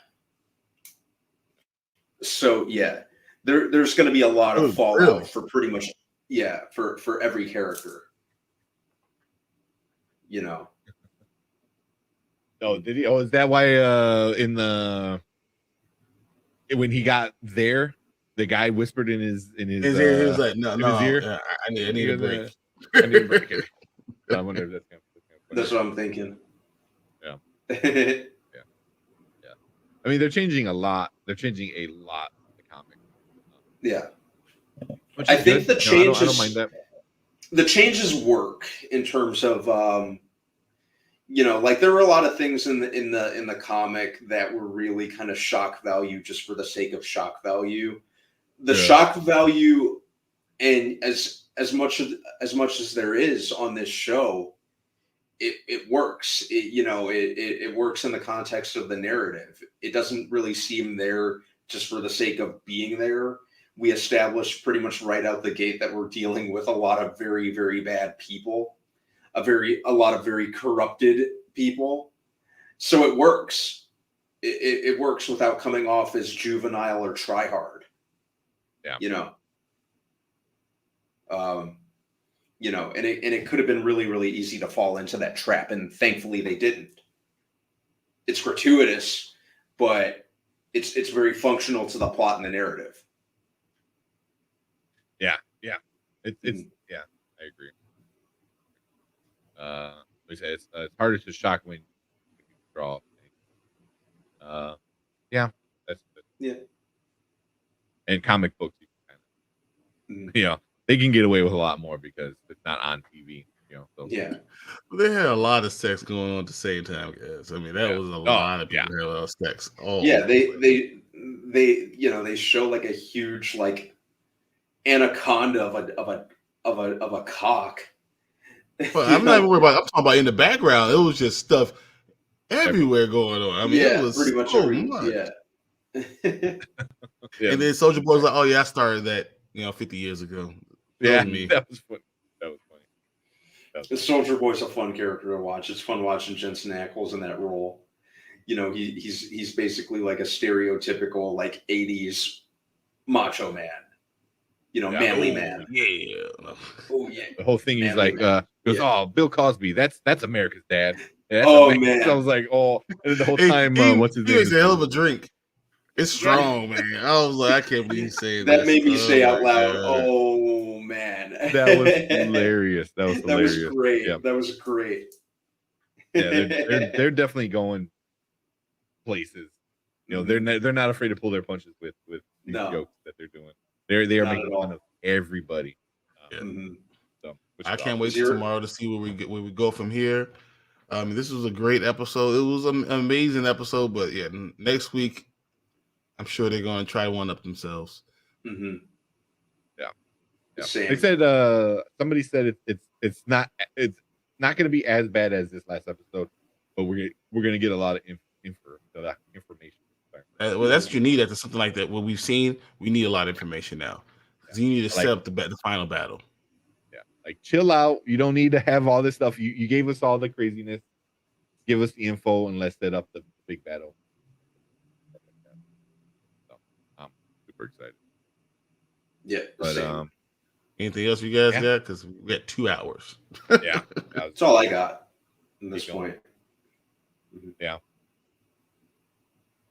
S2: So yeah, there's going to be a lot of fallout for pretty much for every character. You know.
S1: Oh, did he? Oh, is that why when he got there, the guy whispered in his
S3: ear, he was like, "No, I need a break.
S1: I need a break." I wonder if that's
S2: that's what I'm thinking.
S1: Yeah. Yeah. I mean, they're changing a lot. They're changing a lot in the comic.
S2: Yeah. I think the changes. I don't mind that. The changes work in terms of you know, like there were a lot of things in the comic that were really kind of shock value just for the sake of shock value. The shock value And as much as there is on this show, it works. It works in the context of the narrative. It doesn't really seem there just for the sake of being there. We established pretty much right out the gate that we're dealing with a lot of very, very bad people, a lot of very corrupted people. So it works. It works without coming off as juvenile or try hard.
S1: Yeah.
S2: And it could have been really, really easy to fall into that trap, and thankfully they didn't. It's gratuitous, but it's very functional to the plot and the narrative.
S1: Yeah. It's yeah, I agree. Like I said, it's harder to shock when you draw. Yeah, that's
S2: Yeah.
S1: And comic books, you can
S2: Mm.
S1: they can get away with a lot more because it's not on TV. So
S2: Yeah.
S3: They had a lot of sex going on at the same time, guys. I mean, that was a lot of people had a lot of sex. Oh,
S2: Yeah, they show like a huge like anaconda of a cock.
S3: But I'm not even worried about. I'm talking about in the background. It was just stuff everywhere going on. I mean, it was
S2: pretty much
S3: so
S2: everything.
S3: much.
S2: Yeah.
S3: And then Soldier Boy's like, "Oh yeah, I started that 50 years ago."
S1: Yeah,
S3: me.
S1: that was funny.
S2: The Soldier Boy's a fun character to watch. It's fun watching Jensen Ackles in that role. He's basically like a stereotypical like 80s macho man. Manly man.
S3: Yeah.
S2: Oh yeah.
S1: The whole thing, he's like, goes, "Oh, Bill Cosby, that's America's dad." Yeah, that's
S2: man.
S1: I was like, "Oh," and then the whole time, what's his
S3: He
S1: name?
S3: makes a hell of a drink. It's strong, man. I was like, I can't believe he's saying
S2: that
S3: this.
S2: made me say out loud,
S3: God.
S2: "Oh man."
S1: That was hilarious. That was hilarious.
S2: That was great.
S1: Yeah.
S2: That was great.
S1: Yeah, they're definitely going places. They're not afraid to pull their punches with these jokes that they're doing. They are making fun of everybody. So
S3: I can't wait till tomorrow to see where we go from here. This was a great episode. It was an amazing episode, but yeah, next week I'm sure they're going to try one up themselves.
S2: Mm-hmm.
S1: Yeah.
S2: Same.
S1: They said somebody said it's not going to be as bad as this last episode, but we're going to get a lot of information.
S3: Well, that's what you need after something like that. What we've seen, we need a lot of information now because you need to set up the final battle.
S1: Yeah, like chill out. You don't need to have all this stuff. You gave us all the craziness. Give us the info and let's set up the big battle. So I'm super excited.
S2: Yeah,
S1: but
S3: anything else you guys got? Because we got 2 hours.
S1: Yeah,
S2: that's all I got at this point.
S1: Yeah.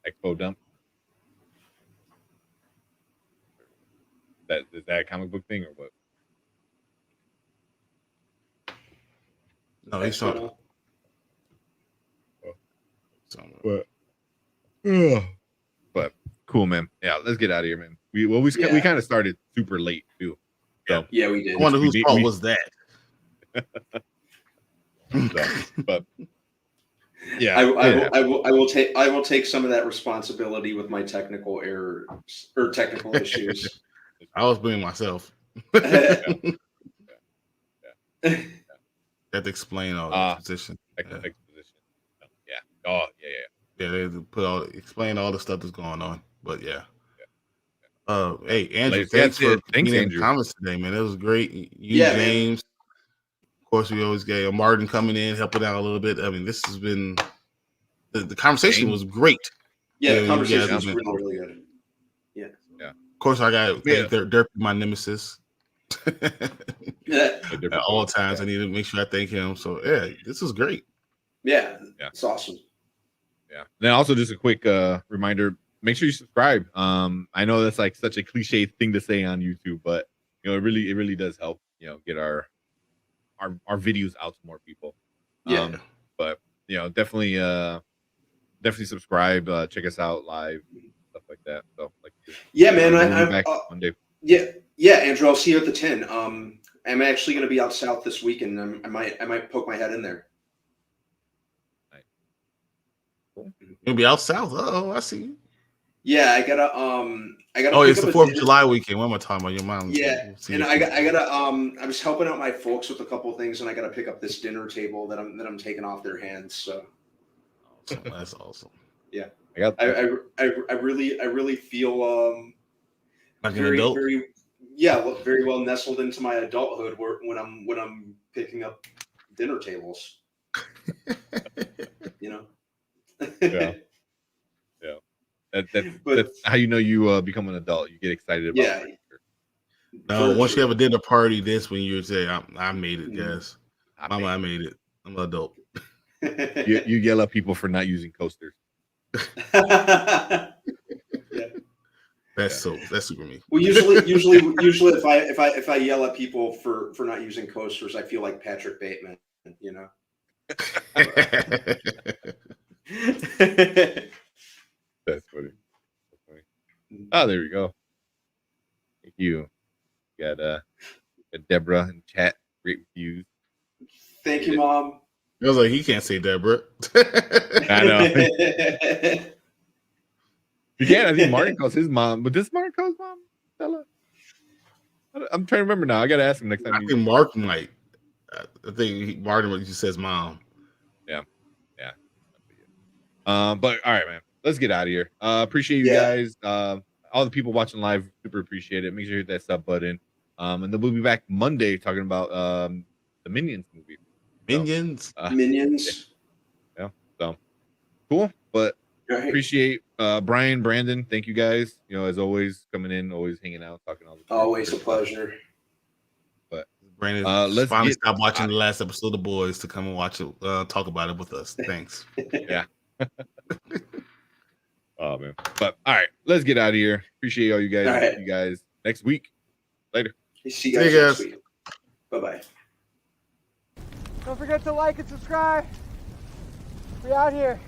S1: Expo dump. Is that a comic book thing or what?
S3: No, he's talking.
S1: But cool, man. Yeah, let's get out of here, man. We kind of started super late too. So
S2: yeah, we did.
S3: I wonder whose fault was that.
S1: But yeah,
S2: I will take some of that responsibility with my technical errors or technical issues.
S3: I was blaming myself.
S1: Yeah.
S3: That explain all the exposition.
S1: Exposition. Yeah. Oh, yeah.
S3: Yeah, they explain all the stuff that's going on. But yeah. Hey, Andrew, thanks for being in the comments today, man. It was great. James. Of course, we always get Martin coming in, helping out a little bit. I mean, this has been the conversation was great.
S2: Yeah, the conversation was really, really good. Yeah.
S3: Of course, I got to thank Derp, my nemesis. At all times, I need to make sure I thank him. So yeah, this is great.
S2: Yeah, it's awesome.
S1: Yeah. Then also just a quick reminder: make sure you subscribe. I know that's like such a cliche thing to say on YouTube, but it really does help. Get our videos out to more people.
S2: Yeah.
S1: But definitely subscribe. Check us out live, stuff like that. So
S2: man, I'm
S1: back Monday.
S2: Yeah, Andrew, I'll see you at the 10. I'm actually going to be out south this week, and I might poke my head in there.
S3: You'll be out south. Oh, I see you.
S2: Yeah, I gotta
S3: Oh,
S2: pick
S3: it's
S2: up
S3: the
S2: a
S3: 4th of
S2: dinner-
S3: July weekend. What am I talking about? Your mom.
S2: Yeah, and I gotta I was helping out my folks with a couple of things, and I gotta pick up this dinner table that I'm taking off their hands. So
S3: Awesome. That's awesome.
S2: yeah,
S1: I got
S2: I really feel
S3: Like an
S2: very
S3: adult.
S2: very well nestled into my adulthood when I'm picking up dinner tables. You know.
S1: Yeah. That's how you know you become an adult. You get excited about
S2: Yeah.
S1: furniture.
S3: Once you have a dinner party, this when you say, "I made it,
S2: Mhm.
S3: guys, Mama, I made it. I'm an adult."
S1: You yell at people for not using coasters.
S2: Yeah.
S3: That's super me.
S2: Well, usually if I yell at people for not using coasters, I feel like Patrick Bateman, you know.
S1: That's funny. Oh, there we go. Thank you. Got Deborah in chat. Great reviews.
S2: Thank you, Mom.
S3: I was like, he can't say Deborah.
S1: I know. You can't. I think Martin calls his mom, but this Martin calls mom Stella. I'm trying to remember now. I gotta ask him next time.
S3: I think Mark might. I think Martin just says mom.
S1: Yeah. But all right, man. Let's get out of here. Appreciate you guys. All the people watching live, super appreciate it. Make sure you hit that sub button. And then we'll be back Monday talking about the Minions movie.
S3: Minions.
S2: Minions.
S1: Yeah. So cool. But appreciate Brian, Brandon. Thank you guys. You know, as always, coming in, always hanging out, talking all the time.
S2: Always a pleasure.
S3: But Brandon,
S1: let's
S3: finally stop watching the last episode of The Boys to come and watch it, talk about it with us. Thanks.
S1: Yeah. Oh man. But all right, let's get out of here. Appreciate all you guys.
S2: All right.
S1: See you guys next week. Later.
S2: See you guys next week. Bye-bye.
S7: Don't forget to like and subscribe. We out here.